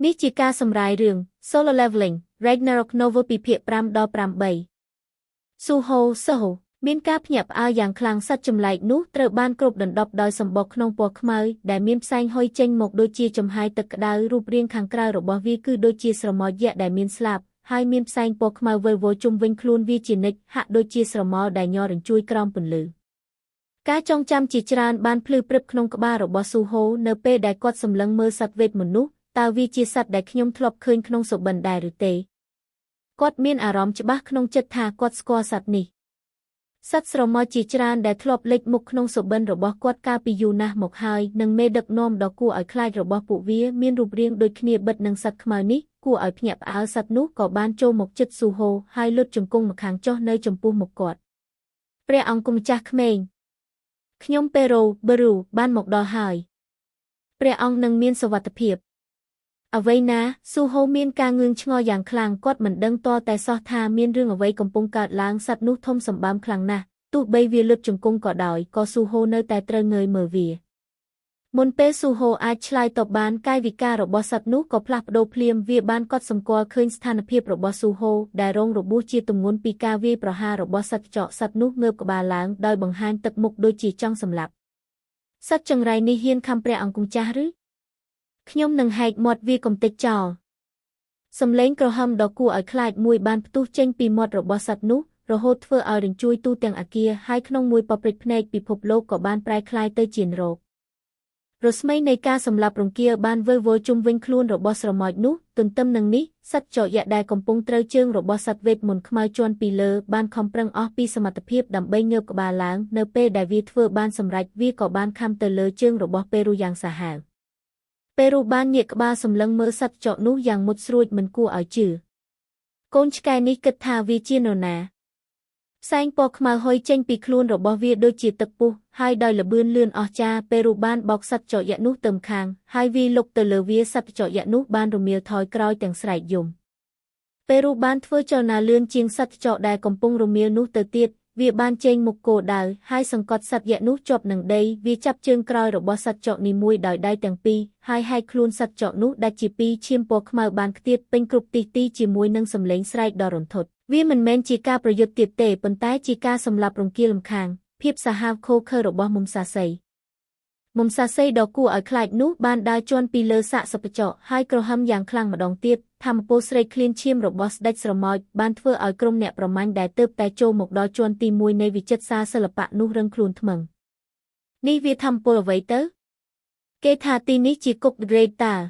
នេះជាការសម្រាយរឿង Solo Leveling Ragnarok Novel ពីភាគ5ដល់8 ស៊ូហូសូមានការភ្ញាក់ផ្អើលយ៉ាងខ្លាំងសត្វចម្លែកនោះត្រូវបានគ្របដណ្ដប់ដោយសម្បកក្នុងពណ៌ខ្មៅដែលមានផ្សែងហុយចេញមកដូចជាចំហាយទឹកក្តៅរូបរាងខាងក្រៅរបស់វាគឺដូចជាស្រមោលយក្សដែលមានស្លាបហើយមានផ្សែងពណ៌ខ្មៅវិលវល់ជុំវិញខ្លួនវាជានិច្ចហាក់ដូចជាស្រមោលដែលញ័ររញ្ជួយក្រោមពន្លឺការចងចាំជាច្រើនបានភ្លឺព្រឹបក្នុងក្បាលរបស់ស៊ូហូនៅពេលដែលគាត់សម្លឹងមើលសត្វវេទមនុស្សតើវាជាសត្វដែលខ្ញុំធ្លាប់ឃើញក្នុងសុបិនដែរឬទេគាត់មានអារម្មណ៍ច្បាស់ក្នុងចិត្តថាគាត់ស្គាល់សត្វនេះសត្វស្រមោលជាច្រើនដែលធ្លាប់លេចមុខក្នុងសុបិនរបស់គាត់កាលពីយូរណាស់មកហើយនិងមេដឹកនាំដ៏គួរឲ្យខ្លាចរបស់ពួកវាមានរូបរាងដូចគ្នាបិទនឹងសត្វខ្មៅនេះគួរឲ្យភ្ញាក់ផ្អើលសត្វនោះក៏បានចូលមកជិតស៊ូហូហើយលុតជង្គង់ម្ខាងចុះនៅចំពោះមុខគាត់ព្រះអង្គម្ចាស់ក្មេងខ្ញុំពេរ៉ូបឺរូបានមកដល់ហើយព្រះអង្គនឹងមានសុវត្ថិភាពអ្វីណាស៊ូហូមានការងឿងឆ្ងល់យ៉ាងខ្លាំងគាត់មិនដឹងតតែសោះថាមានរឿងអ្វីកំពុងកើតឡើងសត្វនោះធំសម្បើមខ្លាំងណាស់ទោះបីវាលុតជង្គង់ក៏ដោយក៏ស៊ូហូនៅតែត្រូវងើយមើលវាមុនពេលស៊ូហូអាចឆ្លើយតបបានកាយវិការរបស់សត្វនោះក៏ផ្លាស់ប្ដូរភ្លាមវាបានកត់សម្គាល់ឃើញស្ថានភាពរបស់ស៊ូហូដែលរងរបួសជាទម្ងន់ពីការវាយប្រហាររបស់សត្វចោកសត្វនោះងើបក្បាលឡើងដោយបង្ហាញទឹកមុខដូចជាចង់សម្លាប់សត្វចង្រៃនេះហ៊ានខំព្រះអង្គម្ចាស់ឬខ្ញុំនឹងហែកមាត់វាកំទេចចោលសំឡេងក្រហមដ៏គួរឲ្យខ្លាចមួយបានផ្ទុះចេញពីមាត់របស់សត្វនោះរហូតធ្វើឲ្យរញ្ជួយទូទាំងអាគារហើយក្នុងមួយប៉ព្រិចភ្នែកពិភពលោកក៏បានប្រែក្លាយទៅជានរករស្មីនៃការសម្លាប់រង្គាលបានវិលវល់ជុំវិញខ្លួនរបស់ស្រមោចនោះទន្ទឹមនឹងនេះសត្វចោកយក្សដែលកំពុងត្រូវជើងរបស់សត្វវេទមន្តខ្មៅជាន់ពីលើបានខំប្រឹងអស់ពីសមត្ថភាពដើម្បីងើបក្បាលឡើងនៅពេលដែលវាធ្វើបានសម្រេចវាក៏បានខំទៅលើជើងរបស់ពេរូយ៉ាងសាហាវពេរូបានញាក់ក្បាលសម្លឹងមើលសត្វចោកនោះយ៉ាងមុតស្រួចមិនគួរឲ្យជឿកូនឆ្កែនេះគិតថាវាជានរណាផ្សែងពណ៌ខ្មៅហុយចេញពីខ្លួនរបស់វាដូចជាទឹកពុះហើយដោយល្បឿនលឿនអស្ចារ្យពេរូបានបោកសត្វចោកយក្សនោះទៅម្ខាងហើយវាលុកទៅលើវាសត្វចោកយក្សនោះបានរមៀលថយក្រោយទាំងស្រែកយំពេរូបានធ្វើចលនាលឿនជាងសត្វចោកដែលកំពុងរមៀលនោះទៅទៀតវាបានចេញមុខគោលដៅហើយសង្កត់សត្វយក្សនោះជាប់នឹងដីវាចាប់ជើងក្រោយរបស់សត្វចោកនីមួយដោយដៃទាំងពីរហើយហែកខ្លួនសត្វចោកនោះដាច់ជាពីរឈាមពណ៌ខ្មៅបានខ្ទាតពេញគ្រប់ទីជាមួយនឹងសម្លេងស្រែកដ៏រន្ធត់វាមិនមែនជាការប្រយុទ្ធទៀតទេប៉ុន្តែជាការសម្លាប់រង្គាលរំខានភាពសាហាវឃោឃៅរបស់មុំសាសីដ៏គួរឲ្យខ្លាចនោះបានដើរជាន់ពីលើសាកសពចោកហើយក្រហមយ៉ាងខ្លាំងម្ដងទៀតថាមពលស្រេកឃ្លានឈាមរបស់ស្ដេចស្រមោចបានធ្វើឲ្យក្រុមអ្នកប្រមាញ់ដែលទើបតែចូលមកដល់ជាន់ទី1នៃវិចិត្រសាលសិល្បៈនោះរឹងខ្លួនថ្មឹងនេះវាថាមពលអ្វីទៅគេថាទីនេះជាគុក Great Tal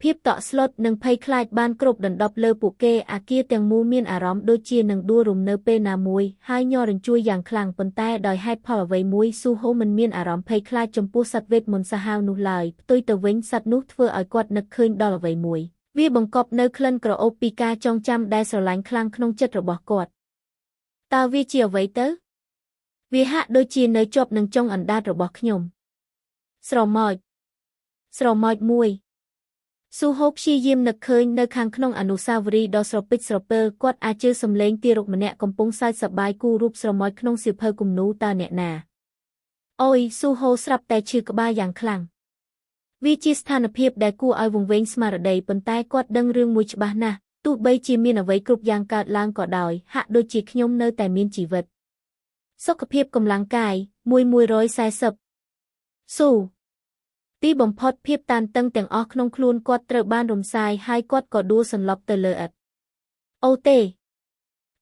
ភាពតក់ស្លុតនិងភ័យខ្លាចបានគ្របដណ្ដប់លើពួកគេអាគារទាំងមូលមានអារម្មណ៍ដូចជានឹងដួលរំនៅពេលណាមួយហើយញ័ររញ្ជួយយ៉ាងខ្លាំងប៉ុន្តែដោយហេតុផលអ្វីមួយស៊ូហូមិនមានអារម្មណ៍ភ័យខ្លាចចំពោះសត្វវេទមន្តសាហាវនោះឡើយផ្ទុយទៅវិញសត្វនោះធ្វើឲ្យគាត់នឹកឃើញដល់អ្វីមួយវាបង្កប់នៅក្លិនក្រអូបពីការចងចាំដែលស្រឡាញ់ខ្លាំងក្នុងចិត្តរបស់គាត់តើវាជាអ្វីទៅវាហាក់ដូចជានៅជាប់នឹងចុងអណ្ដាតរបស់ខ្ញុំស្រមោចមួយស៊ូហូព្យាយាមនឹកឃើញនៅខាងក្នុងអនុស្សាវរីយ៍ដ៏ស្រពិចស្រពិលគាត់អាចជឿសំឡេងទារកម្នាក់កំពុងសើចសប្បាយគូររូបស្រមោចក្នុងសៀវភៅគំនូរតើអ្នកណាអូយស៊ូហូស្រាប់តែឈឺក្បាលយ៉ាងខ្លាំងវាជាស្ថានភាពដែលគួរឲ្យវង្វេងស្មារតីប៉ុន្តែគាត់ដឹងរឿងមួយច្បាស់ណាស់ទោះបីជាមានអ្វីគ្រប់យ៉ាងកើតឡើងក៏ដោយហាក់ដូចជាខ្ញុំនៅតែមានជីវិតសុខភាពកម្លាំងកាយ140ស៊ូទីបំផុតភាពតានតឹងទាំងអស់ក្នុងខ្លួនគាត់ត្រូវបានរំសាយហើយគាត់ក៏ដួលសន្លប់ទៅលើឥដ្ឋអូទេ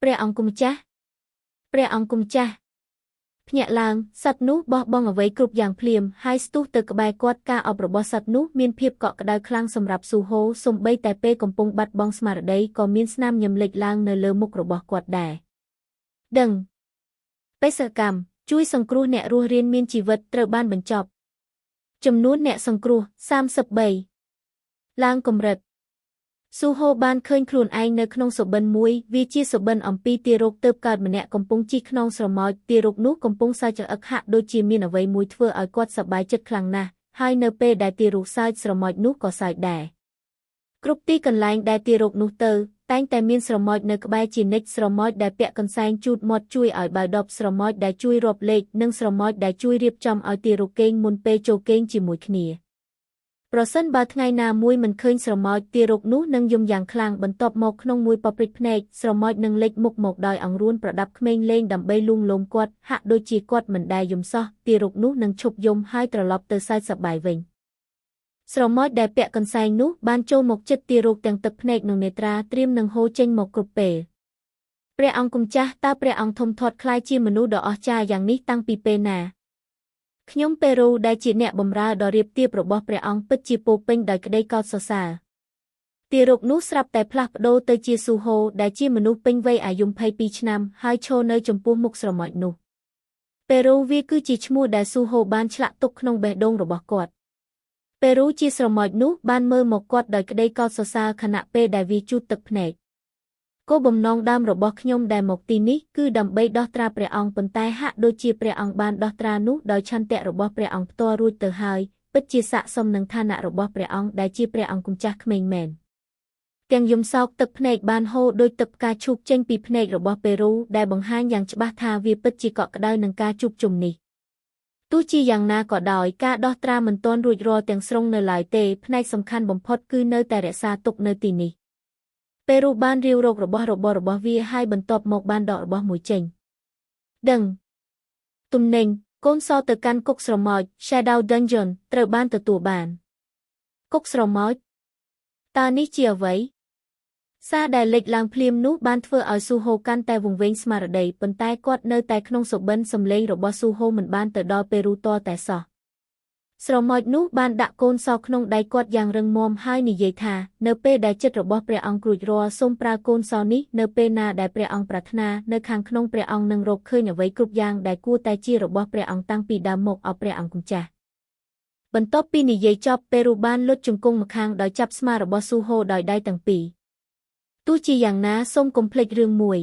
ព្រះអង្គម្ចាស់ភ្ញាក់ឡើងសត្វនោះបោះបង់អ្វីគ្រប់យ៉ាងភ្លាមហើយស្ទុះទៅក្បែរគាត់ការអប់របស់សត្វនោះមានភាពកក់ក្ដៅខ្លាំងសម្រាប់ស៊ូហូសូម្បីតែពេលកំពុងបាត់បង់ស្មារតីក៏មានស្នាមញញឹមលេចឡើងនៅលើមុខរបស់គាត់ដែរដឹងបេសកកម្មជួយសង្គ្រោះអ្នករស់រានមានជីវិតត្រូវបានបញ្ចប់ចំនួនអ្នកសង្គ្រោះ33ឡើងកម្រិតស៊ូហូបានឃើញខ្លួនឯងនៅក្នុងសុបិនមួយវាជាសុបិនអំពីទារកទើបកើតម្នាក់កំពុងជិះខ្នងស្រមោចទារកនោះកំពុងសើចច្អឹកហាក់ដូចជាមានអ្វីមួយធ្វើឲ្យគាត់សប្បាយចិត្តខ្លាំងណាស់ហើយនៅពេលដែលទារកសើចស្រមោចនោះក៏សើចដែរគ្រប់ទីកន្លែងដែលទារកនោះទៅតែងតែមានស្រមោចនៅក្បែរជានិច្ចស្រមោចដែលពាក់កន្សែងជូតមាត់ជួយឲ្យបៅដប់ស្រមោចដែលជួយរាប់លេខនិងស្រមោចដែលជួយរៀបចំឲ្យទារកគេងមុនពេលចូលគេងជាមួយគ្នា ប្រសិនបើថ្ងៃណាមួយមិនឃើញស្រមោចទារកនោះនឹងយំយ៉ាងខ្លាំងបន្ទាប់មកក្នុងមួយប៉ព្រិចភ្នែកស្រមោចនឹងលេចមុខមកដោយអង្រួនប្រដាប់ក្មេងលេងដើម្បីលួងលោមគាត់ហាក់ដូចជាគាត់មិនដែលយំសោះទារកនោះនឹងឈប់យំហើយត្រឡប់ទៅសើចសប្បាយវិញស្រមោចដែលពាក់កន្សែងនោះបានចូលមកជិតទារកទាំងទឹកភ្នែកនិងនេត្រាត្រៀមនឹងហូរចេញមកគ្រប់ពេលព្រះអង្គគុំចាស់តើព្រះអង្គធំធាត់ខ្លាយជាមនុស្សដ៏អស្ចារ្យយ៉ាងនេះតាំងពីពេលណាខ្ញុំពេរូដែលជាអ្នកបម្រើដ៏រាបទាបរបស់ព្រះអង្គពិតជាពោពេញដោយក្តីកោតសរសើរទារកនោះស្រាប់តែផ្លាស់ប្ដូរទៅជាស៊ូហូដែលជាមនុស្សពេញវ័យអាយុ22ឆ្នាំហើយឈរនៅចំពោះមុខស្រមោចនោះពេរូវាគឺជាឈ្មោះដែលស៊ូហូបានឆ្លាក់ទុកក្នុងបេះដូងរបស់គាត់ពេរូជាស្រមោចនោះបានមើលមកគាត់ដោយក្តីកោតសរសើរខណៈពេលដែលវាជូតទឹកភ្នែកគោលបំណងដើមរបស់ខ្ញុំដែលមកទីនេះគឺដើម្បីដោះត្រាព្រះអង្គប៉ុន្តែហាក់ដូចជាព្រះអង្គបានដោះត្រានោះដោយឆន្ទៈរបស់ព្រះអង្គផ្ទាល់រួចទៅហើយពិតជាស័ក្តិសមនឹងឋានៈរបស់ព្រះអង្គដែលជាព្រះអង្គគុំចាស់ក្មេងមែនទាំងយំសោកទឹកភ្នែកបានហូរដូចទឹកផ្កាឈូកចេញពីភ្នែករបស់ពេរូដែលបង្ហាញយ៉ាងច្បាស់ថាវាពិតជាកក់ក្ដៅនឹងការជួបជុំនេះទោះជាយ៉ាងណាក៏ដោយការដោះត្រាមិនទាន់រួចរាល់ទាំងស្រុងនៅឡើយទេផ្នែកសំខាន់បំផុតគឺនៅតែរក្សាទុកនៅទីនេះពេរូបានរាវរករបស់របររបស់វាហើយបន្ទាប់មកបានដករបស់មួយចេញដឹងទំនិញកូនសទៅកាន់គុកស្រមោច Shadow Dungeon ត្រូវបានទទួលបានគុកស្រមោចតើនេះជាអ្វីសារដែលលេចឡើងភ្លាមនោះបានធ្វើឲ្យស៊ូហូកាន់តែវង្វេងស្មារតីប៉ុន្តែគាត់នៅតែក្នុងសុបិនសំឡេងរបស់ស៊ូហូមិនបានទៅដល់ពេរូតតែសោះស្រមោចនោះបានដាក់កូនសក្នុងដៃគាត់យ៉ាងរឹងមាំហើយនិយាយថានៅពេលដែលចិត្តរបស់ព្រះអង្គរួចរាល់សូមប្រើកូនសនេះនៅពេលណាដែលព្រះអង្គប្រាថ្នានៅខាងក្នុងព្រះអង្គនឹងរកឃើញអ្វីគ្រប់យ៉ាងដែលគួរតែជារបស់ព្រះអង្គតាំងពីដើមមកអោព្រះអង្គគុំចាស់បន្ទាប់ពីនិយាយចប់ពេរូបានលុតជង្គង់ម្ខាងដោយចាប់ស្មារបស់ស៊ូហូដោយដៃទាំងពីរទោះជាយ៉ាងណាសូមកុំភ្លេចរឿងមួយ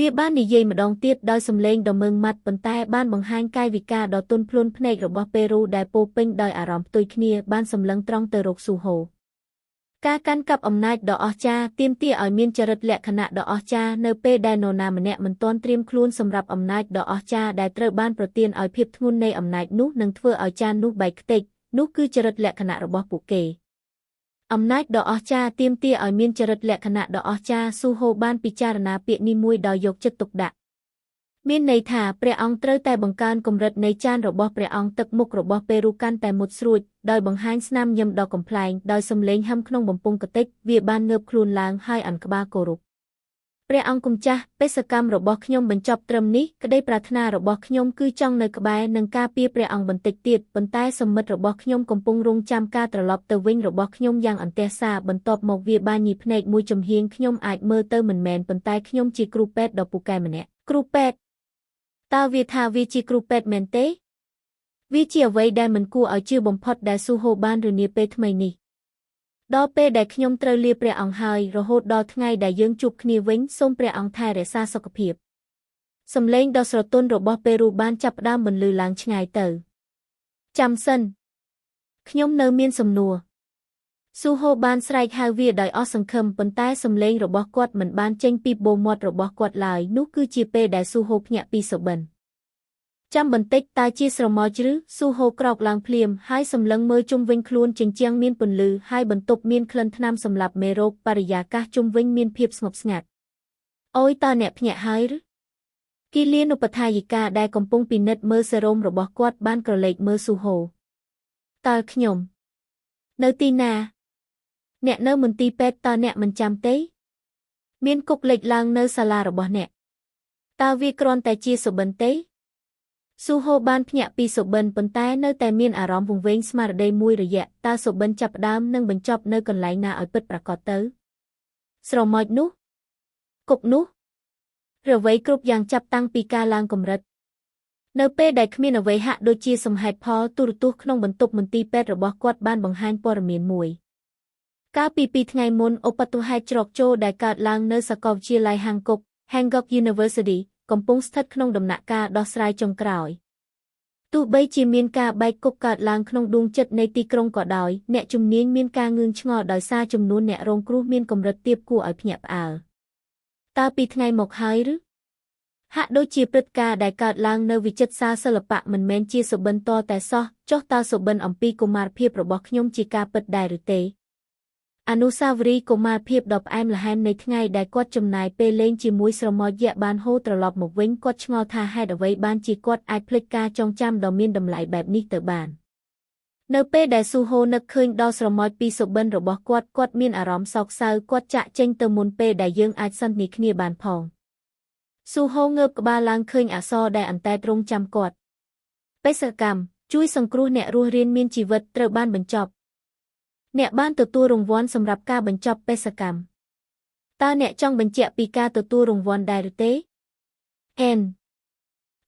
វាបាននិយាយម្ដងទៀតដោយសំឡេងដ៏ម៉ឺងម៉ាត់ប៉ុន្តែបានបង្ហាញកាយវិការដ៏ទន់ភ្លន់ភ្នែករបស់ពេរូដែលពោពេញដោយអារម្មណ៍ផ្ទុយគ្នាបានសម្លឹងត្រង់ទៅរកស៊ូហូការកាន់កាប់អំណាចដ៏អស្ចារ្យទាមទារឲ្យមានចរិតលក្ខណៈដ៏អស្ចារ្យនៅពេលដែលនរណាម្នាក់មិនទាន់ត្រៀមខ្លួនសម្រាប់អំណាចដ៏អស្ចារ្យដែលត្រូវបានប្រទានឲ្យភាពធ្ងន់នៃអំណាចនោះនឹងធ្វើឲ្យចាននោះបែកខ្ទេចនោះគឺចរិតលក្ខណៈរបស់ពួកគេអំណាចដ៏អស្ចារ្យទាមទារឲ្យមានចរិតលក្ខណៈដ៏អស្ចារ្យស៊ូហូបានពិចារណាពាក្យនេះមួយដោយយកចិត្តទុកដាក់មានន័យថាព្រះអង្គត្រូវតែបង្កើនកម្រិតនៃចានរបស់ព្រះអង្គទឹកមុខរបស់ពេរូកាន់តែមុតស្រួចដោយបង្ហាញស្នាមញឹមដ៏កំប្លែងដោយសំឡេងហឹមក្នុងបំពង់កតិចវាបានងើបខ្លួនឡើងហើយអន់ក្បាលគោរពព្រះអង្គគុំចាស់បេសកកម្មរបស់ខ្ញុំបញ្ចប់ត្រឹមនេះក្តីប្រាថ្នារបស់ខ្ញុំគឺចង់នៅក្បែរនឹងការពារព្រះអង្គបន្តិចទៀតប៉ុន្តែសម្មិត្តរបស់ខ្ញុំកំពុងរង់ចាំការត្រឡប់ទៅវិញរបស់ខ្ញុំយ៉ាងអន្ទះសារបន្ទាប់មកវាបានញីភ្នែកមួយចំហៀងខ្ញុំអាចមើលទៅមិនមែនប៉ុន្តែខ្ញុំជាគ្រូពេទ្យដ៏ពូកែម្នាក់គ្រូពេទ្យតើវាថាវាជាគ្រូពេទ្យមែនទេវាជាអ្វីដែលមិនគួរឲ្យជឿបំផុតដែលស៊ូហូបានរនាពេលថ្មីនេះដល់ពេលដែលខ្ញុំត្រូវលាព្រះអង្គហើយរហូតដល់ថ្ងៃដែលយើងជួបគ្នាវិញសូមព្រះអង្គថែរក្សាសុខភាពសំឡេងដ៏ស្រទន់របស់ពេរូបានចាប់ផ្ដើមបន្លឺឡើងឆ្ងាយទៅចាំសិនខ្ញុំនៅមានសំណួរស៊ូហូបានស្រែកហៅវាដោយអស់សង្ឃឹមប៉ុន្តែសំឡេងរបស់គាត់មិនបានចេញពីបូមាត់របស់គាត់ឡើយនោះគឺជាពេលដែលស៊ូហូភ្ញាក់ពីសុបិនចាំបន្តិចតើជាស្រមោចឬស៊ូហូក្រោកឡើងភ្លាមហើយសម្លឹងមើលជុំវិញខ្លួនជញ្ជាំងមានពន្លឺហើយបន្ទប់មានក្លិនថ្នាំសម្លាប់មេរោគបរិយាកាសជុំវិញមានភាពស្ងប់ស្ងាត់អូយតើអ្នកភ្ញាក់ហើយឬគីលានុបដ្ឋាយិកាដែលកំពុងពិនិត្យមើលសេរ៉ូមរបស់គាត់បានក្រឡេកមើលស៊ូហូតើខ្ញុំនៅទីណាអ្នកនៅមន្ទីរពេទ្យតើអ្នកមិនចាំទេមានគុកលេចឡើងនៅសាលារបស់អ្នកតើវាគ្រាន់តែជាសុបិនទេស៊ូហូបានភ្ញាក់ពីសុបិនប៉ុន្តែនៅតែមានអារម្មណ៍វង្វេងស្មារតីមួយរយៈតើសុបិនចាប់ផ្ដើមនឹងបញ្ចប់នៅកន្លែងណាឲ្យពិតប្រាកដទៅស្រមោចនោះគុកនោះឬអ្វីគ្រប់យ៉ាងចាប់តាំងពីការឡើងកម្រិតនៅពេលដែលគ្មានអ្វីហាក់ដូចជាសំហេតុផលទូរទស្សន៍ក្នុងបន្ទប់មន្ទីរពេទ្យរបស់គាត់បានបង្ហាញព័ត៌មានមួយកាលពី2ថ្ងៃមុនឧបទ្ទហេតុច្រកចូលដែលកើតឡើងនៅសាកលវិទ្យាល័យ Hancock University កំពុងស្ថិតក្នុងដំណាក់កាលដោះស្រាយចុងក្រោយទោះបីជាមានការបែកគុកកើតឡើងក្នុងដួងចិត្តនៃទីក្រុងក៏ដោយអ្នកជំនាញមានការងឿងឆ្ងល់ដោយសារចំនួនអ្នករងគ្រោះមានកម្រិតទាបគួរឲ្យភ្ញាក់ផ្អើលតើ2ថ្ងៃមកហើយឬ ហាក់ដូចជាព្រឹត្តិការណ៍ដែលកើតឡើងនៅវិចិត្រសាលសិល្បៈមិនមែនជាសុបិនតតែសោះចុះតើសុបិនអំពីកុមារភាពរបស់ខ្ញុំជាការពិតដែរឬទេអនុស្សាវរីយ៍កុមារភាពដ៏ផ្អែមល្ហែមនៃថ្ងៃដែលគាត់ចំណាយពេលលេងជាមួយស្រមោចយក្សបានហូរត្រឡប់មកវិញគាត់ឆ្ងល់ថាហេតុអ្វីបានជាគាត់អាចភ្លេចការចងចាំដ៏មានតម្លៃបែបនេះទៅបាននៅពេលដែលស៊ូហូនឹកឃើញដល់ស្រមោចពីសុបិនរបស់គាត់មានអារម្មណ៍សោកសៅគាត់ចាក់ចេញទៅមុនពេលដែលយើងអាចសន្ទនាគ្នាបានផងស៊ូហូងើបក្បាលឡើងឃើញអក្សរដែលអន្តែតរង់ចាំគាត់បេសកកម្មជួយសង្គ្រោះអ្នករស់រានមានជីវិតត្រូវបានបញ្ចប់អ្នកបានទទួលរង្វាន់សម្រាប់ការបញ្ចប់បេសកកម្មតើអ្នកចង់បញ្ជាក់ពីការទទួលរង្វាន់ដែរឬទេN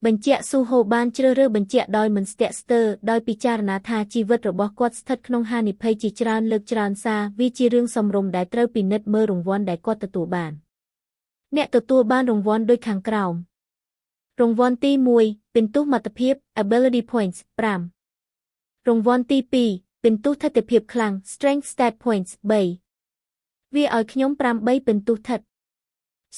បញ្ជាក់ស៊ូហូបានជ្រើសរើសបញ្ជាក់ដោយមិនស្ទាក់ស្ទើរដោយពិចារណាថាជីវិតរបស់គាត់ស្ថិតក្នុងហានិភ័យជាច្រើនលើកច្រើនសារវាជារឿងសំរុំដែលត្រូវពិនិត្យមើលរង្វាន់ដែលគាត់ទទួលបានអ្នកទទួលបានរង្វាន់ដូចខាងក្រោមរង្វាន់ទី1ពិន្ទុសមត្ថភាព Ability Points 5រង្វាន់ទី2ពិន្ទុស្ថិរភាពខ្លាំង Strength Stat Points 3វាឲ្យខ្ញុំ8ពិន្ទុស្ថិត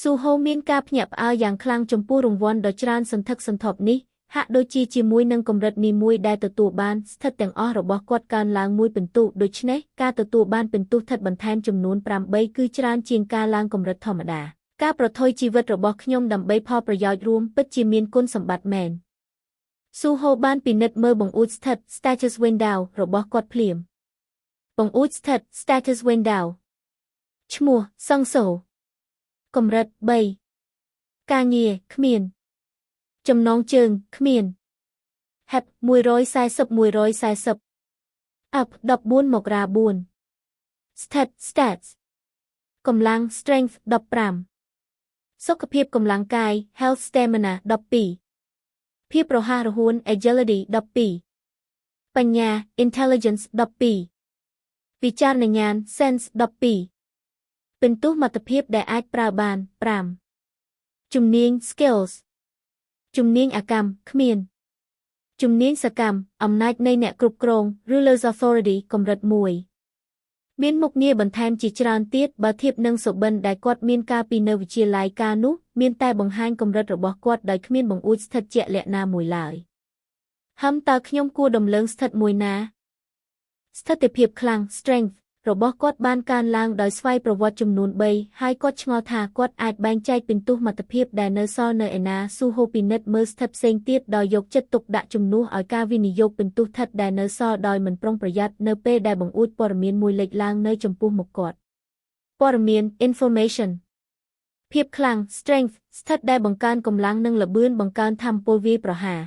ស៊ូហូមានការភ្ញាក់ផ្អើលយ៉ាងខ្លាំងចំពោះរង្វាន់ដ៏ច្រើនសន្ធឹកសន្ធាប់នេះហាក់ដូចជាជាមួយនឹងកម្រិតនីមួយដែលទទួលបានស្ថិតទាំងអស់របស់គាត់កើនឡើង1ពិន្ទុដូច្នេះការទទួលបានពិន្ទុស្ថិតបន្ថែមចំនួន8គឺច្រើនជាងការឡើងកម្រិតធម្មតាការប្រថុយជីវិតរបស់ខ្ញុំដើម្បីផលប្រយោជន៍រួមពិតជាមានគុណសម្បត្តិមែនស៊ូហូបានពិនិត្យមើលបង្អួចស្ថិត Status Window របស់គាត់ភ្លាមបង្អួចស្ថិត Status Window ឈ្មោះសង្សូកម្រិត3ការងារគ្មានចំណងជើងគ្មាន HEP 140 Up 14មករា4 Stats កម្លាំង Strength 15សុខភាពកម្លាំងកាយ Health Stamina 12ភាពរហ័សរហួន Agility 12បញ្ញា Intelligence 12វិចារណញ្ញាណ Sense 12ពិន្ទុសមត្ថភាពដែលអាចប្រើបាន5ជំនាញ Skills ជំនាញអាកម្មគ្មានជំនាញសកម្មអំណាចនៃអ្នកគ្រប់គ្រង Ruler's Authority កម្រិត1មានមុខងារបន្ថែមជាច្រើនទៀតបើធៀបនឹងសុបិនដែលគាត់មានកាលពីនៅវិទ្យាល័យកាលនោះមានតែបង្ហាញកម្រិតរបស់គាត់ដោយគ្មានបង្អួចស្ថិតជាក់លាក់ណាមួយឡើយតើខ្ញុំគួរដំឡើងស្ថិតមួយណាស្ថិរភាពខ្លាំង Strength របស់គាត់បានកើនឡើងដោយស្វ័យប្រវត្តិចំនួន3ហើយគាត់ឆ្ងល់ថាគាត់អាចបែងចែកពិន្ទុសមត្ថភាពដែលនៅសល់នៅឯណាស៊ូហូពិនិត្យមើលស្ថិតផ្សេងទៀតដោយយកចិត្តទុកដាក់ជំនួសឲ្យការវិនិយោគពិន្ទុស្ថិតដែលនៅសល់ដោយមិនប្រុងប្រយ័ត្ននៅពេលដែលបង្អួចព័ត៌មានមួយលេចឡើងនៅចំពោះមុខគាត់ព័ត៌មាន Information ភាពខ្លាំង Strength ស្ថិតដែលបង្កើនកម្លាំងនិងល្បឿនបង្កើនថាមពលវាយប្រហារ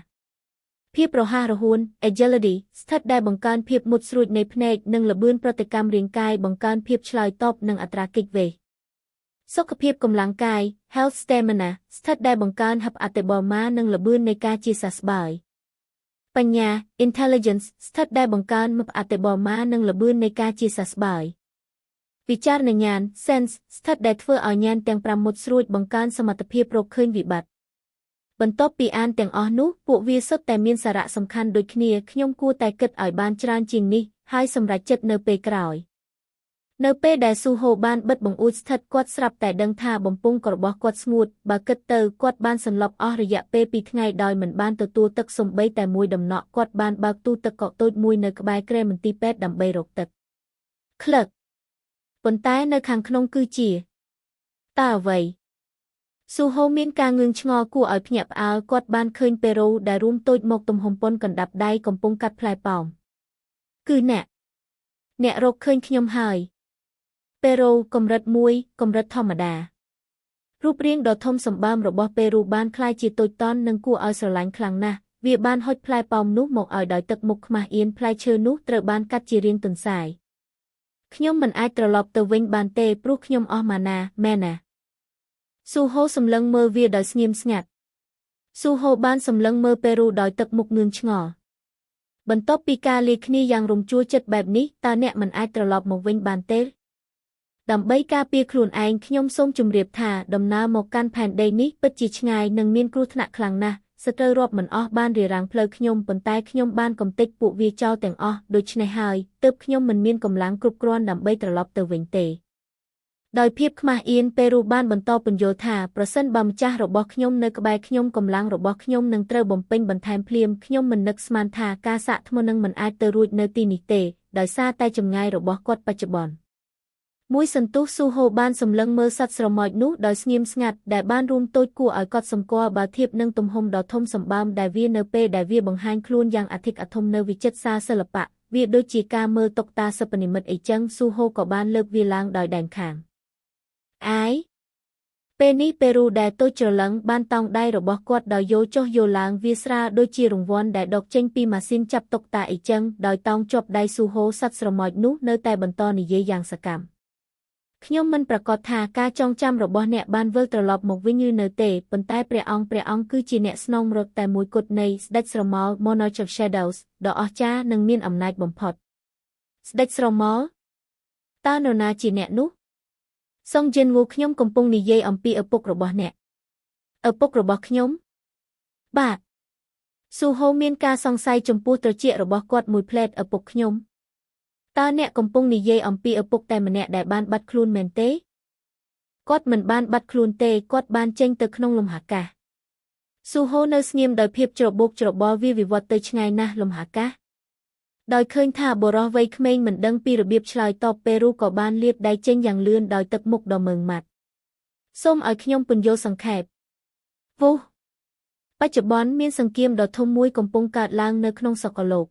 ភាពរហ័សរហួន Agility ស្ថិតដែលបង្កើនភាពមុតស្រួចនៃភ្នែកនិងល្បឿនប្រតិកម្មរាងកាយបង្កើនភាពឆ្លើយតបនិងអត្រាគេចវេសសុខភាពកម្លាំងកាយ Health Stamina ស្ថិតដែលបង្កើនហិបអតិបរមានិងល្បឿននៃការជាសះស្បើយបញ្ញា Intelligence ស្ថិតដែលបង្កើនហិបអតិបរមានិងល្បឿននៃការជាសះស្បើយវិចារណញ្ញាណ Sense ស្ថិតដែលធ្វើឲ្យញាណទាំង5មុតស្រួចបង្កើនសមត្ថភាពរកឃើញវិបត្តិបន្ទាប់ពីអានទាំងអស់នោះពួកវាសុទ្ធតែមានសារៈសំខាន់ដូចគ្នាខ្ញុំគួរតែគិតឲ្យបានច្រើនជាងនេះហើយសម្រេចចិត្តនៅពេលក្រោយនៅពេលដែលស៊ូហូបានបិទបង្អួចស្ថិតគាត់ស្រាប់តែដឹងថាបំពង់របស់គាត់ស្ងួតបើគិតទៅគាត់បានសន្លប់អស់រយៈពេល2ថ្ងៃដោយមិនបានទទួលទឹកសូម្បីតែមួយដំណក់គាត់បានបើកទូទឹកកកតូចមួយនៅក្បែរគ្រែមន្ទីរពេទ្យដើម្បីរកទឹកក្លឹកប៉ុន្តែនៅខាងក្នុងគឺជាតើអ្វីស៊ូហូមានការងឿងឆ្ងល់គួរឲ្យភ្ញាក់ផ្អើលគាត់បានឃើញពេរូដែលរួមតូចមកទំហំប៉ុនកណ្ដាប់ដៃកំពុងកាត់ផ្លែប៉ោមគឺអ្នករកឃើញខ្ញុំហើយពេរូកម្រិត1កម្រិតធម្មតារូបរាងដ៏ធំសម្បើមរបស់ពេរូបានคล้ายជាតូចតន់និងគួរឲ្យស្រឡាញ់ខ្លាំងណាស់វាបានហុចផ្លែប៉ោមនោះមកឲ្យដោយទឹកមុខខ្មាស់អៀនផ្លែឈើនោះត្រូវបានកាត់ជារាងទន្សាយខ្ញុំមិនអាចត្រឡប់ទៅវិញបានទេព្រោះខ្ញុំអស់ម៉ាណាមែនណាស៊ូហូសម្លឹងមើលវាដោយស្ងៀមស្ងាត់ស៊ូហូបានសម្លឹងមើលពេរូដោយទឹកមុខងឿងឆ្ងល់បន្ទាប់ពីការលាគ្នាយ៉ាងរំជួលចិត្តបែបនេះតើអ្នកមិនអាចត្រឡប់មកវិញបានទេដើម្បីការពារខ្លួនឯងខ្ញុំសូមជម្រាបថាដំណើរមកកាន់ផែនដីនេះពិតជាឆ្ងាយនិងមានគ្រោះថ្នាក់ខ្លាំងណាស់សត្រូវរាប់មិនអស់បានរារាំងផ្លូវខ្ញុំប៉ុន្តែខ្ញុំបានកំទេចពួកវាចោលទាំងអស់ដូច្នេះហើយទើបខ្ញុំមិនមានកម្លាំងគ្រប់គ្រាន់ដើម្បីត្រឡប់ទៅវិញទេ ដោយភាពខ្មាស់អៀនពេរូបានបន្តពន្យល់ថាប្រសិនបើម្ចាស់របស់ខ្ញុំនៅក្បែរខ្ញុំកម្លាំងរបស់ខ្ញុំនឹងត្រូវបំពេញបន្ថែមភ្លាមខ្ញុំមិននឹកស្មានថាការសាកថ្មនឹងមិនអាចទៅរួចនៅទីនេះទេដោយសារតែចម្ងាយរបស់គាត់បច្ចុប្បន្នមួយសន្ទុះស៊ូហូបានសម្លឹងមើលសត្វស្រមោចនោះដោយស្ងៀមស្ងាត់ដែលបានរួមតូចគួរឲ្យកត់សម្គាល់បើធៀបនឹងទំហំដ៏ធំសម្បើមដែលវានៅពេលដែលវាបង្ហាញខ្លួនយ៉ាងអធិកអធមនៅវិចិត្រសាលសិល្បៈវាដូចជាការមើលតុក្កតាសិប្បនិម្មិតអីចឹងស៊ូហូក៏បានលើកវាឡើងដោយដែនខាងអាយពេលនេះពេរូដែលតូចច្រឡឹងបានតោងដៃរបស់គាត់ដោយយោចុះយោឡើងវាស្រាលដូចជារង្វាន់ដែលដកចេញពីម៉ាស៊ីនចាប់តុក្កតាអីចឹងដោយតោងជាប់ដៃស៊ូហូសត្វស្រមោចនោះនៅតែបន្តនិយាយយ៉ាងសកម្មខ្ញុំមិនប្រកាសថាការចងចាំរបស់អ្នកបានវិលត្រឡប់មកវិញឬនៅទេប៉ុន្តែព្រះអង្គគឺជាអ្នកស្នងរកតែមួយគត់នៃស្ដេចស្រមោល Monarch of Shadows ដ៏អស្ចារ្យនិងមានអំណាចបំផុតស្ដេចស្រមោលតើនរណាជាអ្នកនោះសុងជីនវូខ្ញុំកំពុងនិយាយអំពីឪពុករបស់អ្នកឪពុករបស់ខ្ញុំបាទស៊ូហូមានការសង្ស័យចំពោះត្រចៀករបស់គាត់មួយផ្លែតឪពុកខ្ញុំតើអ្នកកំពុងនិយាយអំពីឪពុកតែម្នាក់ដែលបានបាត់ខ្លួនមែនទេគាត់មិនបានបាត់ខ្លួនទេគាត់បានចេញទៅក្នុងលំហអាកាសស៊ូហូនៅស្ងៀមដោយភាពច្របូកច្របល់វាវិវត្តទៅឆ្ងាយណាស់លំហអាកាសដោយឃើញថាបុរសវ័យក្មេងមិនដឹងពីរបៀបឆ្លើយតបពេរូក៏បានលាបដៃចេញយ៉ាងលឿនដោយទឹកមុខដ៏ម៉ឺងម៉ាត់សូមឲ្យខ្ញុំពន្យល់សង្ខេបវូបច្ចុប្បន្នមានសង្គ្រាមដ៏ធំមួយកំពុងកើតឡើងនៅក្នុងសកលលោក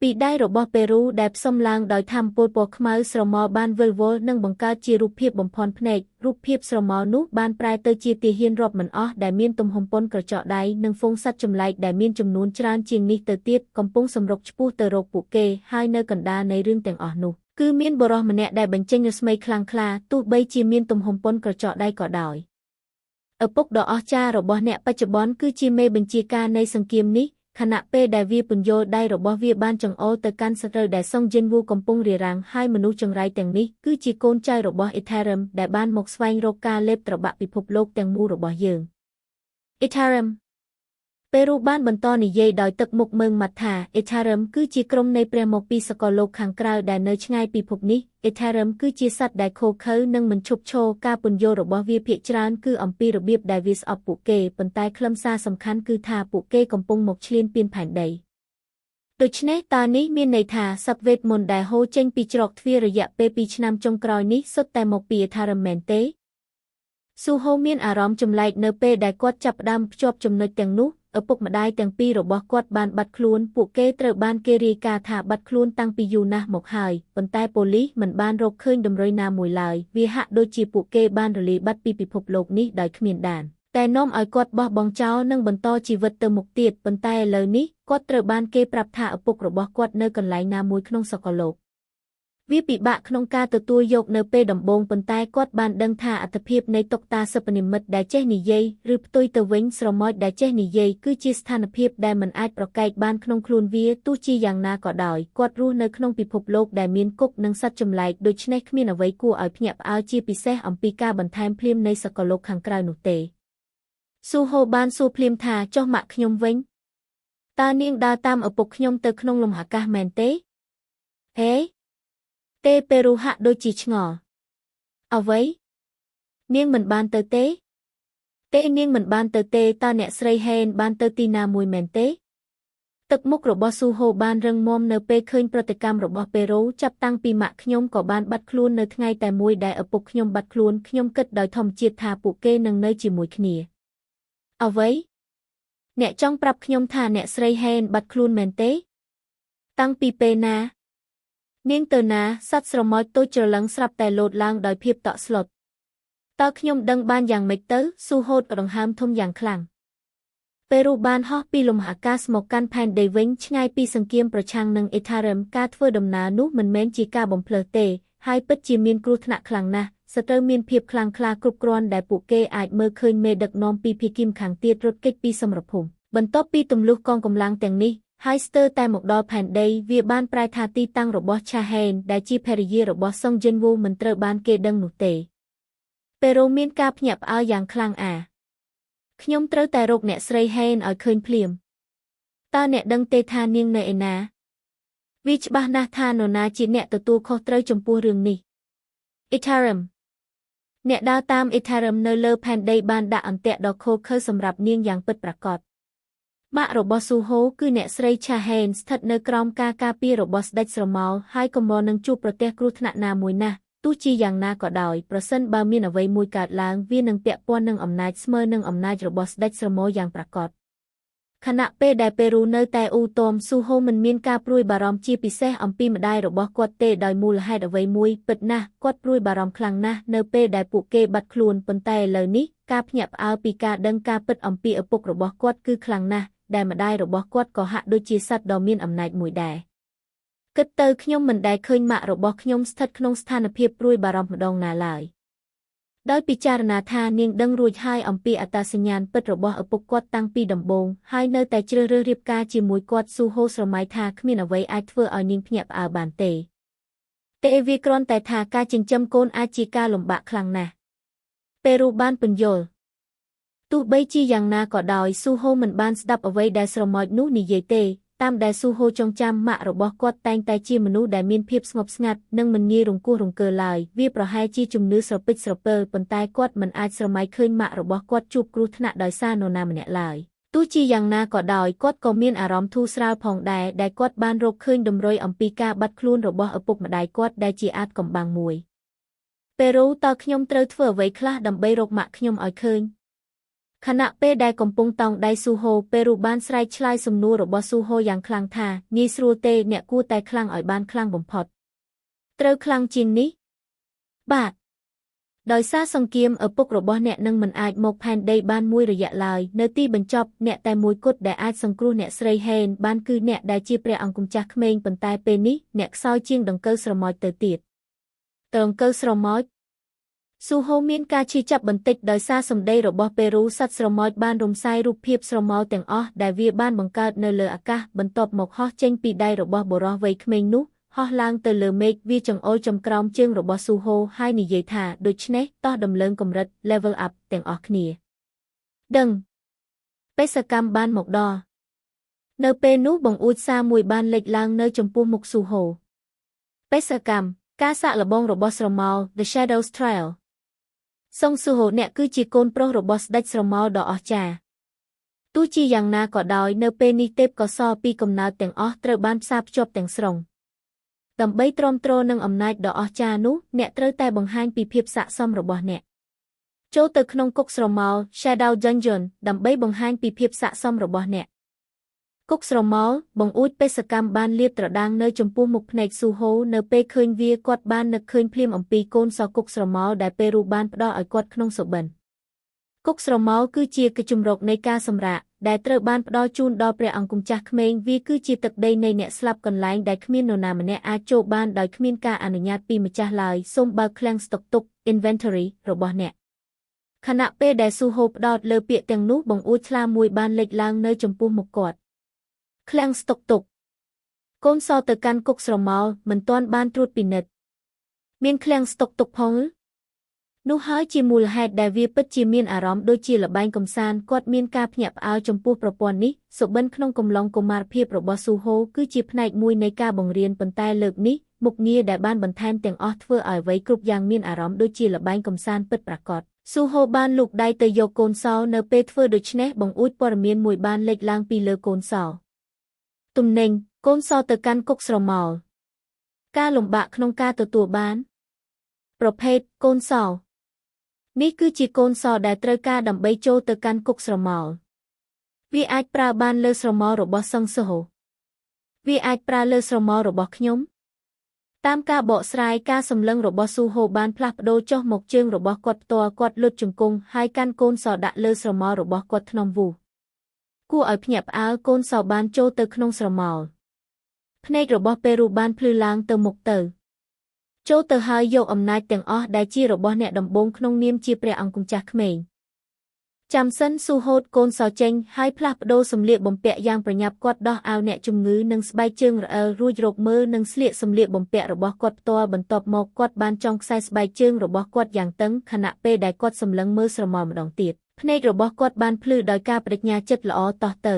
ពីដៃរបស់ពេរូដែលផ្សំឡើងដោយថាមពលពណ៌ខ្មៅស្រមោលបានវិលវល់និងបង្កើតជារូបភាពបំផន់ភ្នែករូបភាពស្រមោលនោះបានប្រែទៅជាទាហានរាប់មិនអស់ដែលមានទំហំប៉ុនក្រចកដៃនិងហ្វូងសត្វចម្លែកដែលមានចំនួនច្រើនជាងនេះទៅទៀតកំពុងសម្រុកឆ្ពោះទៅរកពួកគេហើយនៅកណ្ដាលនៃរឿងទាំងអស់នោះគឺមានបុរសម្នាក់ដែលបញ្ចេញរស្មីខ្លាំងក្លាទោះបីជាមានទំហំប៉ុនក្រចកដៃក៏ដោយឪពុកដ៏អស្ចារ្យរបស់អ្នកបច្ចុប្បន្នគឺជាមេបញ្ជាការនៃសង្គ្រាមនេះខណៈពេលដែលវាពន្យល់ដៃរបស់វាបានចង្អុលទៅកាន់សត្រូវដែលសុងជីនវូកំពុងរារាំងហើយមនុស្សចង្រៃទាំងនេះគឺជាកូនចៅរបស់អ៊ីថារឹមដែលបានមកស្វែងរកការលេបត្របាក់ពិភពលោកទាំងមូលរបស់យើងអ៊ីថារឹមពេរូបានបន្តនិយាយដោយទឹកមុខមើងម៉ាត់ថាអ៊ីថារឹមគឺជាក្រុមនៃព្រះមកពីសកលលោកខាងក្រៅដែលនៅឆ្ងាយពីភពនេះអ៊ីថារឹមគឺជាសត្វដែលខូខើនិងមិនឈប់ឈរការពន្យល់របស់វាភាគច្រើនគឺអំពីរបៀបដែលវាស្អប់ពួកគេប៉ុន្តែខ្លឹមសារសំខាន់គឺថាពួកគេកំពុងមកឈ្លានពានផែនដីដូច្នេះតើនេះមានន័យថាសត្វវេទមន្តដែលហូរចេញពីច្រកទ្វាររយៈពេល2ឆ្នាំចុងក្រោយនេះសុទ្ធតែមកពីអ៊ីថារឹមមែនទេស៊ូហូមានអារម្មណ៍ចម្លែកនៅពេលដែលគាត់ចាប់ផ្ដើមភ្ជាប់ចំណុចទាំងនោះឪពុកម្ដាយទាំងពីររបស់គាត់បានបាត់ខ្លួនពួកគេត្រូវបានគេរាយការណ៍ថាបាត់ខ្លួនតាំងពីយូរណាស់មកហើយប៉ុន្តែប៉ូលីសមិនបានរកឃើញដំរីណាមួយឡើយវាហាក់ដូចជាពួកគេបានរលាយបាត់ពីពិភពលោកនេះដោយគ្មានដានតែនាំឲ្យគាត់បោះបង់ចោលនិងបន្តជីវិតទៅមុខទៀតប៉ុន្តែឥឡូវនេះគាត់ត្រូវបានគេប្រាប់ថាឪពុករបស់គាត់នៅកន្លែងណាមួយក្នុងសកលលោកវាពិបាកក្នុងការទទួលយកនៅពេលដំបូងប៉ុន្តែគាត់បានដឹងថាអត្ថភាពនៃតុក្កតាសិប្បនិម្មិតដែលចេះនិយាយឬផ្ទុយទៅវិញស្រមោចដែលចេះនិយាយគឺជាស្ថានភាពដែលមិនអាចប្រកែកបានក្នុងខ្លួនវាទោះជាយ៉ាងណាក៏ដោយគាត់រស់នៅក្នុងពិភពលោកដែលមានគុកនិងសត្វចម្លែកដូច្នេះគ្មានអ្វីគួរឲ្យភ្ញាក់ផ្អើលជាពិសេសអំពីការបន្ថែមភ្លាមនៃសកលលោកខាងក្រៅនោះទេស៊ូហូបានសួរភ្លាមថាចុះម៉ាក់ខ្ញុំវិញតើនាងដើរតាមឪពុកខ្ញុំទៅក្នុងលំហអាកាសមែនទេហេទេពេរូហាក់ដូចជាឆ្ងល់អ្វីនាងមិនបានទៅទេនាងមិនបានទៅទេតើអ្នកស្រីហេនបានទៅទីណាមួយមែនទេទឹកមុខរបស់ស៊ូហូបានរឹងមាំនៅពេលឃើញប្រតិកម្មរបស់ពេរូចាប់តាំងពីម៉ាក់ខ្ញុំក៏បានបាត់ខ្លួននៅថ្ងៃតែមួយដែលឪពុកខ្ញុំបាត់ខ្លួនខ្ញុំគិតដោយធម្មជាតិថាពួកគេនឹងនៅជាមួយគ្នាអ្វីអ្នកចង់ប្រាប់ខ្ញុំថាអ្នកស្រីហេនបាត់ខ្លួនមែនទេតាំងពីពេលណានាងទៅណាសត្វស្រមោចតូចច្រឡឹងស្រាប់តែលោតឡើងដោយភាពតក់ស្លុតតើខ្ញុំដឹងបានយ៉ាងម៉េចទៅស៊ូហូតដង្ហើមធំយ៉ាងខ្លាំងពេរូបានហោះពីលំហអាកាសមកកាន់ផែនដីវិញឆ្ងាយពីសង្គ្រាមប្រឆាំងនឹងអ៊ីថារឹមការធ្វើដំណើរនោះមិនមែនជាការបំភ្លើសទេហើយពិតជាមានគ្រោះថ្នាក់ខ្លាំងណាស់សត្រូវមានភាពខ្លាំងក្លាគ្រប់គ្រាន់ដែលពួកគេអាចមើលឃើញមេដឹកនាំពីភាគីម្ខាងទៀតរត់គេចពីសមរភូមិបន្ទាប់ពីទម្លុះកងកម្លាំងទាំងនេះហើយស្ទើរតែមកដល់ផែនដីវាបានប្រែថាទីតាំងរបស់ឆាហេនដែលជាភរិយារបស់សុងជីនវូមិនត្រូវបានគេដឹងនោះទេពេរូមានការភ្ញាក់ផ្អើលយ៉ាងខ្លាំងខ្ញុំត្រូវតែរកអ្នកស្រីហេនឲ្យឃើញភ្លាមតើអ្នកដឹងទេថានាងនៅឯណាវាច្បាស់ណាស់ថានរណាជាអ្នកទទួលខុសត្រូវចំពោះរឿងនេះអ៊ីថារឹម អ្នកដើរតាម Ethereum នៅលើផែនដីបានដាក់អន្ទាក់ដ៏ឃោរឃៅសម្រាប់នាងយ៉ាងពិតប្រាកដម៉ាក់របស់ស៊ូហូគឺអ្នកស្រីឆាហេនស្ថិតនៅក្រោមការការពាររបស់ស្ដេចស្រមោលហើយក៏មកនឹងជួបប្រទះគ្រោះថ្នាក់ណាមួយណាស់ទោះជាយ៉ាងណាក៏ដោយប្រសិនបើមានអ្វីមួយកើតឡើងវានឹងពាក់ព័ន្ធនឹងអំណាចស្មើនឹងអំណាចរបស់ស្ដេចស្រមោលយ៉ាងប្រាកដខណៈពេលដែលប៉េរូនៅតែអ៊ូតមស៊ូហូមិនមានការព្រួយបារម្ភជាពិសេសអំពីម្ដាយរបស់គាត់ទេដោយមូលហេតុអ្វីមួយពិតណាស់គាត់ព្រួយបារម្ភខ្លាំងណាស់នៅពេលដែលពួកគេបាត់ខ្លួនប៉ុន្តែឥឡូវនេះការភ្ញាក់ផ្អើលពីការដឹងការពិតអំពីឪពុករបស់គាត់គឺខ្លាំងណាស់ដែលម្ដាយរបស់គាត់ក៏ហាក់ដូចជាសត្វដ៏មានអំណាចមួយដែរគិតទៅខ្ញុំមិនដែលឃើញម៉ាក់របស់ខ្ញុំស្ថិតក្នុងស្ថានភាពព្រួយបារម្ភម្ដងណាឡើយដោយពិចារណាថានាងដឹងរួចហើយអំពីអត្តសញ្ញាណពិតរបស់ឪពុកគាត់តាំងពីដំបូងហើយនៅតែជ្រើសរើសរៀបការជាមួយគាត់ស៊ូហូស្រមៃថាគ្មានអ្វីអាចធ្វើឲ្យនាងភ្ញាក់ផ្អើលបានទេវាគ្រាន់តែថាការចិញ្ចឹមកូនអាចជាការលំបាកខ្លាំងណាស់ប៉េរូបានពន្យល់ទោះបីជាយ៉ាងណាក៏ដោយស៊ូហូមិនបានស្ដាប់អ្វីដែលស្រមោចនោះនិយាយទេតាមដែលស៊ូហូចងចាំម៉ាក់របស់គាត់តែងតែជាមនុស្សដែលមានភាពស្ងប់ស្ងាត់និងមិនងាយរង្គោះរង្គើឡើយវាប្រហែលជាជំនឿស្រពេចស្រពិលប៉ុន្តែគាត់មិនអាចស្រមៃឃើញម៉ាក់របស់គាត់ជួបគ្រោះថ្នាក់ដោយសារនរណាម្នាក់ឡើយទោះជាយ៉ាងណាក៏ដោយគាត់ក៏មានអារម្មណ៍ធូរស្រាលផងដែរដែលគាត់បានរកឃើញតម្រុយអំពីការបាត់ខ្លួនរបស់ឪពុកម្ដាយគាត់ដែលជាអាថ៌កំបាំងមួយប៉េរូតើខ្ញុំត្រូវធ្វើអ្វីខ្លះដើម្បីរកម៉ាក់ខ្ញុំឲ្យឃើញខណៈពេលដែលកំពុងតោងដៃស៊ូហូប៉េរូបានស្រែកឆ្លើយសំណួររបស់ស៊ូហូយ៉ាងខ្លាំងថាងាយស្រួលទេអ្នកគួរតែខ្លាំងឲ្យបានខ្លាំងបំផុតត្រូវខ្លាំងជាងនេះបាទដោយសារសង្គ្រាមឪពុករបស់អ្នកនឹងមិនអាចមកផែនដីបានមួយរយៈឡើយនៅទីបញ្ចប់អ្នកតែមួយគត់ដែលអាចសង្គ្រោះអ្នកស្រីហេនបានគឺអ្នកដែលជាព្រះអង្គម្ចាស់ក្មេងប៉ុន្តែពេលនេះអ្នកខ្សោយជាងដង្កូវស្រមោចទៅទៀតដង្កូវស្រមោចស៊ូហូមានការឈឺចាប់បន្តិចដោយសារសម្ដីរបស់ប៉េរូសត្វស្រមោចបានរំសាយរូបភាពស្រមោលទាំងអស់ដែលវាបានបង្កើតនៅលើអាកាសបន្ទាប់មកហោះចេញពីដៃរបស់បុរសវ័យក្មេងនោះហោះឡើងទៅលើមេឃវាចង្អុលចំក្រោមជើងរបស់ស៊ូហូហើយនិយាយថាដូច្នេះតោះដំឡើងកម្រិត level up ទាំងអស់គ្នាដឹងបេសកកម្មបានមកដល់នៅពេលនោះបង្អួចសារមួយបានលេចឡើងនៅចំពោះមុខស៊ូហូបេសកម្មការសាកល្បងរបស់ស្រមោល The Shadows Trialសុងស៊ូហូអ្នកគឺជាកូនប្រុសរបស់ស្ដេចស្រមោលដ៏អស្ចារ្យទោះជាយ៉ាងណាក៏ដោយនៅពេលនេះទេពកោសល្យពីកំណើតទាំងអស់ត្រូវបានផ្សារភ្ជាប់ទាំងស្រុងដើម្បីទ្រាំទ្រនឹងអំណាចដ៏អស្ចារ្យនោះអ្នកត្រូវតែបង្ហាញពីភាពស័ក្តិសមរបស់អ្នកចូលទៅក្នុងគុកស្រមោល Shadow Dungeon ដើម្បីបង្ហាញពីភាពស័ក្តិសមរបស់អ្នកគុកស្រមោលបង្អួចបេសកកម្មបានលាតត្រដាងនៅចំពោះមុខភ្នែកស៊ូហូនៅពេលឃើញវាគាត់បាននឹកឃើញភ្លាមអំពីកូនសោគុកស្រមោលដែលប៉េរូបានផ្ដល់ឲ្យគាត់ក្នុងសុបិនគុកស្រមោលគឺជាកញ្ជំរកនៃការសម្រាកដែលត្រូវបានផ្ដល់ជូនដល់ព្រះអង្គម្ចាស់ក្មេងវាគឺជាទឹកដីនៃអ្នកស្លាប់កន្លែងដែលគ្មាននរណាម្នាក់អាចចូលបានដោយគ្មានការអនុញ្ញាតពីម្ចាស់ឡើយសូមបើកឃ្លាំងស្តុកទុក inventory របស់អ្នកខណៈពេលដែលស៊ូហូផ្ដោតលើពាក្យទាំងនោះបង្អួចឆ្លាមមួយបានលេចឡើងនៅចំពោះមុខគាត់ឃ្លាំងស្តុកទុកកូនសោទៅកាន់គុកស្រមោលមិនទាន់បានត្រួតពិនិត្យមានឃ្លាំងស្តុកទុកផងនោះហើយជាមូលហេតុដែលវាពិតជាមានអារម្មណ៍ដូចជាល្បែងកំសាន្តគាត់មានការភ្ញាក់ផ្អើលចំពោះប្រព័ន្ធនេះសុបិនក្នុងកំឡុងកុមារភាពរបស់ស៊ូហូគឺជាផ្នែកមួយនៃការបង្រៀនប៉ុន្តែលើកនេះមុខងារដែលបានបន្ថែមទាំងអស់ធ្វើឲ្យអ្វីគ្រប់យ៉ាងមានអារម្មណ៍ដូចជាល្បែងកំសាន្តពិតប្រាកដស៊ូហូបានលូកដៃទៅយកកូនសោនៅពេលធ្វើដូច្នេះបង្អួចព័ត៌មានមួយបានលេចឡើងពីលើកូនសោទំនិញកូនសោទៅកាន់គុកស្រមោលការលំបាកក្នុងការទទួលបានប្រភេទកូនសោនេះគឺជាកូនសោដែលត្រូវការដើម្បីចូលទៅកាន់គុកស្រមោលវាអាចប្រើបានលើស្រមោលរបស់សង្ឃស៊ូហូវាអាចប្រើលើស្រមោលរបស់ខ្ញុំតាមការបកស្រាយការសម្លឹងរបស់ស៊ូហូបានផ្លាស់ប្ដូរចុះមកជើងរបស់គាត់ផ្ទាល់គាត់លុតជង្គង់ហើយកាន់កូនសោដាក់លើស្រមោលរបស់គាត់ថ្នមវូគួរឲ្យភ្ញាក់ផ្អើលកូនសោបានចូលទៅក្នុងស្រមោលភ្នែករបស់ប៉េរូបានភ្លឺឡើងទៅមុខទៅចូលទៅហើយយកអំណាចទាំងអស់ដែលជារបស់អ្នកដំបូងក្នុងនាមជាព្រះអង្គម្ចាស់ក្មេងចាំសិនស៊ូហូតកូនសោចេញហើយផ្លាស់ប្ដូរសម្លៀកបំពាក់យ៉ាងប្រញាប់គាត់ដោះអាវអ្នកជំងឺនិងស្បែកជើងរអិលរួចរកមើលនិងស្លៀកសម្លៀកបំពាក់របស់គាត់ផ្ទាល់បន្ទាប់មកគាត់បានចងខ្សែស្បែកជើងរបស់គាត់យ៉ាងតឹងខណៈពេលដែលគាត់សម្លឹងមើលស្រមោលម្ដងទៀតភ្នែករបស់គាត់បានភ្លឺដោយការបដិញ្ញាចិត្តល្អតោះទៅ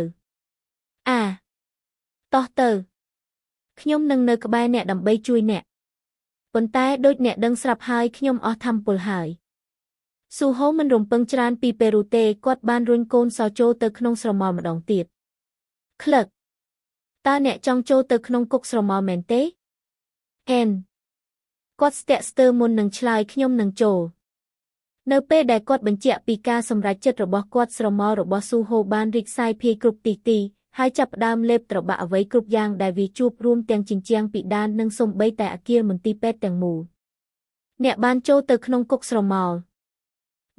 តោះទៅខ្ញុំនឹងនៅក្បែរអ្នកដើម្បីជួយអ្នកប៉ុន្តែដូចអ្នកដឹងស្រាប់ហើយខ្ញុំអស់ថាមពលហើយ ស៊ូហូមិនរំពឹងច្រើនពីពេរូទេគាត់បានរុញកូនសោចូលទៅក្នុងស្រមោលម្ដងទៀតក្លឹកតើអ្នកចង់ចូលទៅក្នុងគុកស្រមោលមែនទេអែនគាត់ស្ទាក់ស្ទើរមុននឹងឆ្លើយខ្ញុំនឹងចូលនៅពេលដែលគាត់បញ្ជាក់ពីការសម្រេចចិត្តរបស់គាត់ស្រមោលរបស់ស៊ូហូបានរីកសាយភាយគ្រប់ទីហើយចាប់ផ្ដើមលេបត្របាក់អ្វីគ្រប់យ៉ាងដែលវាជួបរួមទាំងជញ្ជាំងពីដាននិងសូម្បីតែអគារមន្ទីរពេទ្យទាំងមូលអ្នកបានចូលទៅក្នុងគុកស្រមោល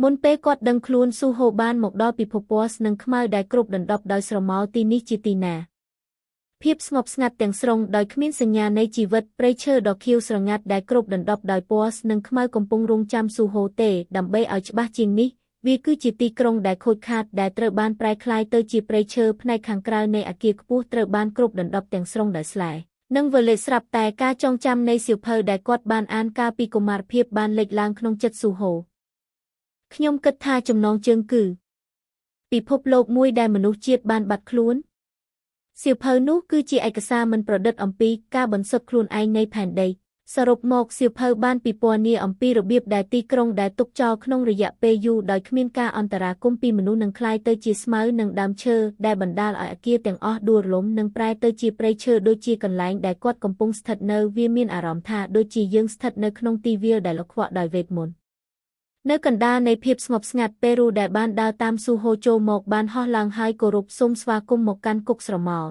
មុនពេលគាត់ដឹងខ្លួនស៊ូហូបានមកដល់ពិភពពណ៌និងខ្មៅដែលគ្របដណ្ដប់ដោយស្រមោលទីនេះជាទីណាភាពស្ងប់ស្ងាត់ទាំងស្រុងដោយគ្មានសញ្ញានៃជីវិតព្រៃឈើដ៏ខៀវស្រងាត់ដែលគ្របដណ្ដប់ដោយពណ៌និងខ្មៅកំពុងរង់ចាំស៊ូហូទេដើម្បីឲ្យច្បាស់ជាងនេះវាគឺជាទីក្រុងដែលខូចខាតដែលត្រូវបានប្រែក្លាយទៅជាព្រៃឈើផ្នែកខាងក្រៅនៃអគារខ្ពស់ត្រូវបានគ្របដណ្ដប់ទាំងស្រុងដោយស្លែនិងវលេស្រាប់តែការចងចាំនៃសៀវភៅដែលគាត់បានអានកាលពីកុមារភាពបានលេចឡើងក្នុងចិត្តស៊ូហូខ្ញុំគិតថាចំណងជើងគឺពិភពលោកមួយដែលមនុស្សជាតិបានបាត់ខ្លួនសៀវភៅនោះគឺជាឯកសារមិនប្រឌិតអំពីការបន្សុទ្ធខ្លួនឯងនៃផែនដីសរុបមកសៀវភៅបានពិពណ៌នាអំពីរបៀបដែលទីក្រុងដែលទុកចោលក្នុងរយៈពេលយូរដោយគ្មានការអន្តរាគមន៍ពីមនុស្សនឹងក្លាយទៅជាស្មៅនិងដើមឈើដែលបណ្ដាលឲ្យអគារទាំងអស់ដួលរលំនិងប្រែទៅជាព្រៃឈើដូចជាកន្លែងដែលគាត់កំពុងស្ថិតនៅវាមានអារម្មណ៍ថាដូចជាយើងស្ថិតនៅក្នុងទីវាលដែលលោកខ្វក់ដោយវេទមន្តនៅកណ្ដាលនៃភាពស្ងប់ស្ងាត់ពេរូដែលបានដើរតាមស៊ូហូចូលមកបានហោះឡើងហើយគោរពសូមស្វាគមន៍មកកាន់គុកស្រមោល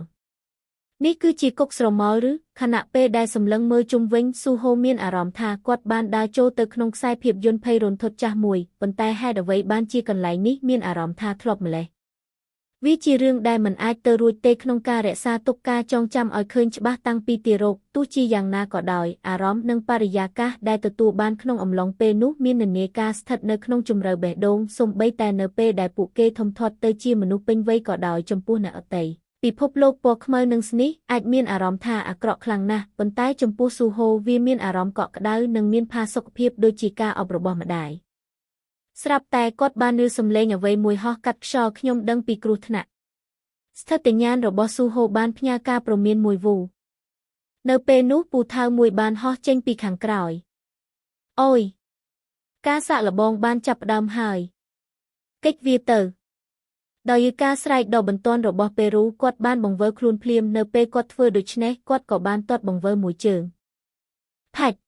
នេះគឺជាគុកស្រមោលឬខណៈពេលដែលសម្លឹងមើលជុំវិញស៊ូហូមានអារម្មណ៍ថាគាត់បានដើរចូលទៅក្នុងខ្សែភាពយន្តភ័យរន្ធត់ចាស់មួយប៉ុន្តែហេតុអ្វីបានជាកន្លែងនេះមានអារម្មណ៍ថាធ្លាប់ម្ល៉េះវាជារឿងដែលមិនអាចទៅរួចទេក្នុងការរក្សាទុកការចងចាំឲ្យឃើញច្បាស់តាំងពីទារកទោះជាយ៉ាងណាក៏ដោយអារម្មណ៍និងបរិយាកាសដែលទទួលបានក្នុងអំឡុងពេលនោះមាននានាការស្ថិតនៅក្នុងជម្រៅបេះដូងសូម្បីតែនៅពេលដែលពួកគេធំធាត់ទៅជាមនុស្សពេញវ័យក៏ដោយចំពោះអ្នកដទៃពិភពលោកពណ៌ខ្មៅនិងស្នេះអាចមានអារម្មណ៍ថាអាក្រក់ខ្លាំងណាស់ប៉ុន្តែចំពោះស៊ូហូវាមានអារម្មណ៍កក់ក្ដៅនិងមានផាសុកភាពដូចជាការអបរបស់ម្ដាយស្រាប់តែគាត់បានឮសំឡេងអ្វីមួយហោះកាត់ខ្យល់ខ្ញុំដឹងពីគ្រោះថ្នាក់ស្ថិតញ្ញាណរបស់ស៊ូហូបានផ្ញើការព្រមានមួយវូនៅពេលនោះពូថៅមួយបានហោះចេញពីខាងក្រោយអូយការសាក់លបងបានចាប់ផ្ដើមហើយកិច្ចវាទៅដោយការស្រែកដ៏បន្ទាន់របស់ពេរូគាត់បានបង្វើខ្លួនភ្លាមនៅពេលគាត់ធ្វើដូច្នេះគាត់ក៏បានទាត់បង្វើមួយជើងផាច់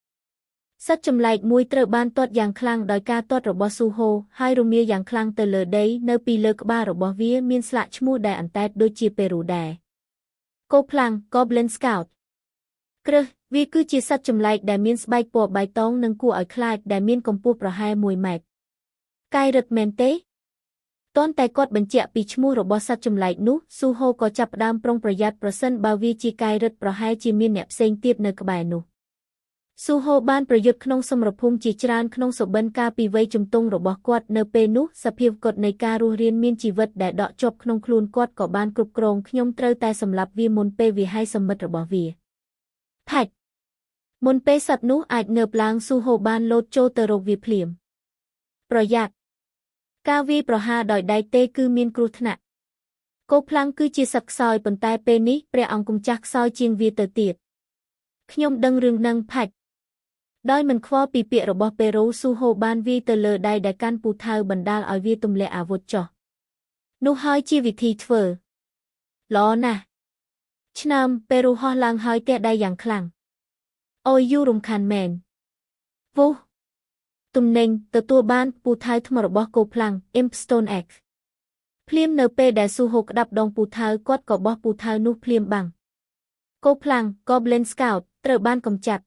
សត្វចម្លែកមួយត្រូវបានទាត់យ៉ាងខ្លាំងដោយការទាត់របស់ស៊ូហូហើយរមាយ៉ាងខ្លាំងទៅលើដីនៅពីលើក្បាលរបស់វាមានស្លាកឈ្មោះដែលអន្តែតដូចជាពេរូដែរកូផ្លាំង Goblin Scout គ្រឹះវាគឺជាសត្វចម្លែកដែលមានស្បែកពណ៌បៃតងនិងគួរឲ្យខ្លាចដែលមានកម្ពស់ប្រហែល1ម៉ែត្រកាយរឹតមែនទេទាន់តែគាត់បញ្ជាក់ពីឈ្មោះរបស់សត្វចម្លែកនោះស៊ូហូក៏ចាប់ផ្ដើមប្រុងប្រយ័ត្នប្រសិនបើវាជាកាយរឹតប្រហែលជាមានអ្នកផ្សេងទៀតនៅក្បែរនោះស៊ូហូបានប្រយុទ្ធក្នុងសមរភូមិជាច្រើនក្នុងសុបិនកាលពីវ័យជំទង់របស់គាត់នៅពេលនោះសភាពកត់នៃការរស់រានមានជីវិតដែលដកជាប់ក្នុងខ្លួនគាត់ក៏បានគ្រប់គ្រងខ្ញុំត្រូវតែសម្លាប់វាមុនពេលវាហាយសមិទ្ធរបស់វាផាច់មុនពេលសត្វនោះអាចងើបឡើងស៊ូហូបានលោតចូលទៅរកវាភ្លាមប្រយ័ត្នការវាយប្រហារដោយដៃទេគឺមានគ្រោះថ្នាក់កូផ្លាំងគឺជាសត្វខ្សោយប៉ុន្តែពេលនេះព្រះអង្គម្ចាស់ខ្សោយជាងវាទៅទៀតខ្ញុំដឹងរឿងនឹងផាច់ដោយមិនខ្វល់ពីពាក្យរបស់ពេរូស៊ូហូបានវាយទៅលើដៃដែលកាន់ពូថៅបណ្ដាលឲ្យវាទម្លាក់អាវុធចុះនោះហើយជាវិធីធ្វើល្អណាស់ឆ្នាំពេរូហោះឡើងហើយទះដៃយ៉ាងខ្លាំងអូយយូរំខានមែនវូទំនេញទទួលបានពូថៅថ្មរបស់កូផ្លាំង Impstone X ភ្លាមនៅពេលដែលស៊ូហូក្តាប់ដងពូថៅគាត់ក៏បោះពូថៅនោះភ្លាមបាំងកូផ្លាំង Goblin Scout ត្រូវបានកម្ចាត់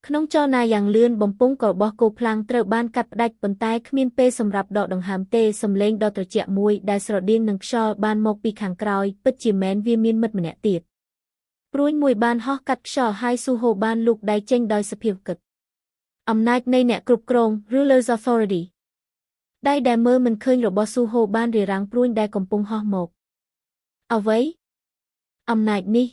ក្នុងចលនាយ៉ាងលឿនបំពង់របស់កូផ្លាំងត្រូវបានកាត់ផ្ដាច់ប៉ុន្តែគ្មានពេលសម្រាប់ដកដង្ហើមទេសំឡេងដ៏ត្រជាក់មួយដែលស្រដៀងនឹងខ្យល់បានមកពីខាងក្រោយពិតជាមែនវាមានមិត្តម្នាក់ទៀតព្រួញមួយបានហោះកាត់ខ្យល់ហើយស៊ូហូបានលូកដៃចេញដោយសភាពគិតអំណាចនៃអ្នកគ្រប់គ្រង Ruler's Authority ដៃដែលមើលមិនឃើញរបស់ស៊ូហូបានរារាំងព្រួញដែលកំពុងហោះមកអ្វីអំណាចនេះ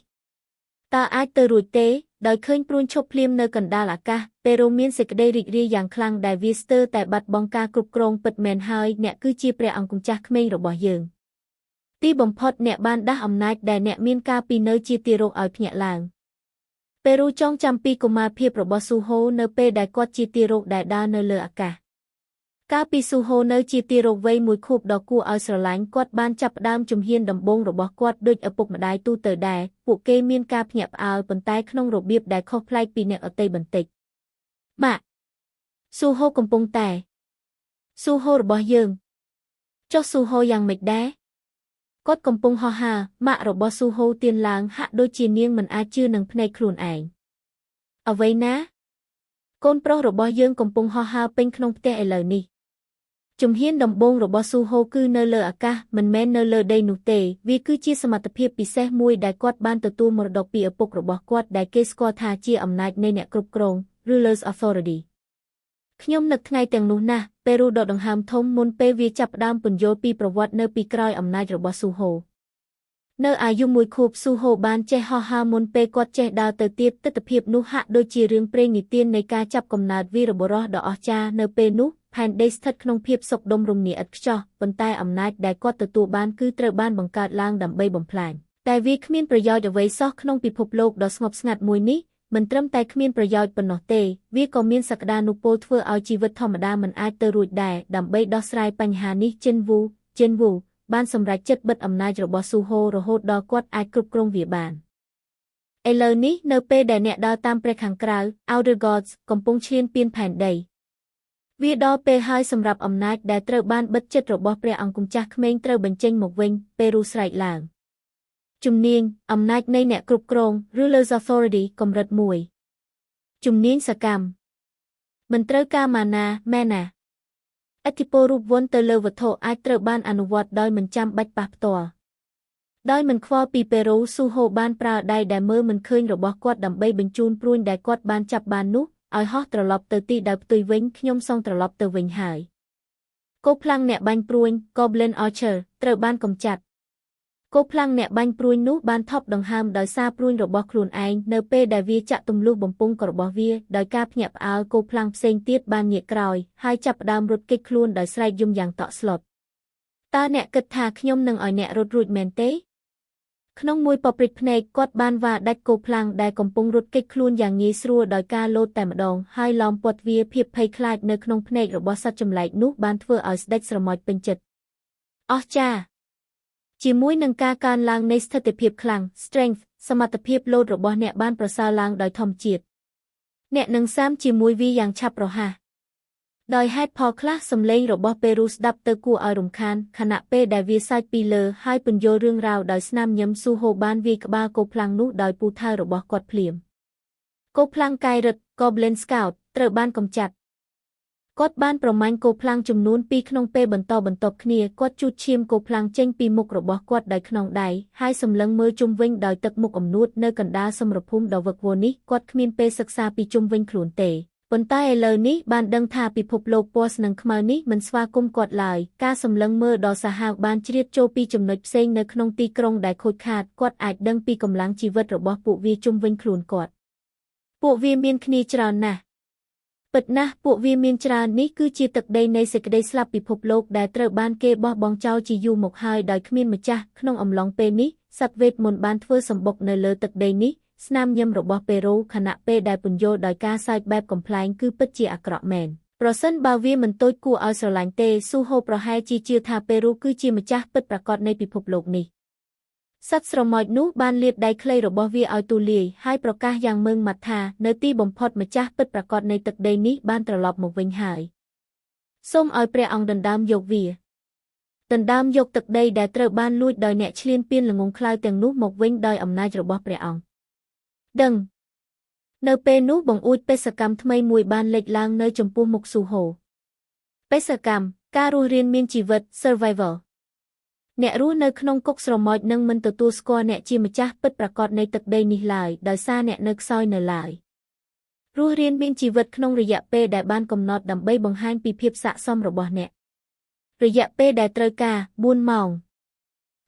តើអាចទៅរួចទេដោយឃើញព្រួញឈប់ភ្លាមនៅកណ្ដាលអាកាសពេរូមានសេចក្តីរីករាយយ៉ាងខ្លាំងដែលវាស្ទើរតែបាត់បង់ការគ្រប់គ្រងពិតមែនហើយអ្នកគឺជាព្រះអង្គម្ចាស់ក្មេងរបស់យើងទីបំផុតអ្នកបានដាស់អំណាចដែលអ្នកមានការពីនៅជាទារកឲ្យភ្ញាក់ឡើងពេរូចងចាំពីកុមារភាពរបស់ស៊ូហូនៅពេលដែលគាត់ជាទារកដែលដើរនៅលើអាកាស កាលពីស៊ូហូនៅជាទារកវ័យមួយខួបដ៏គួរឲ្យស្រឡាញ់គាត់បានចាប់ផ្ដើមជំហានដំបូងរបស់គាត់ដូចឪពុកម្ដាយទូទៅដែរពួកគេមានការភ្ញាក់ផ្អើលប៉ុន្តែក្នុងរបៀបដែលខុសប្លែកពីអ្នកដទៃបន្តិចម៉ាក់ស៊ូហូកំពុងតែស៊ូហូរបស់យើងចុះស៊ូហូយ៉ាងម៉េចដែរគាត់កំពុងហោះហើរម៉ាក់របស់ស៊ូហូទៀនឡើងហាក់ដូចជានាងមិនអាចជឿនឹងភ្នែកខ្លួនឯងអ្វីណាកូនប្រុសរបស់យើងកំពុងហោះហើរពេញក្នុងផ្ទះឥឡូវនេះជំហានដំបូងរបស់ស៊ូហូគឺនៅលើអាកាសមិនមែននៅលើដីនោះទេវាគឺជាសមត្ថភាពពិសេសមួយដែលគាត់បានទទួលមរតកពីឪពុករបស់គាត់ដែលគេស្គាល់ថាជាអំណាចនៃអ្នកគ្រប់គ្រង Ruler's Authority ខ្ញុំនឹកថ្ងៃទាំងនោះណាស់ពេលរូដកដង្ហើមធំមុនពេលវាចាប់ផ្ដើមពន្យល់ពីប្រវត្តិនៅពីក្រោយអំណាចរបស់ស៊ូហូនៅអាយុមួយខួបស៊ូហូបានចេះហោះហើរមុនពេលគាត់ចេះដើរទៅទៀតទិដ្ឋភាពនោះហាក់ដូចជារឿងព្រេងនិទាននៃការចាប់កំណើតវីរបុរសដ៏អស្ចារ្យនៅពេលនោះផែនដីស្ថិតក្នុងភាពសុខដុមរមនាឥតខ្ចោះប៉ុន្តែអំណាចដែលគាត់ទទួលបានគឺត្រូវបានបង្កើតឡើងដើម្បីបំផ្លាញតែវាគ្មានប្រយោជន៍អ្វីសោះក្នុងពិភពលោកដ៏ស្ងប់ស្ងាត់មួយនេះមិនត្រឹមតែគ្មានប្រយោជន៍ប៉ុណ្ណោះទេវាក៏មានសក្តានុពលធ្វើឲ្យជីវិតធម្មតាមិនអាចទៅរួចដែរដើម្បីដោះស្រាយបញ្ហានេះចិនវូបានសម្រេចចិត្តបិទអំណាចរបស់ស៊ូហូរហូតដល់គាត់អាចគ្រប់គ្រងវាបានឥឡូវនេះនៅពេលដែលអ្នកដើរតាមព្រះខាងក្រៅ Outer Gods កំពុងឈ្លានពានផែនដីវាដល់ពេលហើយសម្រាប់អំណាចដែលត្រូវបានបិទជិតរបស់ព្រះអង្គម្ចាស់ក្មេងត្រូវបញ្ចេញមកវិញពេលរូស្រែកឡើងជំនាញអំណាចនៃអ្នកគ្រប់គ្រង Ruler's Authority កម្រិត1ជំនាញសកម្មមិនត្រូវការម៉ាណាមែនណាឥទ្ធិពលរូបវន្តទៅលើវត្ថុអាចត្រូវបានអនុវត្តដោយមិនចាំបាច់ប៉ះផ្ទាល់ដោយមិនខ្វល់ពីពេលរូស៊ូហូបានប្រើដៃដែលមើលមិនឃើញរបស់គាត់ដើម្បីបញ្ជូនព្រួញដែលគាត់បានចាប់បាននោះឲ្យហោះត្រឡប់ទៅទីដែលផ្ទុយវិញខ្ញុំសងត្រឡប់ទៅវិញហើយគោផ្លាំងអ្នកបាញ់ព្រួញ Goblin Archer ត្រូវបានកម្ចាត់គោផ្លាំងអ្នកបាញ់ព្រួញនោះបានថប់ដង្ហើមដោយសារព្រួញរបស់ខ្លួនឯងនៅពេលដែលវាចាក់ទម្លុះបំពង់របស់វាដោយការភ្ញាក់ផ្អើលគោផ្លាំងផ្សេងទៀតបានងាកក្រោយហើយចាប់ផ្ដើមរត់គេចខ្លួនដោយស្រែកយំយ៉ាងតក់ស្លុតតើអ្នកគិតថាខ្ញុំនឹងឲ្យអ្នករត់រួចមែនទេក្នុងមួយប៉ព្រិចភ្នែកគាត់បានវាដាច់គោផ្លាំងដែលកំពុងរត់គេចខ្លួនយ៉ាងងាយស្រួលដោយការលោតតែម្ដងហើយឡោមព័ទ្ធវាភាពភ័យខ្លាចនៅក្នុងភ្នែករបស់សត្វចម្លែកនោះបានធ្វើឲ្យស្ដេចស្រមោចពេញចិត្តអស្ចារ្យជាមួយនឹងការកើនឡើងនៃស្ថិរភាពខ្លាំង strength សមត្ថភាពលោតរបស់អ្នកបានប្រសើរឡើងដោយធម្មជាតិអ្នកនឹងសាមជាមួយវាយ៉ាងឆាប់រហ័សដោយហេតុផលខ្លះសំឡេងរបស់ពេរូស្ដាប់ទៅគួរឲ្យរំខានខណៈពេលដែលវាសើចពីលើហើយពន្យល់រឿងរ៉ាវដោយស្នាមញញឹមស៊ូហូបានវាយក្បាលគោផ្លាំងនោះដោយពូថៅរបស់គាត់ភ្លាមគោផ្លាំងកាយរឹត Goblin Scout ត្រូវបានកម្ចាត់គាត់បានប្រមាញ់គោផ្លាំងចំនួន2ក្នុងពេលបន្ទាប់គ្នាគាត់ជូតឈាមគោផ្លាំងចេញពីមុខរបស់គាត់ដោយខ្នងដៃហើយសម្លឹងមើលជុំវិញដោយទឹកមុខអំនួតនៅកណ្ដាលសមរភូមិដ៏វឹកវរនេះគាត់គ្មានពេលសិក្សាពីជុំវិញខ្លួនទេប៉ុន្តែឥឡូវនេះបានដឹងថាពិភពលោកពណ៌ស្នឹងខ្មៅនេះមិនស្វាគមន៍គាត់ឡើយការសម្លឹងមើលដ៏សាហាវបានជ្រៀតចូលពីចំណុចផ្សេងនៅក្នុងទីក្រុងដែលខូចខាតគាត់អាចដឹងពីកម្លាំងជីវិតរបស់ពួកវាជុំវិញខ្លួនគាត់ពួកវាមានគ្នាច្រើនណាស់ពិតណាស់ពួកវាមានច្រើននេះគឺជាទឹកដីនៃសេចក្តីស្លាប់ពិភពលោកដែលត្រូវបានគេបោះបង់ចោលជាយូរមកហើយដោយគ្មានម្ចាស់ក្នុងអំឡុងពេលនេះសត្វវេទមន្តបានធ្វើសម្បុកនៅលើទឹកដីនេះស្នាមញញឹមរបស់ពេរូខណៈពេលដែលពន្យល់ដោយការសើចបែបកំប្លែងគឺពិតជាអាក្រក់មែនប្រសិនបើវាមិនតូចគួរឲ្យស្រឡាញ់ទេស៊ូហូប្រហែលជាជឿថាពេរូគឺជាម្ចាស់ពិតប្រាកដនៃពិភពលោកនេះសត្វស្រមោចនោះបានលាតដៃខ្លីរបស់វាឲ្យទូលាយហើយប្រកាសយ៉ាងម៉ឺងម៉ាត់ថានៅទីបំផុតម្ចាស់ពិតប្រាកដនៃទឹកដីនេះបានត្រឡប់មកវិញហើយសូមឲ្យព្រះអង្គដណ្ដើមយកវាដណ្ដើមយកទឹកដីដែលត្រូវបានលួចដោយអ្នកឈ្លានពានល្ងង់ខ្លៅទាំងនោះមកវិញដោយអំណាចរបស់ព្រះអង្គដឹងនៅពេលនោះបង្អួចបេសកកម្មថ្មីមួយបានលេចឡើងនៅចំពោះមុខស៊ូហូបេសកម្មការរស់រានមានជីវិត survival អ្នករស់នៅក្នុងគុកស្រមោចនឹងមិនទទួលស្គាល់អ្នកជាម្ចាស់ពិតប្រាកដនៃទឹកដីនេះឡើយដោយសារអ្នកនៅខ្សោយនៅឡើយរស់រានមានជីវិតក្នុងរយៈពេលដែលបានកំណត់ដើម្បីបង្ហាញពីភាពស័ក្តិសមរបស់អ្នករយៈពេលដែលត្រូវការ4ម៉ោង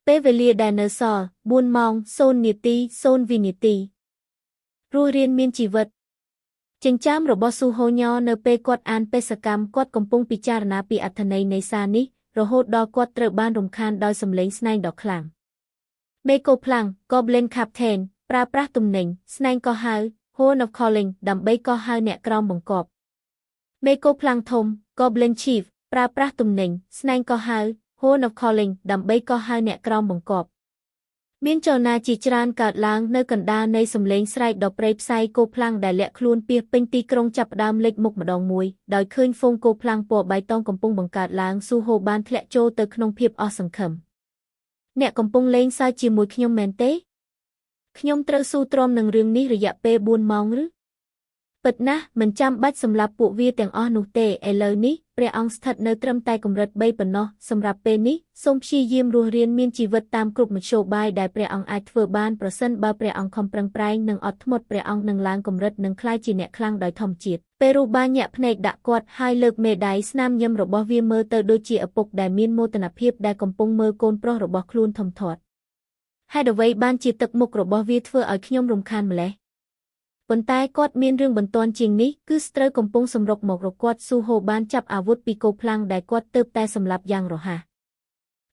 ពេលវេលាដែលនៅសល់4ម៉ោង0នាទី0វិនាទីរស់រានមានជីវិតចិញ្ចើមរបស់ស៊ូហូញនៅពេលគាត់អានបេសកម្មគាត់កំពុងពិចារណាពីអត្ថន័យនៃសារនេះរហូតដល់គាត់ត្រូវបានរំខានដោយសំឡេងស្នែងដ៏ខ្លាំងមេកូផ្លាំង Goblin Captain ប្រើប្រាស់ទំនិញស្នែងកោះហៅ Horn of Calling ដើម្បីកោះហៅអ្នកក្រោមបង្គាប់មេកូផ្លាំងធំ Goblin Chief ប្រើប្រាស់ទំនិញស្នែងកោះហៅ Horn of Calling ដើម្បីកោះហៅអ្នកក្រោមបង្គាប់មានចលនាជាច្រើនកើតឡើងនៅកណ្ដាលនៃសំឡេងស្រែកដ៏ព្រៃផ្សៃគោផ្លាំងដែលលាក់ខ្លួនពាសពេញទីក្រុងចាប់ផ្ដើមលេចមុខម្ដងមួយដោយឃើញហ្វូងគោផ្លាំងពណ៌បៃតងកំពុងបង្កើតឡើងស៊ូហូបានធ្លាក់ចូលទៅក្នុងភាពអស់សង្ឃឹមអ្នកកំពុងលេងសើចជាមួយខ្ញុំមែនទេខ្ញុំត្រូវស៊ូទ្រាំនឹងរឿងនេះរយៈពេល4ម៉ោងឬពិតណាស់មិនចាំបាច់សម្រាប់ពួកវាទាំងអស់នោះទេឥឡូវនេះព្រះអង្គស្ថិតនៅត្រឹមតែកម្រិត3ប៉ុណ្ណោះសម្រាប់ពេលនេះសូមព្យាយាមរស់រានមានជីវិតតាមគ្រប់មធ្យោបាយដែលព្រះអង្គអាចធ្វើបានប្រសិនបើព្រះអង្គខំប្រឹងប្រែងនិងអត់ធ្មត់ព្រះអង្គនឹងឡើងកម្រិតនិងក្លាយជាអ្នកខ្លាំងដោយធម្មជាតិពេលរូបានញាក់ភ្នែកដាក់គាត់ហើយលើកមេដៃស្នាមញឹមរបស់វាមើលទៅដូចជាឪពុកដែលមានមោទនភាពដែលកំពុងមើលកូនប្រុសរបស់ខ្លួនធំធាត់ហេតុអ្វីបានជាទឹកមុខរបស់វាធ្វើឲ្យខ្ញុំរំខានម្ល៉េះប៉ុន្តែគាត់មានរឿងបន្ទាន់ជាងនេះគឺស្ត្រូវកំពុងសម្រុកមករកគាត់ស៊ូហូបានចាប់អាវុធពីគោផ្លាំងដែលគាត់ទើបតែសម្លាប់យ៉ាងរហ័ស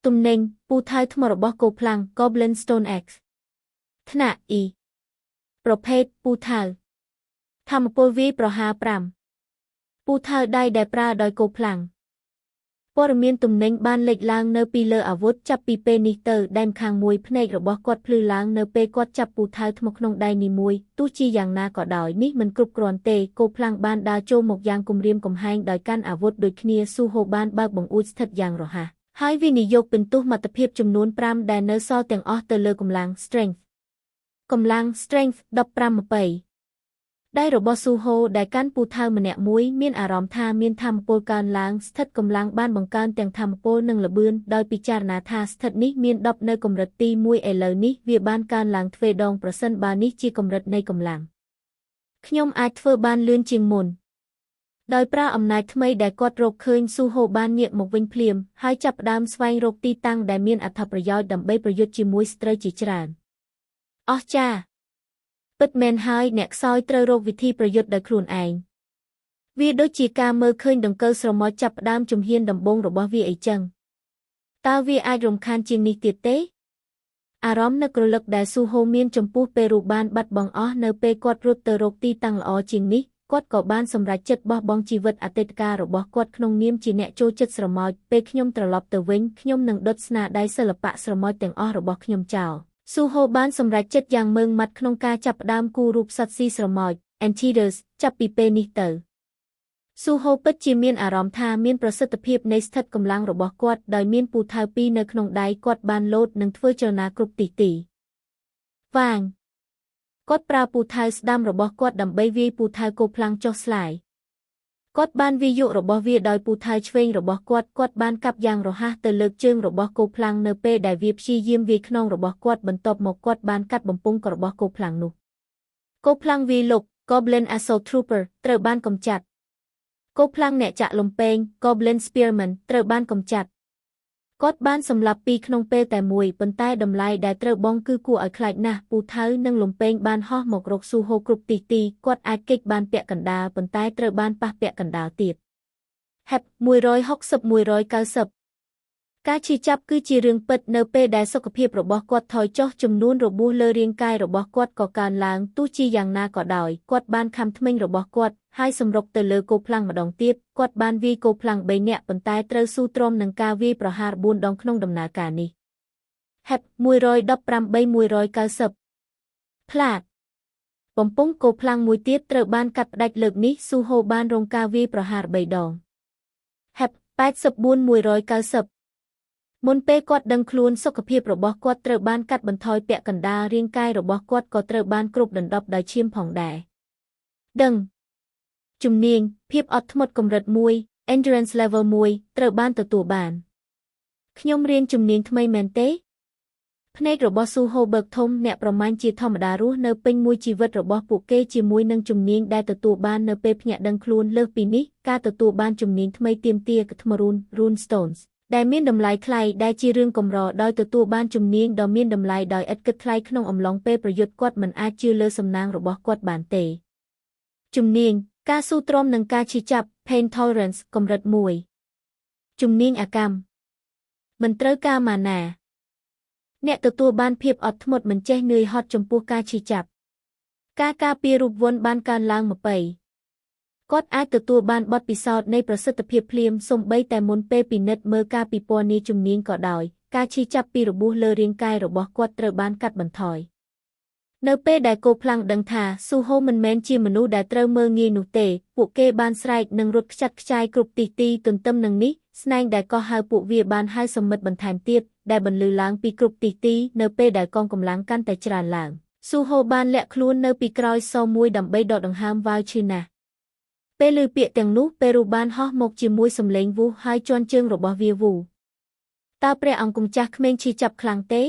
ទំនិញពូថៅថ្មរបស់គោផ្លាំង Goblin Stone Axe ថ្នាក់ E ប្រភេទពូថៅថាមពលវាយប្រហារ5ពូថៅដៃដែលប្រើដោយគោផ្លាំងព័ត៌មានទំនិញបានលេចឡើងនៅពីលើអាវុធចាប់ពីពេលនេះទៅដែនខាងមួយភ្នែករបស់គាត់ភ្លឺឡើងនៅពេលគាត់ចាប់ពូថៅថ្មក្នុងដៃនីមួយទោះជាយ៉ាងណាក៏ដោយនេះមិនគ្រប់គ្រាន់ទេគោផ្លាំងបានដើរចូលមកយ៉ាងគំរាមកំហែងដោយកាន់អាវុធដូចគ្នាស៊ូហូបានបើកបង្អួចស្ថិតយ៉ាងរហ័សហើយវិនិយោគពិន្ទុសមត្ថភាពចំនួន5ដែលនៅសល់ទាំងអស់ទៅលើកម្លាំង Strength 15-20ដៃរបស់ស៊ូហូដែលកាន់ពូថៅម្នាក់មួយមានអារម្មណ៍ថាមានថាមពលកើនឡើងស្ថិតកម្លាំងបានបង្កើនទាំងថាមពលនិងល្បឿនដោយពិចារណាថាស្ថិតនេះមាន10នៅកម្រិតទី1ឥឡូវនេះវាបានកើនឡើងទ្វេដងប្រសិនបើនេះជាកម្រិតនៃកម្លាំងខ្ញុំអាចធ្វើបានលឿនជាងមុនដោយប្រើអំណាចថ្មីដែលគាត់រកឃើញស៊ូហូបានងាកមកវិញភ្លាមហើយចាប់ផ្ដើមស្វែងរកទីតាំងដែលមានអត្ថប្រយោជន៍ដើម្បីប្រយុទ្ធជាមួយស្ត្រីជាច្រើនអស្ចារ្យពិតមែនហើយអ្នកខ្សោយត្រូវរកវិធីប្រយុទ្ធដោយខ្លួនឯងវាដូចជាការមើលឃើញដង្កូវស្រមោចចាប់ផ្ដើមជំហានដំបូងរបស់វាអីចឹងតើវាអាចរំខានជាងនេះទៀតទេអារម្មណ៍នឹករលឹកដែលស៊ូហូមានចំពោះពេរូបានបាត់បង់អស់នៅពេលគាត់រត់ទៅរកទីតាំងល្អជាងនេះគាត់ក៏បានសម្រេចចិត្តបោះបង់ជីវិតអតីតកាលរបស់គាត់ក្នុងនាមជាអ្នកចូលចិត្តស្រមោចពេលខ្ញុំត្រឡប់ទៅវិញខ្ញុំនឹងដុតស្នាដៃសិល្បៈស្រមោចទាំងអស់របស់ខ្ញុំចោលស៊ូហូបានសម្រេចចិត្តយ៉ាងម៉ឺងម៉ាត់ក្នុងការចាប់ផ្ដើមគូររូបសត្វស៊ីស្រមោច Enchantress ចាប់ពីពេលនេះទៅស៊ូហូពិតជាមានអារម្មណ៍ថាមានប្រសិទ្ធភាពនៃស្ថិតកម្លាំងរបស់គាត់ដោយមានពូថៅពីរនៅក្នុងដៃគាត់បានលោតនិងធ្វើចលនាគ្រប់ទីវាងគាត់ប្រើពូថៅស្ដាំរបស់គាត់ដើម្បីវាយពូថៅគោផ្លាំងចុះស្លាយគាត់បានវាយយករបស់វាដោយពូថៅឆ្វេងរបស់គាត់បានកាប់យ៉ាងរហ័សទៅលើកជើងរបស់គោផ្លាំងនៅពេលដែលវាព្យាយាមវាយខ្នងរបស់គាត់បន្ទាប់មកគាត់បានកាត់បំពង់របស់គោផ្លាំងនោះគោផ្លាំងវាយលុក Goblin Assault Trooper ត្រូវបានកម្ចាត់គោផ្លាំងអ្នកចាក់លំពែង Goblin Spearman ត្រូវបានកម្ចាត់គាត់បានសម្លាប់ពីរក្នុងពេលតែមួយប៉ុន្តែតម្លៃដែលត្រូវបង់គឺគួរឲ្យខ្លាចណាស់ពូថៅនិងលំពែងបានហោះមករកស៊ូហូគ្រប់ទីគាត់អាចគេចបានពាក់កណ្ដាលប៉ុន្តែត្រូវបានប៉ះពាក់កណ្ដាលទៀតហេប160-190ការឈឺចាប់គឺជារឿងពិតនៅពេលដែលសុខភាពរបស់គាត់ថយចុះចំនួនរបួសលើរាងកាយរបស់គាត់ក៏កើនឡើងទោះជាយ៉ាងណាក៏ដោយគាត់បានខំធ្មេញរបស់គាត់ហើយសម្រុកទៅលើគោផ្លាំងម្ដងទៀតគាត់បានវាយគោផ្លាំង3នាក់ប៉ុន្តែត្រូវស៊ូទ្រាំនឹងការវាយប្រហារ4ដងក្នុងដំណើរការនេះហេប118-190ផ្លាតបំពង់គោផ្លាំងមួយទៀតត្រូវបានកាត់ផ្ដាច់លើកនេះស៊ូហូបានរងការវាយប្រហារ3ដងហេប84-190មុនពេលគាត់ដឹងខ្លួនសុខភាពរបស់គាត់ត្រូវបានកាត់បន្ថយពាក់កណ្ដាលរាងកាយរបស់គាត់ក៏ត្រូវបានគ្របដណ្ដប់ដោយឈាមផងដែរដឹងជំនាញភាពអត់ធ្មត់កម្រិត1 Endurance Level 1ត្រូវបានទទួលបានខ្ញុំរៀនជំនាញថ្មីមែនទេភ្នែករបស់ស៊ូហូបើកធំអ្នកប្រមាញ់ជាធម្មតារស់នៅពេញមួយជីវិតរបស់ពួកគេជាមួយនឹងជំនាញដែលទទួលបាននៅពេលភ្ញាក់ដឹងខ្លួនលើសពីនេះការទទួលបានជំនាញថ្មីទាមទារថ្មRune Stonesដែលមានតម្លៃថ្លៃដែលជារឿងកម្រដោយទទួលបានជំនាញដ៏មានតម្លៃដោយឥតគិតថ្លៃក្នុងអំឡុងពេលប្រយុទ្ធគាត់មិនអាចជឿលើសំណាងរបស់គាត់បានទេជំនាញការស៊ូទ្រាំនឹងការឈឺចាប់ Pain Tolerance កម្រិត1ជំនាញអាកម្មមិនត្រូវការម៉ាណាអ្នកទទួលបានភាពអត់ធ្មត់មិនចេះនឿយហត់ចំពោះការឈឺចាប់ការការពាររូបវន្តបានកើនឡើង20 គាត់អាចទទួលបានបទពិសោធន៍នៃប្រសិទ្ធភាពភ្លាមសូម្បីតែមុនពេលពិនិត្យមើលការពិពណ៌នាជំនាញក៏ដោយការឈឺចាប់ពីរបួសលើរាងកាយរបស់គាត់ត្រូវបានកាត់បន្ថយនៅពេលដែលកូផ្លាំងដឹងថាស៊ូហូមិនមែនជាមនុស្សដែលត្រូវមើលងាយនោះទេពួកគេបានស្រែកនិងរត់ខ្ចាត់ខ្ចាយគ្រប់ទីទន្ទឹមនឹងនេះស្នែងដែលកោះហៅពួកវាបានហៅសមិទ្ធបន្ថែមទៀតដែលបន្លឺឡើងពីគ្រប់ទីនៅពេលដែលកងកម្លាំងកាន់តែច្រើនឡើងស៊ូហូបានលាក់ខ្លួននៅពីក្រោយសមួយដើម្បីដកដង្ហើមវ៉ាវឈឺណាស់ពេលឮពាក្យទាំងនោះពេរូបានហោះមកជាមួយសំឡេងវូហើយជន់ជើងរបស់វាវូតើព្រះអង្គម្ចាស់ក្មេងឈឺចាប់ខ្លាំងទេ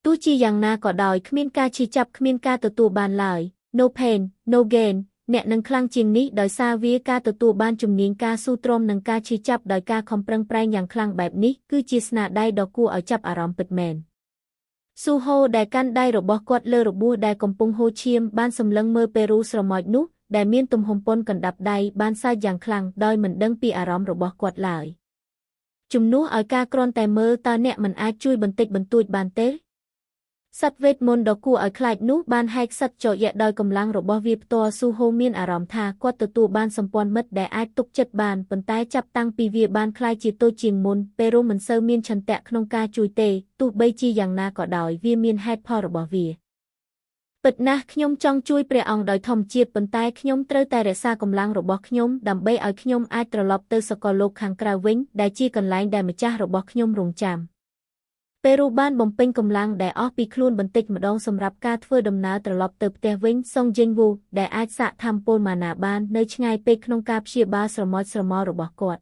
ទោះជាយ៉ាងណាក៏ដោយគ្មានការឈឺចាប់គ្មានការទទួលបានឡើយ No pain no gain អ្នកនឹងខ្លាំងជាងនេះដោយសារវាការទទួលបានជំនាញការស៊ូទ្រាំនិងការឈឺចាប់ដោយការខំប្រឹងប្រែងយ៉ាងខ្លាំងបែបនេះគឺជាស្នាដៃដ៏គួរឲ្យចាប់អារម្មណ៍ពិតមែនស៊ូហូដែលកាន់ដៃរបស់គាត់លើរបួសដែលកំពុងហូរឈាមបានសម្លឹងមើលពេរូស្រមោចនោះដែលមានទំហំប៉ុនកណ្ដាប់ដៃបានសើចយ៉ាងខ្លាំងដោយមិនដឹងពីអារម្មណ៍របស់គាត់ឡើយជំនួសឲ្យការគ្រាន់តែមើលតើអ្នកមិនអាចជួយបន្តិចបន្តួចបានទេសត្វវេទមន្តដ៏គួរឲ្យខ្លាចនោះបានហែកសត្វចោកយ៉ាក់ដោយកម្លាំងរបស់វាផ្ទាល់ស៊ូហូមានអារម្មណ៍ថាគាត់ទទួលបានសម្ព័ន្ធមិត្តដែលអាចទុកចិត្តបានប៉ុន្តែចាប់តាំងពីវាបានខ្លាចជាតូចជាងមុនពេរូមិនសូវមានឆន្ទៈក្នុងការជួយទេទោះបីជាយ៉ាងណាក៏ដោយវាមានហេតុផលរបស់វាពិតណាស់ខ្ញុំចង់ជួយព្រះអង្គដោយធម្មជាតិប៉ុន្តែខ្ញុំត្រូវតែរក្សាកម្លាំងរបស់ខ្ញុំដើម្បីឲ្យខ្ញុំអាចត្រឡប់ទៅសកលលោកខាងក្រៅវិញដែលជាកន្លែងដែលម្ចាស់របស់ខ្ញុំរង់ចាំពេរូបានបំពេញកម្លាំងដែលអស់ពីខ្លួនបន្តិចម្ដងសម្រាប់ការធ្វើដំណើរត្រឡប់ទៅផ្ទះវិញសុងជីងវូដែលអាចសាកថាមពលម៉ាណាបាននៅឆ្ងាយពេកក្នុងការព្យាបាលស្រមោចស្រមោលរបស់គាត់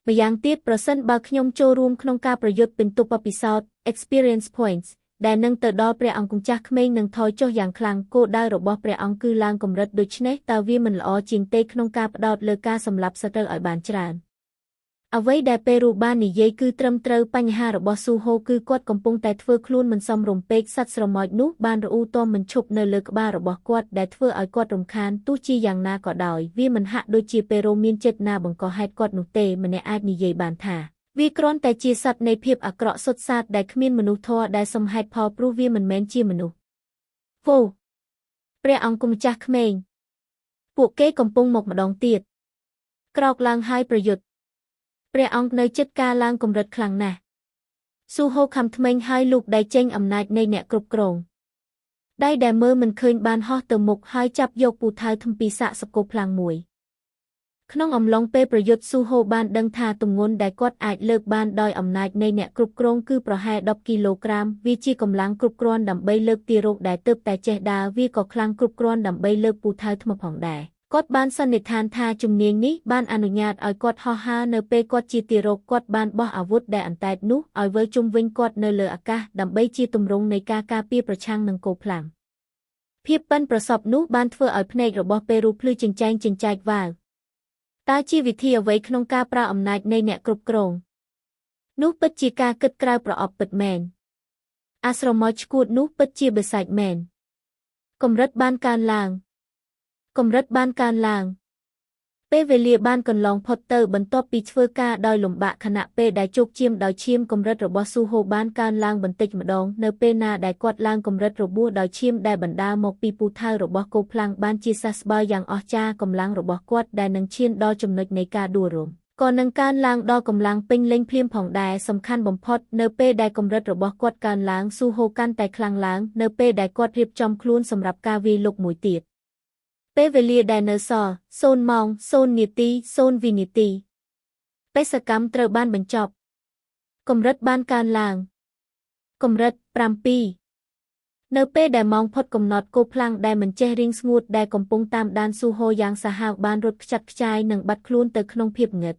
ម្យ៉ាងទៀតប្រសិនបើខ្ញុំចូលរួមក្នុងការប្រយុទ្ធពិន្ទុបពិសោធន៍ experience points ដែលនឹងទៅដល់ព្រះអង្គម្ចាស់ក្មេងនឹងថយចុះយ៉ាងខ្លាំងគោលដៅរបស់ព្រះអង្គគឺឡើងកម្រិតដូច្នេះតើវាមិនល្អជាងទេក្នុងការផ្ដោតលើការសម្លាប់សត្រូវឲ្យបានច្រើនអ្វីដែលពេរូបាននិយាយគឺត្រឹមត្រូវបញ្ហារបស់ស៊ូហូគឺគាត់កំពុងតែធ្វើខ្លួនមិនសមរម្យពេកសត្វស្រមោចនោះបានរអ៊ូទាំមិនឈប់នៅលើក្បាលរបស់គាត់ដែលធ្វើឲ្យគាត់រំខានទោះជាយ៉ាងណាក៏ដោយវាមិនហាក់ដូចជាពេរូមានចេតនាបង្កហេតុគាត់នោះទេម្នាក់អាចនិយាយបានថាវាគ្រាន់តែជាសត្វនៃភាពអាក្រក់សុទ្ធសាធដែលគ្មានមនុស្សធម៌ដែលសមហេតុផលព្រោះវាមិនមែនជាមនុស្សវ៉ូព្រះអង្គម្ចាស់ក្មេងពួកគេកំពុងមកម្ដងទៀតក្រោកឡើងហើយប្រយុទ្ធព្រះអង្គនៅជិតការឡើងកម្រិតខ្លាំងណាស់ស៊ូហូខំថ្មេងហើយលូកដៃចេញអំណាចនៃអ្នកគ្រប់គ្រងដៃដែលមើលមិនឃើញបានហោះទៅមុខហើយចាប់យកពូថៅធំពីសាកសកូខ្លាំងមួយក្នុងអំឡុងពេលប្រយុទ្ធស៊ូហូបានដឹងថាទម្ងន់ដែលគាត់អាចលើកបានដោយអំណាចនៃអ្នកគ្រប់គ្រងគឺប្រហែល10គីឡូក្រាមវាជាកម្លាំងគ្រប់គ្រាន់ដើម្បីលើកទារកដែលទើបតែចេះដើរវាក៏ខ្លាំងគ្រប់គ្រាន់ដើម្បីលើកពូថៅថ្មផងដែរគាត់បានសន្និដ្ឋានថាជំនាញនេះបានអនុញ្ញាតឲ្យគាត់ហោះហើរនៅពេលគាត់ជាទារកគាត់បានបោះអាវុធដែលអន្តែតនោះឲ្យវិលជុំវិញគាត់នៅលើអាកាសដើម្បីជាទម្រង់នៃការការពារប្រឆាំងនឹងគោខ្លាំងភាពប៉ិនប្រសប់នោះបានធ្វើឲ្យភ្នែករបស់ពេរូភ្លឺចិញ្ចែងចិញ្ចែកវ៉ាវតើជាវិធីអ្វីក្នុងការប្រើអំណាចនៃអ្នកគ្រប់គ្រងនោះពិតជាការគិតក្រៅប្រអប់ពិតមែនអាស្រមោចឈួតនោះពិតជាបិសាចមែនកម្រិតបានកើនឡើងពេលវេលាបានកន្លងផុតទៅបន្ទាប់ពីធ្វើការដោយលំបាកខណៈពេលដែលជោគជៀមដោយឈាមកម្រិតរបស់ស៊ូហូបានកើនឡើងបន្តិចម្ដងនៅពេលណាដែលគាត់ឡើងកម្រិតរបួសដោយឈាមដែលបណ្ដាលមកពីពូថៅរបស់កូផ្លាំងបានជាសះស្បើយយ៉ាងអស្ចារ្យកម្លាំងរបស់គាត់ដែលនឹងឈានដល់ចំណុចនៃការដួលរំក៏នឹងកើនឡើងដល់កម្លាំងពេញលេញភ្លាមផងដែរសំខាន់បំផុតនៅពេលដែលកម្រិតរបស់គាត់កើនឡើងស៊ូហូកាន់តែខ្លាំងឡើងនៅពេលដែលគាត់រៀបចំខ្លួនសម្រាប់ការវាយលុកមួយទៀតពេលវេលាដែលនៅសល់0ម៉ោង0នាទី0វិនាទីបេសកកម្មត្រូវបានបញ្ចប់កម្រិតបានកើនឡើងកម្រិត7នៅពេលដែលម៉ោងផុតកំណត់គោផ្លាំងដែលមិនចេះរៀងស្ងួតដែលកំពុងតាមដានស៊ូហូយ៉ាងសាហាវបានរត់ខ្ចាត់ខ្ចាយនិងបាត់ខ្លួនទៅក្នុងភាពងឹត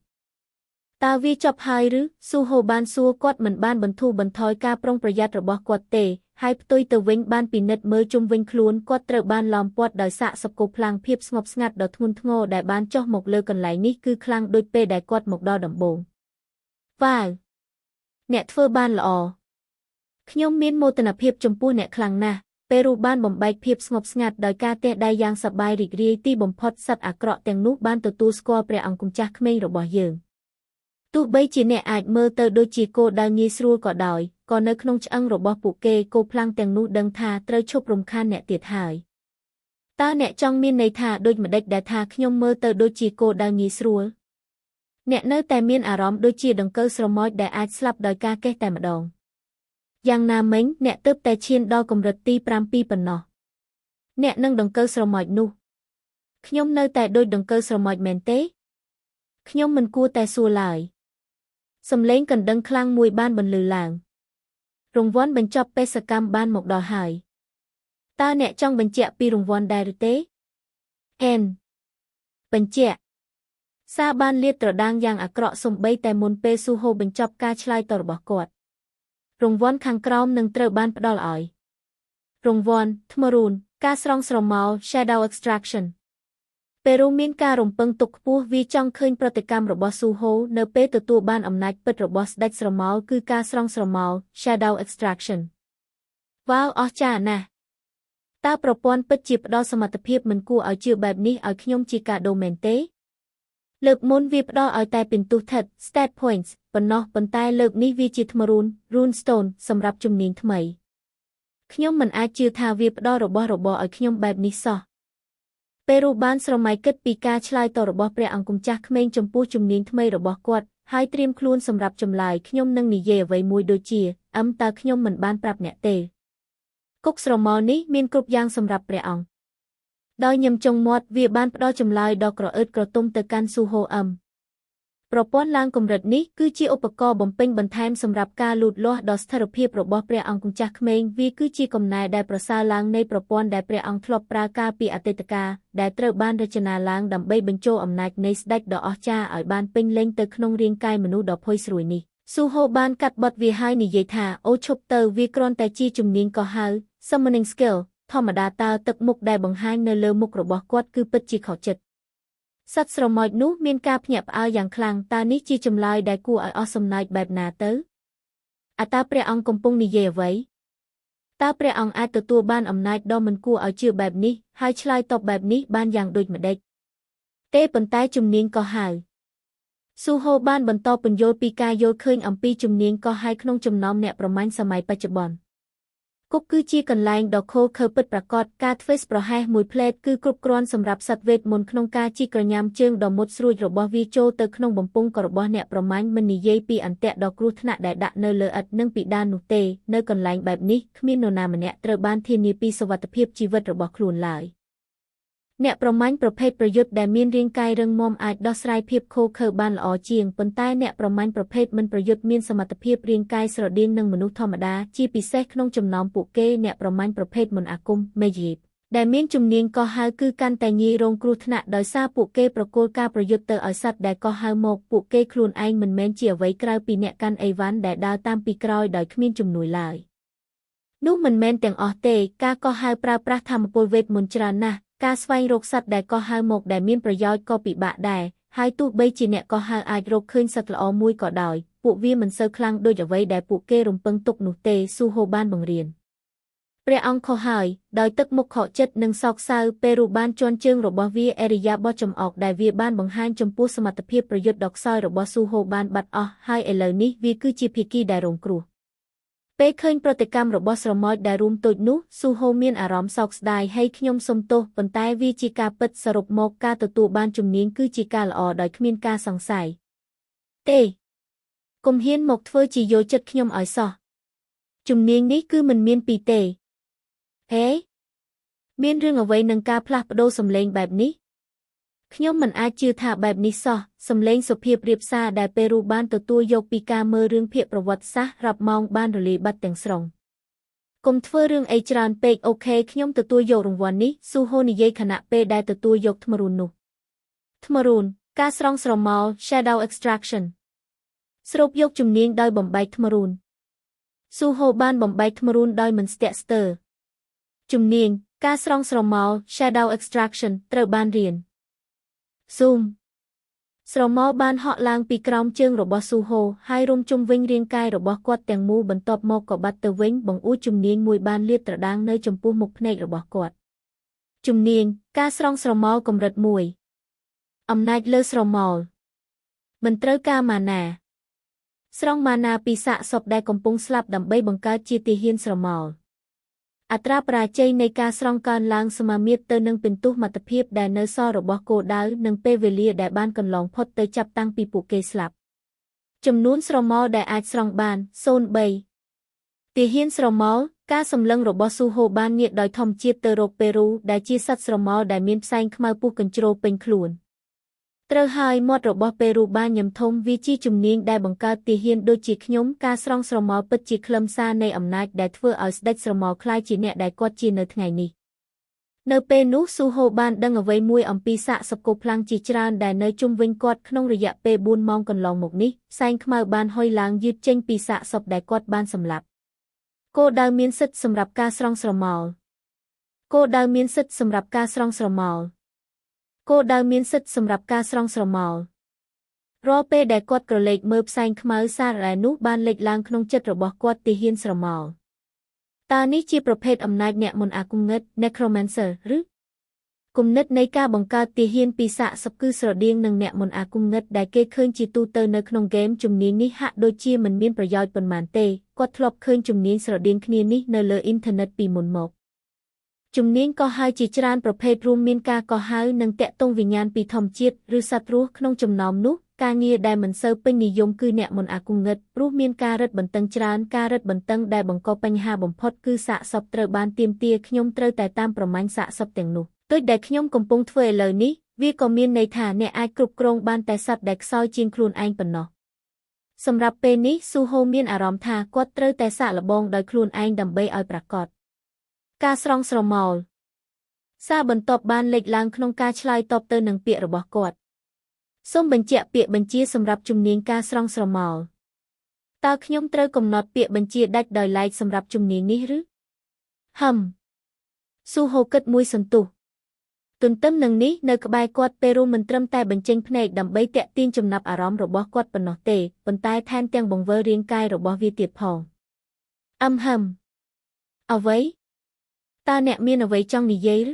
តើវាចប់ហើយឬស៊ូហូបានសួរគាត់មិនបានបន្ធូរបន្ថយការប្រុងប្រយ័ត្នរបស់គាត់ទេហើយផ្ទុយទៅវិញបានពិនិត្យមើលជុំវិញខ្លួនគាត់ត្រូវបានឡោមព័ទ្ធដោយសាកសកូផ្លាំងភាពស្ងប់ស្ងាត់ដ៏ធ្ងន់ធ្ងរដែលបានចុះមកលើកន្លែងនេះគឺខ្លាំងដូចពេលដែលគាត់មកដល់ដំបូងវ៉ាវអ្នកធ្វើបានល្អខ្ញុំមានមោទនភាពចំពោះអ្នកខ្លាំងណាស់ពេរូបានបំបែកភាពស្ងប់ស្ងាត់ដោយការទះដៃយ៉ាងសប្បាយរីករាយទីបំផុតសត្វអាក្រក់ទាំងនោះបានទទួលស្គាល់ព្រះអង្គម្ចាស់ក្មេងរបស់យើងទោះបីជាអ្នកអាចមើលទៅដូចជាគោលដៅងាយស្រួលក៏ដោយក៏នៅក្នុងឆ្អឹងរបស់ពួកគេគោផ្លាំងទាំងនោះដឹងថាត្រូវឈប់រំខានអ្នកទៀតហើយ ตาแนะจ้องมีนในท่าโดยมาเด็กแดท่าขยมเมื่อเตอโดยจีโกดางีสรัวแนะเนอแต่มีนอารมณ์โดยจีดังเกอสรมอยได้อาจสลับโดยกาแก้แต่มาดองยังนาเม้งแนะเติบแต่เชียนดอกำรัดตีปรามปีปนนอแนะนั่งดังเกอสรมอยนูขยมเนอแต่โดยดังเกอสรมอยเมนเต้ขยมมันกูแต่สัวลายสำเล้งกันดังคลั่งมวยบ้านบรรลือหลางรางวัลบรรจบเปสกรรมบ้านหมกดอหายตาแนะจ้องบรรเจาะปีรางวัลได้หรือเต้เอ็นบรรเจาะซาบ้านเลียดตระดังอย่างอักเกราะสมใบแต่มุนเปซูโฮบรรจบกาชลายตระบอกกอดรางวัลขังกรอมหนึ่งเตรบ้านปดอลอ่อยรางวัลทมรูนกาสรองสรมอล Shadow Extraction เปรูมีนการรมเปิงตกปูวีจ้องคืนปฏิกรรมระบอซูโฮเนเปตตัวบ้านอำนาจเปิดระบอสดัดสรมอลคือการสรองสรมอล Shadow Extraction ว้าวอ๋อจ้านะตาประปอนเปิดจีบดอสมรรถเพียบมันกูเอาจือแบบนี้เอาขยมจีกาโดเมนเต้เลิกมุนวีบดอเอาแต่เป็นตุทัด stat points ปนนอปนใต้เลิกนี้วีจิตมรูน runestone สำหรับจุมนิงทำไมขยมมันอาจจือทาวีบดอระบอเอาขยมแบบนี้ซอเปรูบ้านสมัยเกิดปีกาชลายต่อระบอเปรอังกุมจักเมงจมปูจุมนิงทำไมระบอกวดให้เตรียมคลูนสำหรับจำลายขยมนั่งนิเยไว้มวยโดยจีตาขยมเหมือนบ้านปรับเนเตกุกสรมอนี้มีนกรุบยางสำหรับเปรอังดอยยำจงมอดเวียบ้านปดอจำลายดอกกระเอิดกระตุ้มเตกันซูโฮประป้อนลางกำรัดนี้คือจีอุปกรณ์บ่มเป็นบรรทายสำหรับการหลุดล้อดอสเทอร์เพียบระบอบเปรอังกุจักเมงวีคือจีกำนายได้ประสาลางในประป้อนได้เปรอังทลบปรากาปีอเตตกาได้เตรบ้านรจนาลางดำใบบรรโจอำนาจในสดักดอกอจ้าอ่อยบ้านเป็นเล่งเตอขนงเรียงกายมนุษย์ดอกพอยสวยนี้ซูโฮบ้านกัดบดวีไฮนิเยธาโอชบเตอวีกรอนแต่จีจุมนิงก็ฮาsummoning skill ธรรมดาตาตึกมุกได้บังหายเนเลมุกระบกวดคือปัจจิขอจิตสัตว์สมอยนู้มีนกาพเนียบเอาอย่างคลังตานี้จีจำลายได้กูไออสมนายแบบนาเตออาตาเปรอังกมปงนิเยไว้ตาเปรอังอาจตัวบ้านอำนาจดอมันกูเอาชื่อแบบนี้ให้ชลายตบแบบนี้บ้านอย่างโดยมาเด็กเต้ปนใต้จุมนิงก็หายซูโฮบ้านบนโตปนโยปีกายโยเคยอัมปีจุมนิงก็ให้ขนมจำน้อมเนี่ยประมาณสมัยปัจจุบันกุกคือจีกันไลน์ดอกโคเคยเปิดประกอบการเฟสประแห่มวยเพลทคือกรุบกรอนสำหรับสัตว์เวทมนต์ขนมกาจีกระยำเชิงดอกมดสรุยระบอบวีโจเตอขนมบำปงกระบอบเนี่ยประมาณมันนิเยปีอันเตะดอกรูธนาได้ดะเนเลอัดนึ่งปีดานนุเตเนกันไลน์แบบนี้ขมิ้นโนนามันเนี่ยเตอบ้านที่นีปีสวัสดิภาพชีวิตระบอบครูนหลายเนี่ยประมาณประเภทประยุทธ์ได้มีนเรียงกายเริงมอมอาจดอสไรเพียบโคเคยบ้านอ๋อเจียงปนใต้เนี่ยประมาณประเภทมันประยุทธ์มีนสมรรถภาพเรียงกายสระดินหนึ่งมนุษย์ธรรมดาจีปีเซขนมจำนอมปุเก้เนี่ยประมาณประเภทมนอากุมเมยีบได้มีนจุมเนียงก็หาคือการแต่ยีโรงครูธนาโดยซาปุเก้ประโกลกาประยุทธ์เตอไอสัตว์ได้ก็หาหมกปุเก้ครูนไอมันแมนเจียไว้กลายปีเนี่ยกันไอวันได้ดาวตามปีกรอยโดยขมิ้นจุมหนุยลายนู่มันแมนแต่งออเตกาก็หาปราประธรรมปุเวทมนจรานะการสวายโรคสัตว์ได้ก็หาหมกได้มีประโยชน์ก็ปีบะได้หายตู้ใบจีเนี่ยก็หาอาจโรคขึ้นสัตว์ละอมุยก็ได้ปุวีมันเซอคลังโดยจะไว้ได้ปุเกรุมเปิงตกหนุเตซูโฮบ้านบังเรียนเปรอังขอหายโดยตึกมุกขอเจ็ดหนึ่งซอกซาวเปรูบ้านจวนเจิงระบอวีเอริยาบอจมออกได้วีบ้านบังหานจมปูสมัตเพียประยุทธ์ดอกซอยระบอซูโฮบ้านบัดออให้เอเลนี้วีคือจีพิกีได้รงครูเป้เคยปฏิกรรมระบอสรมอยได้รุมตุดนุซูโฮเมียนอารมณ์ซอกสได้ให้ขยมสมโตปนใต้วีจีกาเปิดสรุปโมกกาตัวบ้านจุมนิงคือจีกาละอโดยขมินกาสงสัยเต้กมเฮียนหมกเฟอจีโยจัดขยมอ้อยซอจุมนิงนี้คือมันเมียนปีเตเฮ้เมียนเรื่องเอาไว้นังกาพลับโดสำเลงแบบนี้ขยมมันอาจจือถาแบบนี้ซอสำเลงสุเพียบเรียบซาได้เปรูบ้านตัวยกปีกาเมื่อเรื่องเพียบประวัติซะรับมองบ้านหรือบัดแต่งสรงกมเฟอเรื่องไอจรานเปกโอเคขยมตัวยกรางวัลนี้ซูโฮนิเยขณะเปได้ตัวยกทมรุนนุทมรุนกาสรองสรมอล Shadow Extraction สรุปยกจุมเนียงโดยบ่มใบทมรุนซูโฮบ้านบ่มใบทมรุนโดยมันสเตสเตอร์จุมเนียงกาสรองสรมอล Shadow Extraction เตอบ้านเรียนซูมสรมอบ้านเหาะลางปีกรอมเจิงระบอซูโฮให้รวมจุมวิงเรียงกายระบอกวดแตงมูบรรทบโมกบัตเตวิงบังอู้จุมเนียงมวยบ้านเลียดตระดังเนยจมปูมุกเพนกระบอกวดจุมเนียงกาสรองสรมอกำรัดมวยอำนาจเลอสรมอลมันเตรกามานาสรองมานาปีศาจศพได้กำปงสลับดำใบบังกาจีตีเฮียนสรมอล អត្រាបរាជ័យនៃការស្រង់កើនឡើងសមាមាត្រទៅនឹងពិន្ទុមិត្តភាពដែលនៅសល់របស់គោលដៅនិងពេលវេលាដែលបានកន្លងផុតទៅចាប់តាំងពីពួកគេស្លាប់ចំនួនស្រមោលដែលអាចស្រង់បាន03ទាហានស្រមោលការសម្លឹងរបស់ស៊ូហូបានងាកដោយធម្មជាតិទៅរកពេរូដែលជាសត្វស្រមោលដែលមានផ្សែងខ្មៅពុះកញ្ជ្រោលពេញខ្លួនត្រូវហើយមាត់របស់ពេរូបានញឹមធំវាជាជំនាញដែលបង្កើតទាហានដូចជាខ្ញុំការស្រង់ស្រមោលពិតជាខ្លឹមសារនៃអំណាចដែលធ្វើឲ្យស្ដេចស្រមោលក្លាយជាអ្នកដែលគាត់ជានៅថ្ងៃនេះនៅពេលនោះស៊ូហូបានដឹងអ្វីមួយអំពីសាកសពគោខ្លាំងជាច្រើនដែលនៅជុំវិញគាត់ក្នុងរយៈពេល4ម៉ោងកន្លងមកនេះផ្សែងខ្មៅបានហុយឡើងយឺតចេញពីសាកសពដែលគាត់បានសម្លាប់គោលដៅមានសិទ្ធិសម្រាប់ការស្រង់ស្រមោលគោលដៅមានសិទ្ធិសម្រាប់ការស្រង់ស្រមោលគោលដៅមានសិទ្ធិសម្រាប់ការស្រង់ស្រមោលរាល់ពេលដែលគាត់ក្រឡេកមើលផ្សែងខ្មៅសារដែលនោះបានលេចឡើងក្នុងចិត្តរបស់គាត់ទាហានស្រមោលតើនេះជាប្រភេទអំណាចអ្នកមន្តអាគំនិត Necromancer ឬគំនិតនៃការបង្កើតទាហានពីសាកសពគឺស្រដៀងនឹងអ្នកមន្តអាគំនិតដែលគេឃើញជាទូទៅនៅក្នុងហ្គេមជំនាញនេះហាក់ដូចជាមិនមានប្រយោជន៍ប៉ុន្មានទេគាត់ធ្លាប់ឃើញជំនាញស្រដៀងគ្នានេះនៅលើអ៊ីនធឺណិតពីមុនមកជំនាញកោះហៅជាច្រើនប្រភេទរួមមានការកោះហៅនិងតាក់ទងវិញ្ញាណពីធម្មជាតិឬសត្វរស់ក្នុងចំណោមនោះការងារដែលមិនសូវពេញនិយមគឺអ្នកមន្តអាគំនិតព្រោះមានការរឹតបន្តឹងច្រើនការរឹតបន្តឹងដែលបង្កបញ្ហាបំផុតគឺសាកសពត្រូវបានទាមទារខ្ញុំត្រូវតែតាមប្រមាញ់សាកសពទាំងនោះដូចដែលខ្ញុំកំពុងធ្វើឥឡូវនេះវាក៏មានន័យថាអ្នកអាចគ្រប់គ្រងបានតែសត្វដែលខ្សោយជាងខ្លួនឯងប៉ុណ្ណោះសម្រាប់ពេលនេះស៊ូហូមានអារម្មណ៍ថាគាត់ត្រូវតែសាកល្បងដោយខ្លួនឯងដើម្បីឲ្យប្រាកដការស្រង់ស្រមោលសារបន្ទាប់បានលេចឡើងក្នុងការឆ្លើយតបទៅនឹងពាក្យរបស់គាត់សូមបញ្ជាក់ពាក្យបញ្ជាសម្រាប់ជំនាញការស្រង់ស្រមោលតើខ្ញុំត្រូវកំណត់ពាក្យបញ្ជាដាច់ដោយឡែកសម្រាប់ជំនាញនេះឬស៊ូហូគិតមួយសន្ទុះទន្ទឹមនឹងនេះនៅក្បែរគាត់ពេរូមិនត្រឹមតែបញ្ចេញភ្នែកដើម្បីទាក់ទាញចំណាប់អារម្មណ៍របស់គាត់ប៉ុណ្ណោះទេប៉ុន្តែថែមទាំងបង្វិលរាងកាយរបស់វាទៀតផងអ្វីតើអ្នកមានអ្វីចង់និយាយឬ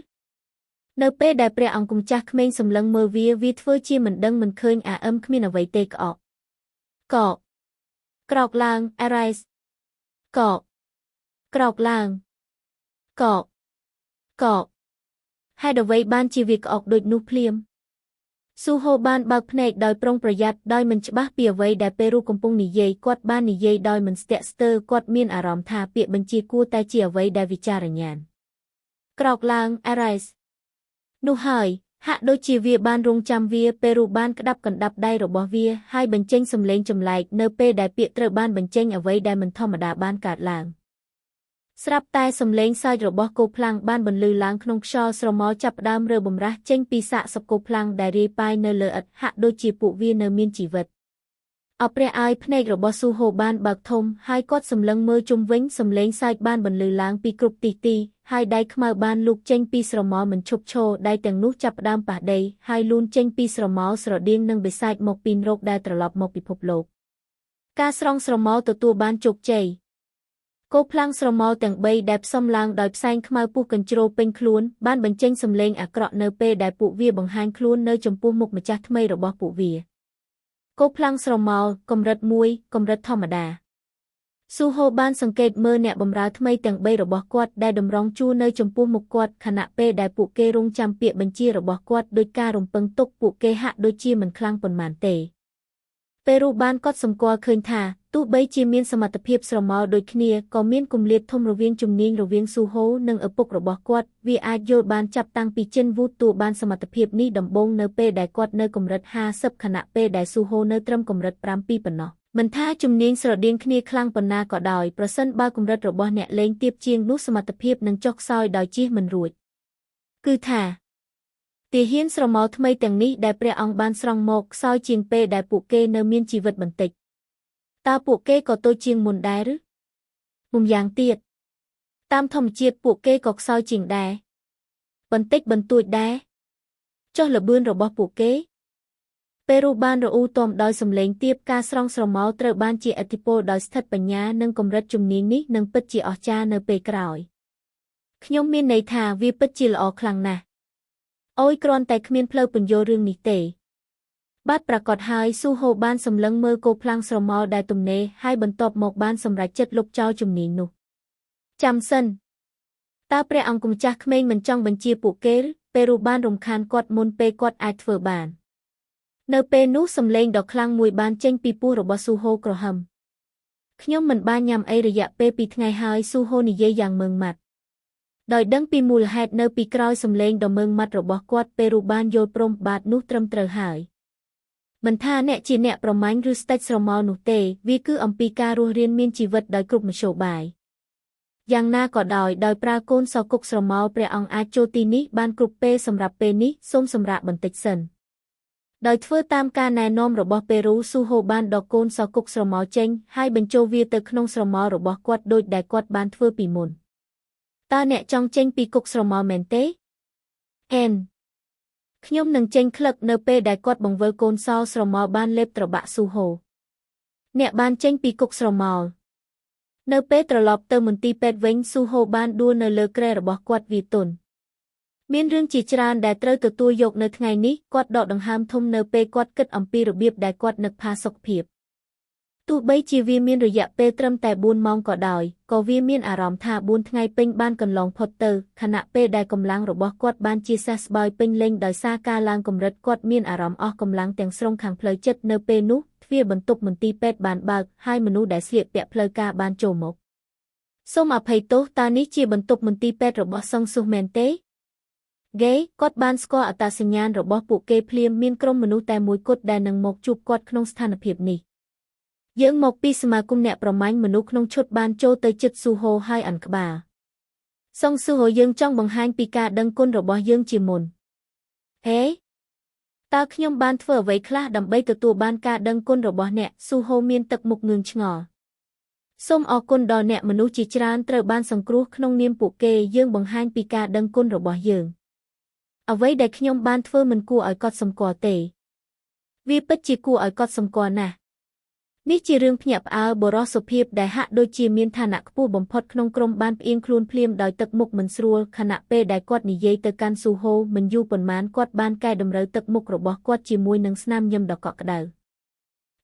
នៅពេលដែលព្រះអង្គម្ចាស់ក្មេងសម្លឹងមើលវាធ្វើជាមិនដឹងមិនឃើញគ្មានអ្វីទេក្អកក្រោកឡើង Arise កក្រោកឡើងកហេតុអ្វីបានជាវាក្អកដូចនោះភ្លាមស៊ូហូបានបើកភ្នែកដោយប្រុងប្រយ័ត្នដោយមិនច្បាស់ពីអ្វីដែលពេរូកំពុងនិយាយគាត់បាននិយាយដោយមិនស្ទាក់ស្ទើរគាត់មានអារម្មណ៍ថាពាក្យបញ្ជាគួរតែជាអ្វីដែលវិចារញាណក្រោកឡើង Arise នោះហើយហាក់ដូចជាវាបានរងចាំវាពេរូបានក្តាប់កណ្ដាប់ដៃរបស់វាហើយបញ្ចេញសំឡេងចម្លែកនៅពេលដែលពាក្យត្រូវបានបញ្ចេញអ្វីដែលមិនធម្មតាបានកើតឡើងស្រាប់តែសំឡេងសើចរបស់គោផ្លាំងបានបន្លឺឡើងក្នុងខ្យល់ស្រមោលចាប់ផ្ដើមរើបំរាស់ចេញពីសាកសពគោផ្លាំងដែលរាយប៉ាយនៅលើឥដ្ឋហាក់ដូចជាពួកវានៅមានជីវិតអព្រះឲ្យភ្នែករបស់ស៊ូហូបានបើកធំហើយគាត់សម្លឹងមើលជុំវិញសំឡេងសើចបានបន្លឺឡើងពីគ្រប់ទីហើយដៃខ្មៅបានលូកចេញពីស្រមោលមិនឈប់ឈរដៃទាំងនោះចាប់ផ្ដើមប៉ះដីហើយលូនចេញពីស្រមោលស្រដៀងនឹងបិសាចមកពីនរកដែលត្រឡប់មកពិភពលោកការស្រង់ស្រមោលទទួលបានជោគជ័យគោផ្លាំងស្រមោលទាំង3ដែលផ្សំឡើងដោយផ្សែងខ្មៅពុះកញ្ជ្រោលពេញខ្លួនបានបញ្ចេញសំឡេងអាក្រក់នៅពេលដែលពួកវាបង្ហាញខ្លួននៅចំពោះមុខម្ចាស់ថ្មីរបស់ពួកវាគោផ្លាំងស្រមោលកម្រិត1កម្រិតធម្មតាស៊ូហូបានសង្កេតមើលអ្នកបម្រើថ្មីទាំង3របស់គាត់ដែលតម្រង់ជួរនៅចំពោះមុខគាត់ខណៈពេលដែលពួកគេរងចាំពាក្យបញ្ជារបស់គាត់ដោយការរំពឹងទុកពួកគេហាក់ដូចជាមិនខ្លាំងប៉ុន្មានទេពេរូបានកត់សម្គាល់ឃើញថាទោះបីជាមានសមត្ថភាពស្រមោលដូចគ្នាក៏មានគម្លាតធំរវាងជំនាញរវាងស៊ូហូនិងឪពុករបស់គាត់វាអាចយល់បានចាប់តាំងពីចិនវូតួបានសមត្ថភាពនេះដំបូងនៅពេលដែលគាត់នៅកម្រិត50ខណៈពេលដែលស៊ូហូនៅត្រឹមកម្រិត7ប៉ុណ្ណោះមិនថាជំនាញស្រដៀងគ្នាខ្លាំងប៉ុណ្ណាក៏ដោយប្រសិនបើកម្រិតរបស់អ្នកលេងទាបជាងនោះសមត្ថភាពនឹងចុះខ្សោយដោយជៀសមិនរួចគឺថាទាហានស្រមោលថ្មីទាំងនេះដែលព្រះអង្គបានស្រង់មកខ្សោយជាងពេលដែលពួកគេនៅមានជីវិតបន្តិចតើពួកគេក៏តូចជាងមុនដែរឬមុំយ៉ាងទៀតតាមធម្មជាតិពួកគេក៏ខ្សោយជាងដែរបន្តិចបន្តួចដែរចុះល្បឿនរបស់ពួកគេពេរូបានរអ៊ូទាំដោយសំឡេងទាបការស្រង់ស្រមោលត្រូវបានជាឥទ្ធិពលដោយស្ថិតបញ្ញានិងកម្រិតជំនាញនេះនឹងពិតជាអស្ចារ្យនៅពេលក្រោយខ្ញុំមានន័យថាវាពិតជាល្អខ្លាំងណាស់អូយគ្រាន់តែគ្មានផ្លូវពន្យល់រឿងនេះទេបាទប្រាកដហើយស៊ូហូបានសម្លឹងមើលគោផ្លាំងស្រមោលដែលទំនេរហើយបន្ទាប់មកបានសម្រេចចិត្តលុបចោលជំនាញនោះចាំសិន តើព្រះអង្គម្ចាស់ក្មេងមិនចង់បញ្ជាពួកគេពេលរូបបានរំខានគាត់មុនពេលគាត់អាចធ្វើបាននៅពេលនោះសំឡេងដ៏ខ្លាំងមួយបានចេញពីពោះរបស់ស៊ូហូក្រហមខ្ញុំមិនបានញ៉ាំអីរយៈពេល2ថ្ងៃហើយស៊ូហូនិយាយយ៉ាងម៉ឺងម៉ាត់ដោយដឹងពីមូលហេតុនៅពីក្រោយសំឡេងដ៏ម៉ឺងម៉ាត់របស់គាត់ពេលរូបបានយល់ព្រមបាទនោះត្រឹមត្រូវហើយមិនថាអ្នកជាអ្នកប្រមាញ់ឬស្ដេចស្រមោលនោះទេវាគឺអំពីការរស់រានមានជីវិតដោយគ្រប់មធ្យោបាយយ៉ាងណាក៏ដោយប្រើកូនសគុកស្រមោលព្រះអង្គអាចចូលទីនេះបានគ្រប់ពេលសម្រាប់ពេលនេះសូមសម្រាកបន្តិចសិនដោយធ្វើតាមការណែនាំរបស់ពេរូស៊ូហូបានដកកូនសគុកស្រមោលចេញហើយបញ្ចូលវាទៅក្នុងស្រមោលរបស់គាត់ដូចដែលគាត់បានធ្វើពីមុនតើអ្នកចង់ចេញពីគុកស្រមោលមែនទេខ្ញុំនឹងចេញក្លឹកនៅពេលដែលគាត់បង្វិលកូនសោស្រមោលបានលេបត្របាក់ស៊ូហូអ្នកបានចេញពីគុកស្រមោលនៅពេលត្រឡប់ទៅមន្ទីរពេទ្យវិញស៊ូហូបានដួលនៅលើគ្រែរបស់គាត់វាទន់មានរឿងជាច្រើនដែលត្រូវទទួលយកនៅថ្ងៃនេះគាត់ដកដង្ហើមធំនៅពេលគាត់គិតអំពីរបៀបដែលគាត់នឹកផាសុខភាពទោះបីជាវាមានរយៈពេលត្រឹមតែ4ម៉ោងក៏ដោយក៏វាមានអារម្មណ៍ថា4ថ្ងៃពេញបានកន្លងផុតទៅខណៈពេលដែលកម្លាំងរបស់គាត់បានជាសះស្បើយពេញលេញដោយសារការឡើងកម្រិតគាត់មានអារម្មណ៍អស់កម្លាំងទាំងស្រុងខាងផ្លូវចិត្តនៅពេលនោះទ្វារបន្ទប់មន្ទីរពេទ្យបានបើកហើយមនុស្សដែលស្លៀកពាក់ផ្លូវការបានចូលមកសូមអភ័យទោសតើនេះជាបន្ទប់មន្ទីរពេទ្យរបស់សង្ឃស៊ុះមែនទេគាត់បានស្គាល់អត្តសញ្ញាណរបស់ពួកគេភ្លាមមានក្រុមមនុស្សតែមួយគត់ដែលនឹងមកជួបគាត់ក្នុងស្ថានភាពនេះយើងមកពីសមាគមអ្នកប្រមាញ់មនុស្សក្នុងឈុតបានចូលទៅជិតស៊ូហូហើយអានក្បាលសង្ឃស៊ូហូយើងចង់បង្ហាញពីការដឹងគុណរបស់យើងជាមុនតើខ្ញុំបានធ្វើអ្វីខ្លះដើម្បីទទួលបានការដឹងគុណរបស់អ្នកស៊ូហូមានទឹកមុខងឿងឆ្ងល់សូមអរគុណដល់អ្នកមនុស្សជាច្រើនត្រូវបានសង្គ្រោះក្នុងនាមពួកគេយើងបង្ហាញពីការដឹងគុណរបស់យើងអ្វីដែលខ្ញុំបានធ្វើមិនគួរឲ្យកត់សម្គាល់ទេវាពិតជាគួរឲ្យកត់សម្គាល់ណាស់នេះជារឿងភ្ញាក់ផ្អើលបុរសសុភាពដែលហាក់ដូចជាមានឋានៈខ្ពស់បំផុតក្នុងក្រុមបានផ្អៀងខ្លួនភ្លាមដោយទឹកមុខមិនស្រួលខណៈពេលដែលគាត់និយាយទៅកាន់ស៊ូហូមិនយូរប៉ុន្មានគាត់បានកែតម្រូវទឹកមុខរបស់គាត់ជាមួយនឹងស្នាមញឹមដ៏កក់ក្ដៅ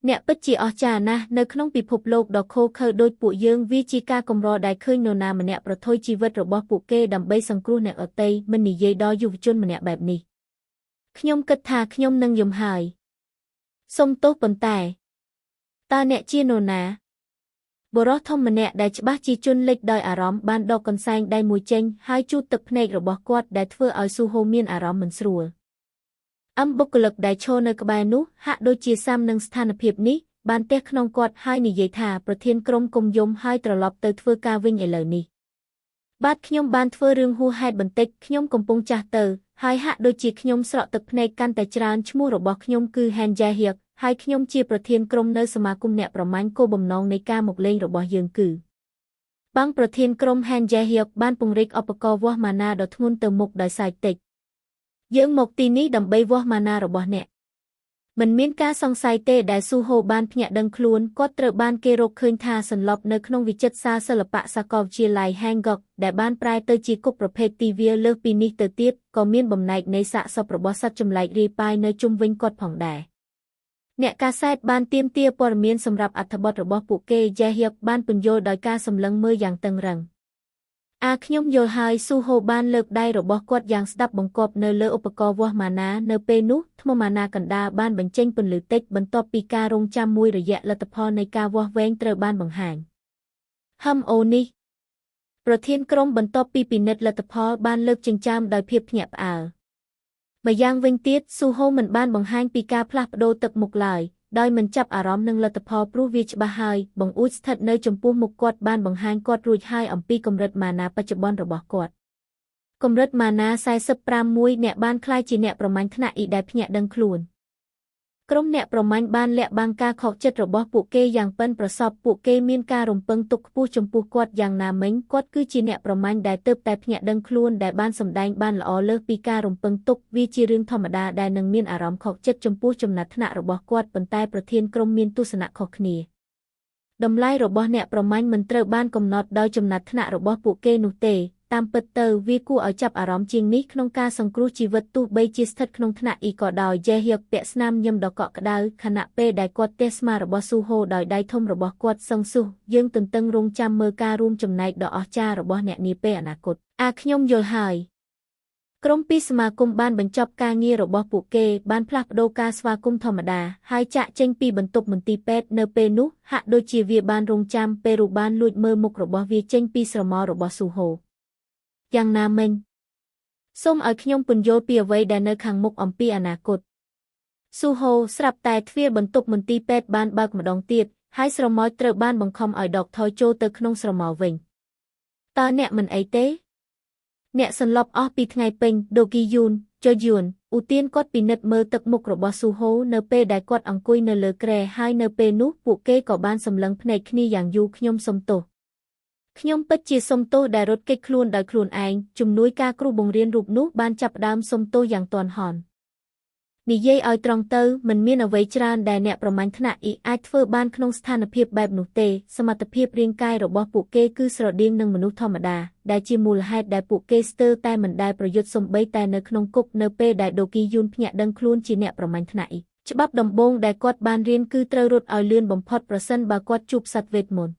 អ្នកពិតជាអស្ចារ្យណាស់នៅក្នុងពិភពលោកដ៏ឃោរឃៅដូចពួកយើងវាជាការកម្រដែលឃើញនរណាម្នាក់ប្រថុយជីវិតរបស់ពួកគេដើម្បីសង្គ្រោះអ្នកដទៃមិននិយាយដល់យុវជនម្នាក់បែបនេះខ្ញុំគិតថាខ្ញុំនឹងយំហើយសុំទោសប៉ុន្តែតើអ្នកជានរណាបុរសធំម្នាក់ដែលច្បាស់ជាជន់លិចដោយអារម្មណ៍បានដកកន្សែងដៃមួយចេញហើយជូតទឹកភ្នែករបស់គាត់ដែលធ្វើឲ្យស៊ូហូមានអារម្មណ៍មិនស្រួលបុគ្គលិកដែលឈរនៅក្បែរនោះហាក់ដូចជាសាមនឹងស្ថានភាពនេះបានទះក្នុងគាត់ហើយនិយាយថាប្រធានក្រុមគុំយំហើយត្រឡប់ទៅធ្វើការវិញឥឡូវនេះបាទខ្ញុំបានធ្វើរឿងហួសហេតុបន្តិចខ្ញុំកំពុងចាស់ទៅហើយហាក់ដូចជាខ្ញុំស្រក់ទឹកភ្នែកកាន់តែច្រើនឈ្មោះរបស់ខ្ញុំគឺ Han Jae-hyuk ហើយខ្ញុំជាប្រធានក្រុមនៅសមាគមអ្នកប្រមាញ់គោលបំណងនៃការមកលេងរបស់យើងគឺបាំងប្រធានក្រុម Han Jae-hyuk បានពង្រីកឧបករណ៍វាស់ម៉ាណាដ៏ធ្ងន់ទៅមុខដោយសាយតិចយើងមកទីនេះដើម្បីវាស់ម៉ាណារបស់អ្នកមិនមានការសង្ស័យទេដែលស៊ូហូបានភ្ញាក់ដឹងខ្លួនគាត់ត្រូវបានគេរកឃើញថាសន្លប់នៅក្នុងវិចិត្រសាលសិល្បៈសាកលវិទ្យាល័យ Hanguk ដែលបានប្រែទៅជាគុកប្រភេទទីវាលើសពីនេះទៅទៀតក៏មានបំណែកនៃសាកសពរបស់សត្វចម្លែករាយប៉ាយនៅជុំវិញគាត់ផងដែរអ្នកកាសែតបានទាមទារព័ត៌មានសម្រាប់អត្ថបទរបស់ពួកគេ Jae-hyuk បានពន្យល់ដោយការសម្លឹងមើលយ៉ាងតឹងរ៉ឹងខ្ញុំយល់ហើយស៊ូហូបានលើកដៃរបស់គាត់យ៉ាងស្ដាប់បង្គាប់នៅលើឧបករណ៍វាស់ម៉ាណានៅពេលនោះថ្មម៉ាណាកណ្ដាលបានបញ្ចេញពន្លឺតិចបន្ទាប់ពីការរងចាំមួយរយៈលទ្ធផលនៃការវាស់វែងត្រូវបានបង្ហាញនេះប្រធានក្រុមបន្ទាប់ពីពិនិត្យលទ្ធផលបានលើកចិញ្ចើមដោយភាពភ្ញាក់ផ្អើលម្យ៉ាងវិញទៀតស៊ូហូមិនបានបង្ហាញពីការផ្លាស់ប្ដូរទឹកមុខឡើយដោយមិនចាប់អារម្មណ៍នឹងលទ្ធផលព្រោះវាច្បាស់ហើយបង្អួចស្ថិតនៅចំពោះមុខគាត់បានបង្ហាញគាត់រួចហើយអំពីកម្រិតម៉ាណាបច្ចុប្បន្នរបស់គាត់កម្រិតម៉ាណា45មួយអ្នកបានក្លាយជាអ្នកប្រមាញ់ថ្នាក់អ៊ីដែលភ្ញាក់ដឹងខ្លួនក្រុមអ្នកប្រមាញ់បានលាក់បាំងការខកចិត្តរបស់ពួកគេយ៉ាងប៉ិនប្រសប់ពួកគេមានការរំពឹងទុកខ្ពស់ចំពោះគាត់យ៉ាងណាមិញគាត់គឺជាអ្នកប្រមាញ់ដែលទើបតែភ្ញាក់ដឹងខ្លួនដែលបានសម្ដែងបានល្អលើសពីការរំពឹងទុកវាជារឿងធម្មតាដែលនឹងមានអារម្មណ៍ខកចិត្តចំពោះចំណាត់ថ្នាក់របស់គាត់ប៉ុន្តែប្រធានក្រុមមានទស្សនៈខុសគ្នាតម្លៃរបស់អ្នកប្រមាញ់មិនត្រូវបានកំណត់ដោយចំណាត់ថ្នាក់របស់ពួកគេនោះទេ តាមពិតទៅវាគួរឲ្យចាប់អារម្មណ៍ជាងនេះក្នុងការសង្គ្រោះជីវិតទោះបីជាស្ថិតក្នុងថ្នាក់អ៊ីក៏ដោយយេហៀកពាក់ស្នាមញឹមដ៏កក់ក្ដៅខណៈពេលដែលគាត់ទះស្មារបស់ស៊ូហូដោយដៃធំរបស់គាត់សឹងស៊ូយើងទន្ទឹងរង់ចាំមើលការរួមចំណែកដ៏អស្ចារ្យរបស់អ្នកនាពេលអនាគតខ្ញុំយល់ហើយក្រុមពីសមាគមបានបញ្ចប់ការងាររបស់ពួកគេបានផ្លាស់ប្ដូរការស្វាគមន៍ធម្មតាហើយចាក់ចេញពីបន្ទប់មន្ទីរពេទ្យនៅពេលនោះហាក់ដូចជាវាបានរងចាំពេលរូបានលួចមើលមុខរបស់វាចេញពីស្រមោលរបស់ស៊ូហូយ៉ាងណាមិញសូមឲ្យខ្ញុំពន្យល់ពីអ្វីដែលនៅខាងមុខអំពីអនាគតស៊ូហូស្រាប់តែទ្វារបន្ទប់មន្ទីរពេទ្យបានបើកម្ដងទៀតហើយស្រមោលត្រូវបានបង្ខំឲ្យដកថយចូលទៅក្នុងស្រមោលវិញតើអ្នកមិនអីទេអ្នកសន្លប់អស់ពីថ្ងៃពេញដូគីយូនចុយយួនឧទានគាត់ពិនិត្យមើលទឹកមុខរបស់ស៊ូហូនៅពេលដែលគាត់អង្គុយនៅលើគ្រែហើយនៅពេលនោះពួកគេក៏បានសម្លឹងភ្នែកគ្នាយ៉ាងយូរខ្ញុំសុំទោសខ្ញុំពិតជាសុំទោសដែលរត់គេចខ្លួនដោយខ្លួនឯងជំនួយការគ្រូបង្រៀនរូបនោះបានចាប់ផ្ដើមសុំទោសយ៉ាងទាន់ហន់និយាយឲ្យត្រង់ទៅមិនមានអ្វីច្រើនដែលអ្នកប្រមាញ់ថ្នាក់អ៊ីអាចធ្វើបានក្នុងស្ថានភាពបែបនោះទេសមត្ថភាពរាងកាយរបស់ពួកគេគឺស្រដៀងនឹងមនុស្សធម្មតាដែលជាមូលហេតុដែលពួកគេស្ទើរតែមិនដែលប្រយុទ្ធសូម្បីតែនៅក្នុងគុកនៅពេលដែលដូគីយូនភ្ញាក់ដឹងខ្លួនជាអ្នកប្រមាញ់ថ្នាក់អ៊ីច្បាប់ដំបូងដែលគាត់បានរៀនគឺត្រូវរត់ឲ្យលឿនបំផុតប្រសិនបើគាត់ជួបសត្វវេទមន្ត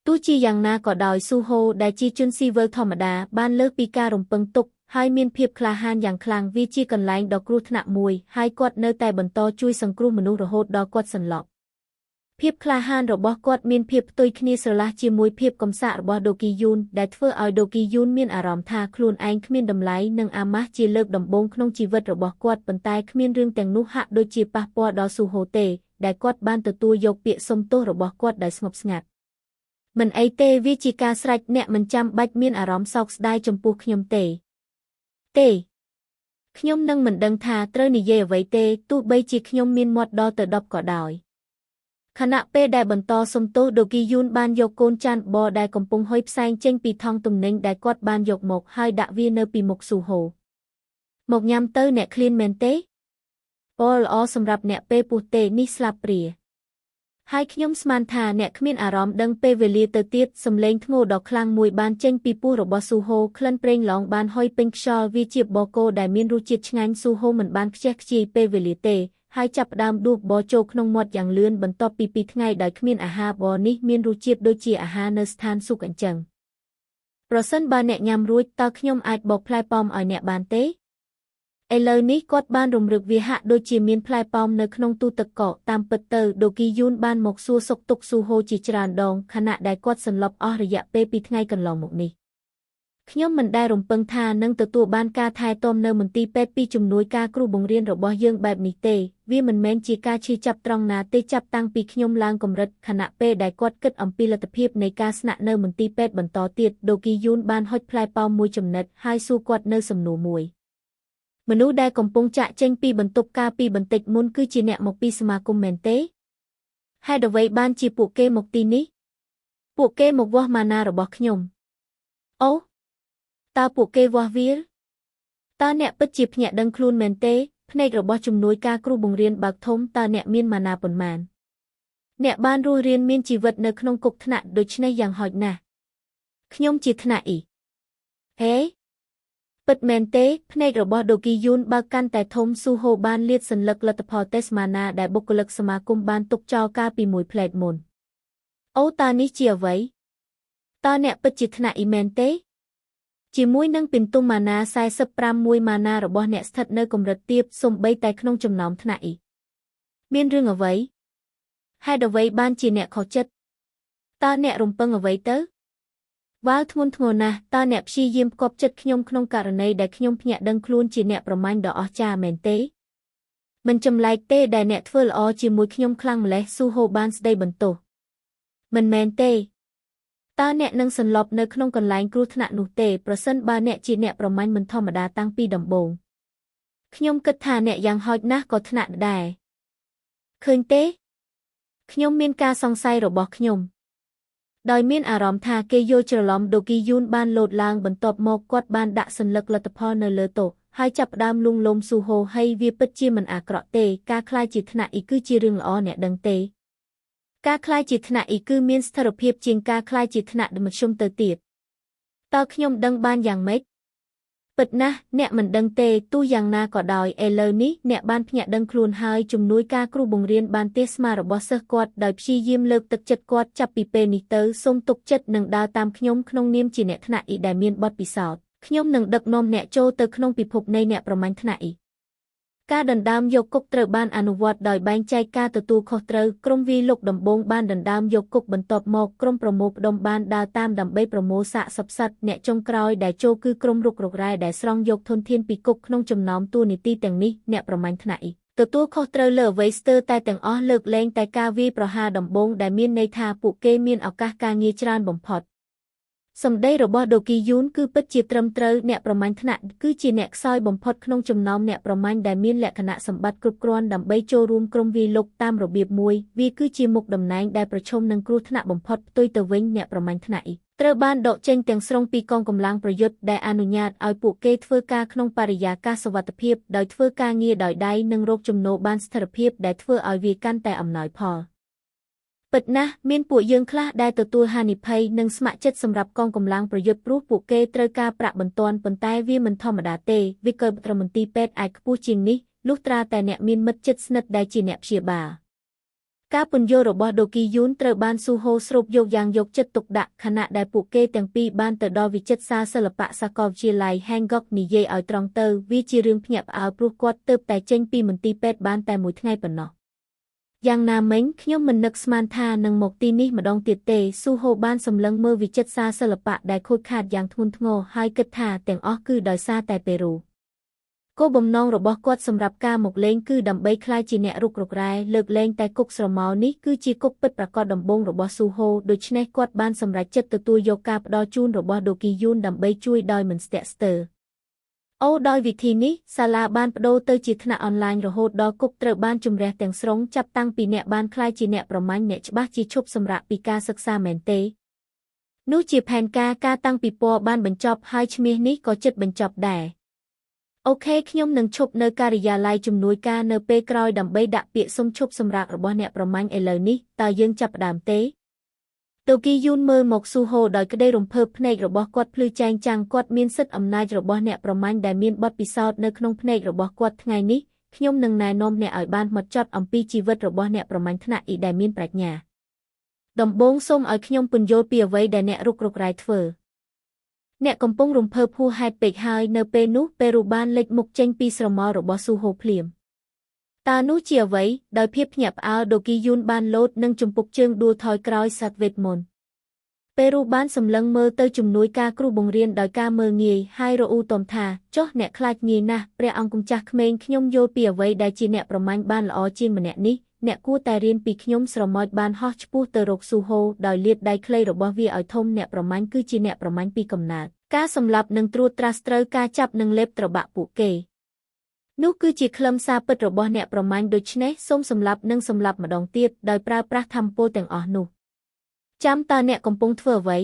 ទោះជាយ៉ាងណាក៏ដោយស៊ូហូដែលជាជនស៊ីវិលធម្មតាបានលើសពីការរំពឹងទុកហើយមានភាពក្លាហានយ៉ាងខ្លាំងវាជាកន្លែងដ៏គ្រោះថ្នាក់មួយហើយគាត់នៅតែបន្តជួយសង្គ្រោះមនុស្សរហូតដល់គាត់សន្លប់ភាពក្លាហានរបស់គាត់មានភាពផ្ទុយគ្នាស្រឡះជាមួយភាពកំសាករបស់ដូគីយូនដែលធ្វើឲ្យដូគីយូនមានអារម្មណ៍ថាខ្លួនឯងគ្មានតម្លៃនិងអាម៉ាស់ជាលើកដំបូងក្នុងជីវិតរបស់គាត់ប៉ុន្តែគ្មានរឿងទាំងនោះហាក់ដូចជាប៉ះពាល់ដល់ស៊ូហូទេដែលគាត់បានទទួលយកពាក្យសុំទោសរបស់គាត់ដោយស្ងប់ស្ងាត់មិនអីទេវាជាការស្រេចអ្នកមិនចាំបាច់មានអារម្មណ៍សោកស្ដាយចំពោះខ្ញុំទេខ្ញុំនឹងមិនដឹងថាត្រូវនិយាយអ្វីទេទោះបីជាខ្ញុំមានមាត់ដល់ទៅ10ក៏ដោយខណៈពេលដែលបន្តសុំទោសដូគីយូនបានយកកូនចានបដែលកំពុងហុយផ្សែងចេញពីថង់ទំនិញដែលគាត់បានយកមកហើយដាក់វានៅពីមុខស៊ូហូមកញ៉ាំទៅអ្នកឃ្លានមែនទេល្អសម្រាប់អ្នកពេលពោះទេនេះស្លាបព្រាហើយខ្ញុំស្មានថាអ្នកគ្មានអារម្មណ៍ដឹងពេលវេលាទៅទៀតសំឡេងធ្ងោដ៏ខ្លាំងមួយបានចេញពីពោះរបស់ស៊ូហូក្លិនប្រេងឡងបានហុយពេញខ្យល់វាជាបកគោដែលមានរសជាតិឆ្ងាញ់ស៊ូហូមិនបានខ្ជះខ្ជាយពេលវេលាទេហើយចាប់ផ្ដើមដួសបចូលក្នុងមាត់យ៉ាងលឿនបន្ទាប់ពី2ថ្ងៃដោយគ្មានអាហារបនេះមានរសជាតិដូចជាអាហារនៅស្ថានសុខអញ្ចឹងប្រសិនបើអ្នកញ៉ាំរួចតើខ្ញុំអាចបកផ្លែប៉ោមឲ្យអ្នកបានទេឥឡូវនេះគាត់បានរំលឹកវាហាក់ដូចជាមានផ្លែប៉ោមនៅក្នុងទូទឹកកកតាមពិតទៅដូគីយូនបានមកសួរសុខទុក្ខស៊ូហូជាច្រើនដងខណៈដែលគាត់សន្លប់អស់រយៈពេល2ថ្ងៃកន្លងមកនេះខ្ញុំមិនដែលរំពឹងថានឹងទទួលបានការថែទាំនៅមន្ទីរពេទ្យពីជំនួយការគ្រូបង្រៀនរបស់យើងបែបនេះទេវាមិនមែនជាការឈឺចាប់ត្រង់ណាទេចាប់តាំងពីខ្ញុំឡើងកម្រិតខណៈពេលដែលគាត់គិតអំពីលទ្ធភាពនៃការស្នាក់នៅមន្ទីរពេទ្យបន្តទៀតដូគីយូនបានហុចផ្លែប៉ោមមួយចំណិតហើយសួរគាត់នៅសំណួរមួយមនុស្សដែលកំពុងចាក់ចេញពីបន្ទប់ការពីបន្តិចមុនគឺជាអ្នកមកពីសមាគមមែនទេហេតុអ្វីបានជាពួកគេមកទីនេះពួកគេមកវាស់ម៉ាណារបស់ខ្ញុំអូតើពួកគេវាស់វាលតើអ្នកពិតជាភ្ញាក់ដឹងខ្លួនមែនទេភ្នែករបស់ជំនួយការគ្រូបង្រៀនបើកធំតើអ្នកមានម៉ាណាប៉ុន្មានអ្នកបានរស់រានមានជីវិតនៅក្នុងគុកថ្នាក់ដូច្នេះយ៉ាងហោចណាស់ខ្ញុំជាថ្នាក់អ៊ីហេពិតមែនទេភ្នែករបស់ដូគីយូនបើកកាន់តែធំស៊ូហូបានលាតសន្លឹកលទ្ធផលតេស្តម៉ាណាដែលបុគ្គលិកសមាគមបានទុកចោលកាលពីមួយផ្លែតមុនអូតើនេះជាអ្វីតើអ្នកពិតជាថ្នាក់អ៊ីមែនទេជាមួយនឹងពិន្ទុម៉ាណា45មួយម៉ាណារបស់អ្នកស្ថិតនៅកម្រិតទាបសូម្បីតែក្នុងចំណោមថ្នាក់អ៊ីមានរឿងអ្វីហេតុអ្វីបានជាអ្នកខុសចិត្តតើអ្នករំពឹងអ្វីទៅវ៉ាវធ្ងន់ធ្ងរណាស់តើអ្នកព្យាយាមផ្គប់ចិត្តខ្ញុំក្នុងករណីដែលខ្ញុំភ្ញាក់ដឹងខ្លួនជាអ្នកប្រមាញ់ដ៏អស្ចារ្យមែនទេមិនចម្លែកទេដែលអ្នកធ្វើល្អជាមួយខ្ញុំខ្លាំងម្ល៉េះស៊ូហូបានស្ដីបន្ទោសមិនមែនទេតើអ្នកនឹងសន្លប់នៅក្នុងកន្លែងគ្រោះថ្នាក់នោះទេប្រសិនបើអ្នកជាអ្នកប្រមាញ់មិនធម្មតាតាំងពីដំបូងខ្ញុំគិតថាអ្នកយ៉ាងហោចណាស់ក៏ថ្នាក់ដែរឃើញទេខ្ញុំមានការសង្ស័យរបស់ខ្ញុំដោយមានអារម្មណ៍ថាគេយល់ច្រឡំដូគីយូនបានលោតឡើងបន្ទាប់មកគាត់បានដាក់សន្លឹកលទ្ធផលនៅលើតុហើយចាប់ផ្ដើមលួងលោមស៊ូហូហើយវាពិតជាមិនអាក្រក់ទេការក្លាយជាថ្នាក់អ៊ីគឺជារឿងល្អអ្នកដឹងទេការក្លាយជាថ្នាក់អ៊ីគឺមានស្ថិរភាពជាងការក្លាយជាថ្នាក់មធ្យមទៅទៀត តើខ្ញុំដឹងបានយ៉ាងម៉េចពិតណាស់អ្នកមិនដឹងទេទោះយ៉ាងណាក៏ដោយឥឡូវនេះអ្នកបានភ្ញាក់ដឹងខ្លួនហើយជំនួយការគ្រូបង្រៀនបានទេសស្មារបស់សិស្សគាត់ដោយព្យាយាមលើកទឹកចិត្តគាត់ចាប់ពីពេលនេះទៅសូមទុកចិត្តនិងដើរតាមខ្ញុំក្នុងនាមជាអ្នកថ្នាក់អ៊ីដែលមានបទពិសោធន៍ខ្ញុំនឹងដឹកនាំអ្នកចូលទៅក្នុងពិភពនៃអ្នកប្រមាញ់ថ្នាក់អ៊ីការដណ្ដើមយកគុកត្រូវបានអនុវត្តដោយបែងចែកការទទួលខុសត្រូវក្រុមវាយលុកដំបូងបានដណ្ដើមយកគុកបន្ទាប់មកក្រុមប្រមូលផ្ដុំបានដើរតាមដើម្បីប្រមូលសាកសពសត្វអ្នកចុងក្រោយដែលចូលគឺក្រុមរុករករ៉ែដែលស្រង់យកធនធានពីគុកក្នុងចំណោមតួនាទីទាំងនេះអ្នកប្រមាញ់ថ្នាក់អ៊ីទទួលខុសត្រូវលើអ្វីស្ទើរតែទាំងអស់លើកលែងតែការវាយប្រហារដំបូងដែលមានន័យថាពួកគេមានឱកាសការងារច្រើនបំផុតសម្ដីរបស់ដូគីយូនគឺពិតជាត្រឹមត្រូវអ្នកប្រមាញ់ថ្នាក់គឺជាអ្នកខ្សោយបំផុតក្នុងចំណោមអ្នកប្រមាញ់ដែលមានលក្ខណៈសម្បត្តិគ្រប់គ្រាន់ដើម្បីចូលរួមក្រុមវាយលុកតាមរបៀបមួយវាគឺជាមុខតំណែងដែលប្រឈមនឹងគ្រោះថ្នាក់បំផុតផ្ទុយទៅវិញអ្នកប្រមាញ់ថ្នាក់អ៊ីត្រូវបានដកចេញទាំងស្រុងពីកងកម្លាំងប្រយុទ្ធដែលអនុញ្ញាតឲ្យពួកគេធ្វើការក្នុងបរិយាកាសសុវត្ថិភាពដោយធ្វើការងារដោយដៃនិងរកចំណូលបានស្ថិរភាពដែលធ្វើឲ្យវាកាន់តែអំណោយផលពិតណាស់មានពួកយើងខ្លះដែលទទួលហានិភ័យនិងស្ម័គ្រចិត្តសម្រាប់កងកម្លាំងប្រយុទ្ធព្រោះពួកគេត្រូវការប្រាក់បន្ទាន់ប៉ុន្តែវាមិនធម្មតាទេវាក៏ប្រមន្ទីរពេទ្យអាចខ្ពស់ជាងនេះលុះត្រាតែអ្នកមានមិត្តជិតស្និទ្ធដែលជាអ្នកព្យាបាលការពន្យល់របស់ដូគីយូនត្រូវបានស៊ូហូស្រូបយកយ៉ាងយកចិត្តទុកដាក់ខណៈដែលពួកគេទាំងពីរបានទៅដល់វិចិត្រសាលសិល្បៈសាកលវិទ្យាល័យ Hanguk និយាយឲ្យត្រង់ទៅវាជារឿងភ្ញាក់ផ្អើលព្រោះគាត់ទើបតែចេញពីមន្ទីរពេទ្យបានតែមួយថ្ងៃប៉ុណ្ណោះយ៉ាងណាមិញខ្ញុំមិននឹកស្មានថានឹងមកទីនេះម្ដងទៀតទេស៊ូហូបានសម្លឹងមើលវិចិត្រសាលសិល្បៈដែលខូចខាតយ៉ាងធ្ងន់ធ្ងរហើយគិតថាទាំងអស់គឺដោយសារតែប៉េរូគោលបំណងរបស់គាត់សម្រាប់ការមកលេងគឺដើម្បីក្លាយជាអ្នករុករករ៉ែលើកលែងតែគុកស្រមោលនេះគឺជាគុកពិតប្រាកដដំបូងរបស់ស៊ូហូដូច្នេះគាត់បានសម្រេចចិត្តទទួលយកការផ្ដល់ជូនរបស់ដូគីយូនដើម្បីជួយដោយមិនស្ទាក់ស្ទើរដោយវិធីនេះសាលាបានប្ដូរទៅជាថ្នាក់អនឡាញរហូតដល់គុកត្រូវបានជំរះទាំងស្រុងចាប់តាំងពីអ្នកបានក្លាយជាអ្នកប្រមាញ់អ្នកច្បាស់ជាឈប់សម្រាកពីការសិក្សាមែនទេនោះជាផែនការតាំងពីពណ៌បានបញ្ចប់ហើយឈ្មោះនេះក៏ជិតបញ្ចប់ដែរអូខេខ្ញុំនឹងឈប់នៅការិយាល័យជំនួយការនៅពេលក្រោយដើម្បីដាក់ពាក្យសុំឈប់សម្រាករបស់អ្នកប្រមាញ់ឥឡូវនេះតើយើងចាប់ផ្ដើមទេដូគីយូនមើលមកស៊ូហូដោយក្តីរំភើបភ្នែករបស់គាត់ភ្លឺចែងចាំងគាត់មានសិទ្ធិអំណាចរបស់អ្នកប្រមាញ់ដែលមានបទពិសោធន៍នៅក្នុងភ្នែករបស់គាត់ថ្ងៃនេះខ្ញុំនឹងណែនាំអ្នកឲ្យបានហ្មត់ចត់អំពីជីវិតរបស់អ្នកប្រមាញ់ថ្នាក់អ៊ីដែលមានប្រាជ្ញាដំបូងសូមឲ្យខ្ញុំពន្យល់ពីអ្វីដែលអ្នករុករករ៉ែធ្វើអ្នកកំពុងរំភើបហួសហេតុពេកហើយនៅពេលនោះប៉េរូបានលេចមុខចេញពីស្រមោលរបស់ស៊ូហូភ្លាមតើនោះជាអ្វីដោយភាពភ្ញាក់ផ្អើលដូគីយូនបានលោតនឹងជំពប់ជើងដួលថយក្រោយសត្វវេទមន្តប៉េរូបានសម្លឹងមើលទៅជំនួយការគ្រូបង្រៀនដោយការមើលងាយហើយរអ៊ូទំថាចុះអ្នកខ្លាចងាយណាស់ព្រះអង្គម្ចាស់ក្មេងខ្ញុំយល់ពីអ្វីដែលជាអ្នកប្រមាញ់បានល្អជាងម្នាក់នេះអ្នកគួរតែរៀនពីខ្ញុំស្រមោចបានហោះឆ្ពោះទៅរកស៊ូហូដោយលាតដៃខ្លីរបស់វាឲ្យធំអ្នកប្រមាញ់គឺជាអ្នកប្រមាញ់ពីកំណើតការសម្លាប់និងត្រួតត្រាសត្រូវការចាប់និងលេបត្របាក់ពួកគេនោះគឺជាខ្លឹមសារពិតរបស់អ្នកប្រមាញ់ដូច្នេះសូមសម្លាប់និងសម្លាប់ម្ដងទៀតដោយប្រើប្រាស់ថាមពលទាំងអស់នោះចាំតើអ្នកកំពុងធ្វើអ្វី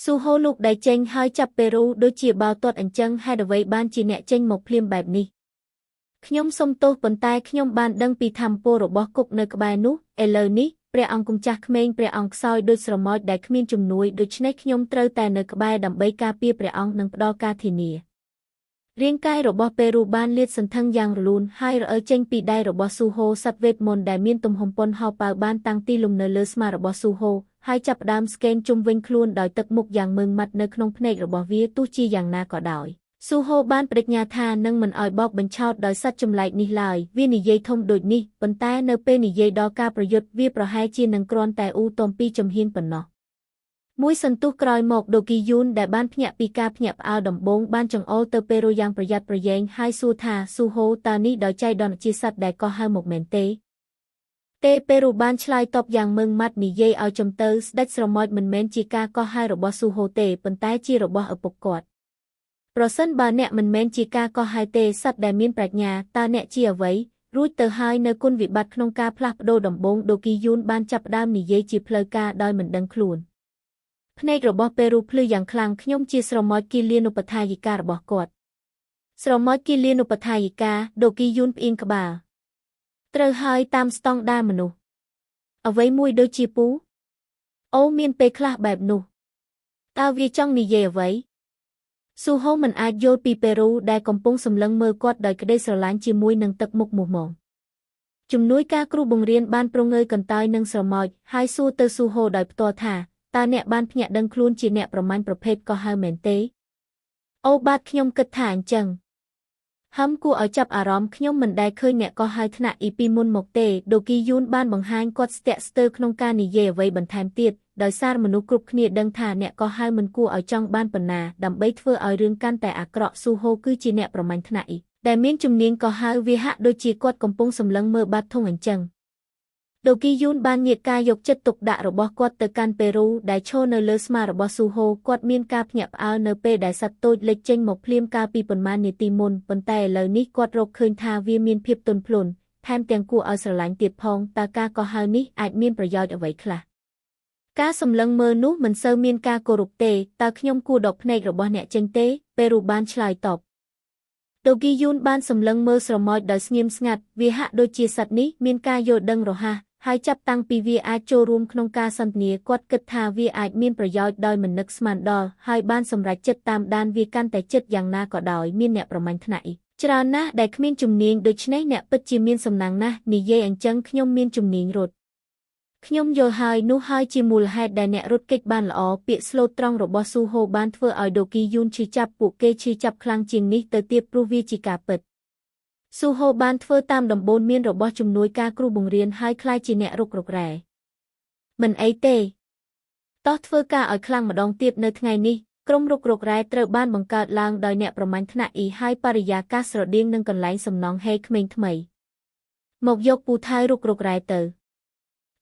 ស៊ូហូលូកដៃចេញហើយចាប់ប៉េរូដូចជាបាល់ទាត់អញ្ចឹងហេតុអ្វីបានជាអ្នកចេញមកភ្លាមបែបនេះខ្ញុំសុំទោសប៉ុន្តែខ្ញុំបានដឹងពីថាមពលរបស់គុកនៅក្បែរនោះឥឡូវនេះព្រះអង្គម្ចាស់ក្មេងព្រះអង្គខ្សោយដូចស្រមោចដែលគ្មានជំនួយដូច្នេះខ្ញុំត្រូវតែនៅក្បែរដើម្បីការពារព្រះអង្គនិងផ្ដល់ការធានារាងកាយរបស់ប៉េរូបានលាតសន្ធឹងយ៉ាងរលូនហើយរអិលចេញពីដៃរបស់ស៊ូហូសត្វវេទមន្តដែលមានទំហំប៉ុនហោប៉ៅបានតាំងទីលំនៅលើស្មារបស់ស៊ូហូហើយចាប់ផ្ដើមស្កេនជុំវិញខ្លួនដោយទឹកមុខយ៉ាងម៉ឺងម៉ាត់នៅក្នុងភ្នែករបស់វាទោះជាយ៉ាងណាក៏ដោយស៊ូហូបានបដិញ្ញាថានឹងមិនឲ្យបោកបញ្ឆោតដោយសត្វចម្លែកនេះឡើយវានិយាយធំដូចនេះប៉ុន្តែនៅពេលនិយាយដល់ការប្រយុទ្ធវាប្រហែលជានឹងគ្រាន់តែអ៊ូទំពីជំហានប៉ុណ្ណោះមួយសន្ទុះក្រោយមកដូគីយូនដែលបានភ្ញាក់ពីការភ្ញាក់ផ្អើលដំបូងបានចង្អុលទៅពេលរយ៉ាងប្រយ័ត្នប្រយែងហើយសួរថាស៊ូហូតើនេះដោយចៃដន្យជាសត្វដែលកោះហៅមកមែនទេពេលរូបានឆ្លើយតបយ៉ាងម៉ឺងម៉ាត់និយាយឲ្យចំទៅស្ដេចស្រមោចមិនមែនជាការកោះហៅរបស់ស៊ូហូទេប៉ុន្តែជារបស់ឪពុកគាត់ប្រសិនបើអ្នកមិនមែនជាការកោះហៅទេសត្វដែលមានប្រាជ្ញាតើអ្នកជាអ្វីរួចទៅហើយនៅគុណវិបត្តិក្នុងការផ្លាស់ប្ដូរដំបូងដូគីយូនបានចាប់ផ្ដើមនិយាយជាផ្លូវការដោយមិនដឹងខ្លួនភ្នែករបស់ប៉េរូភ្លឺយ៉ាងខ្លាំងខ្ញុំជាស្រមោចគិលានុបដ្ឋាយិការបស់គាត់ស្រមោចគិលានុបដ្ឋាយិកាដូគីយូនផ្អៀងក្បាលត្រូវហើយតាមស្តង់ដារមនុស្សអ្វីមួយដូចជាពូអូមានពេលខ្លះបែបនោះ តើវាចង់និយាយអ្វីស៊ូហូមិនអាចយល់ពីពេរូដែលកំពុងសម្លឹងមើលគាត់ដោយក្តីស្រឡាញ់ជាមួយនឹងទឹកមុខមោះមងជំនួយការគ្រូបង្រៀនបានប្រងើយកន្តើយនឹងស្រមោចហើយសួរទៅស៊ូហូដោយផ្ទាល់ថាតើអ្នកបានភ្ញាក់ដឹងខ្លួនជាអ្នកប្រមាញ់ប្រភេទកោះហៅមែនទេអូបាទខ្ញុំគិតថាអញ្ចឹងគួរឲ្យចាប់អារម្មណ៍ខ្ញុំមិនដែលឃើញអ្នកកោះហៅថ្នាក់អ៊ីពីមុនមកទេដូគីយូនបានបង្ហាញគាត់ស្ទាក់ស្ទើរក្នុងការនិយាយអ្វីបន្ថែមទៀតដោយសារមនុស្សគ្រប់គ្នាដឹងថាអ្នកកោះហៅមិនគួរឲ្យចង់បានប៉ុណ្ណាដើម្បីធ្វើឲ្យរឿងកាន់តែអាក្រក់ស៊ូហូគឺជាអ្នកប្រមាញ់ថ្នាក់អ៊ីដែលមានជំនាញកោះហៅវាហាក់ដូចជាគាត់កំពុងសម្លឹងមើលបាត់ធុងអញ្ចឹងដូគីយូនបានញាតការយកចិត្តទុកដាក់របស់គាត់ទៅកាន់ពេរូដែលឈរនៅលើស្មារបស់ស៊ូហូគាត់មានការភ្ញាក់ផ្អើលនៅពេលដែលសត្វតូចលេចចេញមកភ្លាមកាលពីប៉ុន្មាននាទីមុនប៉ុន្តែឥឡូវនេះគាត់រកឃើញថាវាមានភាពទន់ភ្លន់ថែមទាំងគួរឲ្យស្រឡាញ់ទៀតផងតើការកោះហៅនេះអាចមានប្រយោជន៍អ្វីខ្លះការសម្លឹងមើលនោះមិនសូវមានការគោរពទេតើខ្ញុំគួរដកភ្នែករបស់អ្នកចេញទេពេរូបានឆ្លើយតបដូគីយូនបានសម្លឹងមើលស្រមោចដោយស្ងៀមស្ងាត់វាហាក់ដូចជាសត្វនេះមានការយល់ដឹងរហ័សហើយចាប់តាំងពីវាអាចចូលរួមក្នុងការសន្ទនាគាត់គិតថាវាអាចមានប្រយោជន៍ដោយមិននឹកស្មានដល់ហើយបានសម្រេចចិត្តតាមដានវាកាន់តែជិតយ៉ាងណាក៏ដោយមានអ្នកប្រមាញ់ថ្នាក់ច្រើនណាស់ដែលគ្មានជំនាញដូច្នេះអ្នកពិតជាមានសំណាងណាស់និយាយអញ្ចឹងខ្ញុំមានជំនាញរត់ខ្ញុំយល់ហើយនោះហើយជាមូលហេតុដែលអ្នករត់គេចបានល្អពាក្យស្លូតត្រង់របស់ស៊ូហូបានធ្វើឲ្យដូគីយូនឈឺចាប់ពួកគេឈឺចាប់ខ្លាំងជាងនេះទៅទៀតព្រោះវាជាការពិតស៊ូហូបានធ្វើតាមដំបូន្មានរបស់ជំនួយការគ្រូបង្រៀនហើយក្លាយជាអ្នករុករករ៉ែមិនអីទេតោះធ្វើការឲ្យខ្លាំងម្ដងទៀតនៅថ្ងៃនេះក្រុមរុករករ៉ែត្រូវបានបង្កើតឡើងដោយអ្នកប្រមាញ់ថ្នាក់អ៊ីហើយបរិយាកាសស្រដៀងនឹងកន្លែងសំណង់ហេក្មេងថ្មីមកយកពូថៅរុករករ៉ែទៅ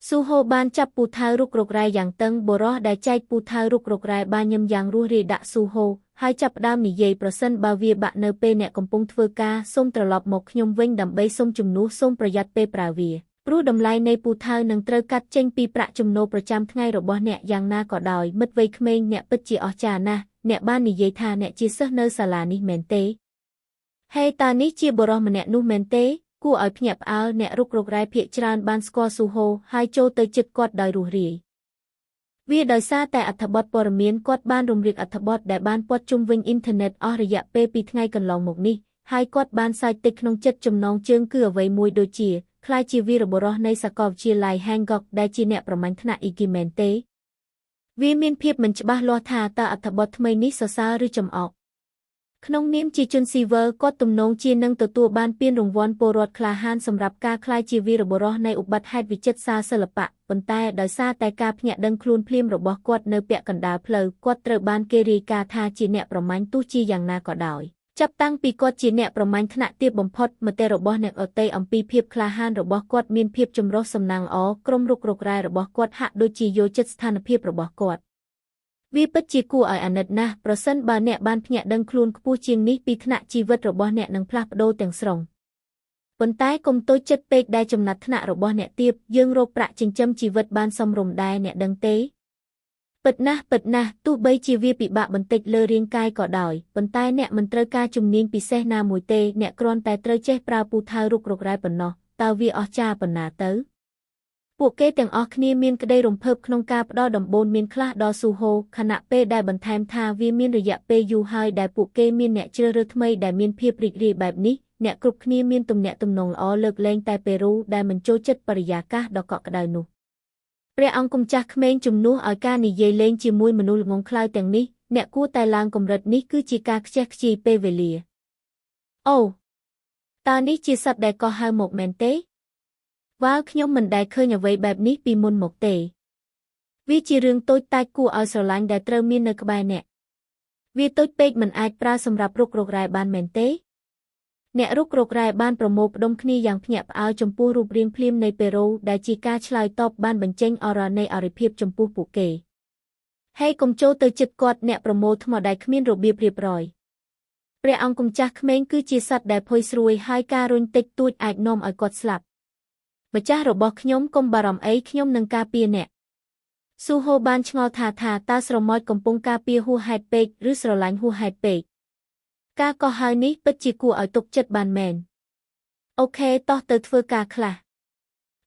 ស៊ូហូបានចាប់ពូថៅរុករករ៉ែយ៉ាងតឹងបុរសដែលចែកពូថៅរុករករ៉ែបានញឹមយ៉ាងរួសរាយដាក់ស៊ូហូហើយចាប់ផ្ដើមនិយាយប្រសិនបើវាបាក់នៅពេលអ្នកកំពុងធ្វើការសូមត្រឡប់មកខ្ញុំវិញដើម្បីសូមជំនួសសូមប្រយ័ត្នពេលប្រើវាព្រោះតម្លៃនៃពូថៅនឹងត្រូវកាត់ចេញពីប្រាក់ចំណូលប្រចាំថ្ងៃរបស់អ្នកយ៉ាងណាក៏ដោយមិត្តវ័យក្មេងអ្នកពិតជាអស្ចារ្យណាស់អ្នកបាននិយាយថាអ្នកជាសិស្សនៅសាលានេះមែនទេហេតើនេះជាបុរសម្នាក់នោះមែនទេគួរឲ្យភ្ញាក់ផ្អើលអ្នករុករករ៉ែភាគច្រើនបានស្គាល់ស៊ូហូហើយចូលទៅជិតគាត់ដោយរួសរាយវាដោយសារតែអត្ថបទព័ត៌មានគាត់បានរំលឹកអត្ថបទដែលបានព័ទ្ធជុំវិញអ៊ីនធឺណិតអស់រយៈពេល2ថ្ងៃកន្លងមកនេះហើយគាត់បានសើចតិចក្នុងចិត្តចំណងជើងគឺអ្វីមួយដូចជាខ្លាចជាវីរបុរសនៃសាកលវិទ្យាល័យ Hangok ដែលជាអ្នកប្រមាញ់ថ្នាក់អ៊ីគីមែនទេវាមានភាពមិនច្បាស់លាស់ថាតើអត្ថបទថ្មីនេះសរសើរឬចំអកក្នុងនាមជាជនស៊ីវិលគាត់ទំនងជានឹងទទួលបានពានរង្វាន់ពលរដ្ឋក្លាហានសម្រាប់ការក្លាយជាវីរបុរសនៃឧបត្តិហេតុវិចិត្រសាលសិល្បៈប៉ុន្តែដោយសារតែការភ្ញាក់ដឹងខ្លួនភ្លាមរបស់គាត់នៅពាក់កណ្ដាលផ្លូវគាត់ត្រូវបានគេរាយការណ៍ថាជាអ្នកប្រមាញ់ទោះជាយ៉ាងណាក៏ដោយចាប់តាំងពីគាត់ជាអ្នកប្រមាញ់ថ្នាក់ទាបបំផុតមតិរបស់អ្នកអតីតអំពីភាពក្លាហានរបស់គាត់មានភាពចម្រុះសំណាងល្អក្រុមរុករករ៉ែរបស់គាត់ហាក់ដូចជាយល់ចិត្តស្ថានភាពរបស់គាត់វាពិតជាគួរឲ្យអាណិតណាស់ប្រសិនបើអ្នកបានភ្ញាក់ដឹងខ្លួនខ្ពស់ជាងនេះពីថ្នាក់ជីវិតរបស់អ្នកនឹងផ្លាស់ប្ដូរទាំងស្រុងប៉ុន្តែកុំតូចចិត្តពេកដែលចំណាត់ថ្នាក់របស់អ្នកទាបយើងរកប្រាក់ចិញ្ចឹមជីវិតបានសមរម្យដែរអ្នកដឹងទេពិតណាស់ទោះបីជាវាពិបាកបន្តិចលើរាងកាយក៏ដោយប៉ុន្តែអ្នកមិនត្រូវការជំនាញពិសេសណាមួយទេអ្នកគ្រាន់តែត្រូវចេះប្រើពូថៅរុករករ៉ែប៉ុណ្ណោះតើវាអស្ចារ្យប៉ុណ្ណាទៅពួកគេទាំងអស់គ្នាមានក្តីរំភើបក្នុងការផ្ដល់ដំបូន្មានខ្លះដល់ស៊ូហូខណៈពេលដែលបន្ថែមថាវាមានរយៈពេលយូរហើយដែលពួកគេមានអ្នកជ្រើសរើសថ្មីដែលមានភាពរីករាយបែបនេះអ្នកគ្រប់គ្នាមានទំនាក់ទំនងល្អលើកលែងតែពេរូដែលមិនចូលចិត្តបរិយាកាសដ៏កក់ក្ដៅនោះព្រះអង្គម្ចាស់ក្មេងជំនួសឲ្យការនិយាយលេងជាមួយមនុស្សល្ងង់ខ្លៅទាំងនេះអ្នកគួរតែឡើងកម្រិតនេះគឺជាការខ្ជះខ្ជាយពេលវេលាអូតើនេះជាសត្វដែលកោះហៅមកមែនទេវ៉ាវខ្ញុំមិនដែលឃើញអ្វីបែបនេះពីមុនមកទេវាជារឿងតូចតាចគួរឲ្យស្រឡាញ់ដែលត្រូវមាននៅក្បែរអ្នកវាតូចពេកមិនអាចប្រើសម្រាប់រុករករ៉ែបានមែនទេអ្នករុករករ៉ែបានប្រមូលផ្ដុំគ្នាយ៉ាងភ្ញាក់ផ្អើលចំពោះរូបរាងភ្លាមនៃពេរូដែលជាការឆ្លើយតបបានបញ្ចេញអរ៉ានៃអរិភាពចំពោះពួកគេហេកុំចូលទៅជិតគាត់អ្នកប្រមូលថ្មដែលគ្មានរបៀបរៀបរយព្រះអង្គម្ចាស់ក្មេងគឺជាសត្វដែលផុយស្រួយហើយការរុញតិចតួចអាចនាំឲ្យគាត់ស្លាប់ម្ចាស់របស់ខ្ញុំកុំបារម្ភអីខ្ញុំនឹងការពារអ្នកស៊ូហូបានឆ្ងល់ថាតើស្រមោចកំពុងការពារហួសហេតុពេកឬស្រឡាញ់ហួសហេតុពេកការកោះហៅនេះពិតជាគួរឲ្យទុកចិត្តបានមែនអូខេតោះទៅធ្វើការខ្លះ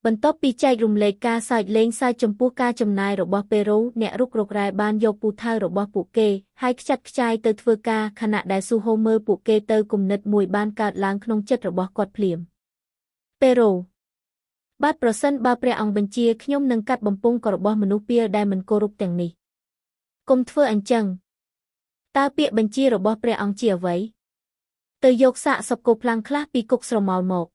បន្ទាប់ពីចែករំលែកការសើចលេងសើចចំពោះការចំណាយរបស់ពេរូអ្នករុករករ៉ែបានយកពូថៅរបស់ពួកគេហើយខ្ចាត់ខ្ចាយទៅធ្វើការខណៈដែលស៊ូហូមើលពួកគេទៅគំនិតមួយបានកើតឡើងក្នុងចិត្តរបស់គាត់ភ្លាមពេរូបាទប្រសិនបើព្រះអង្គបញ្ជាខ្ញុំនឹងកាត់បំពង់ករបស់មនុស្សពាលដែលមិនគោរពទាំងនេះកុំធ្វើអញ្ចឹងតើពាក្យបញ្ជារបស់ព្រះអង្គជាអ្វីទៅយកសាកសពគោភ្លាំងខ្លះពីគុកស្រមោលមក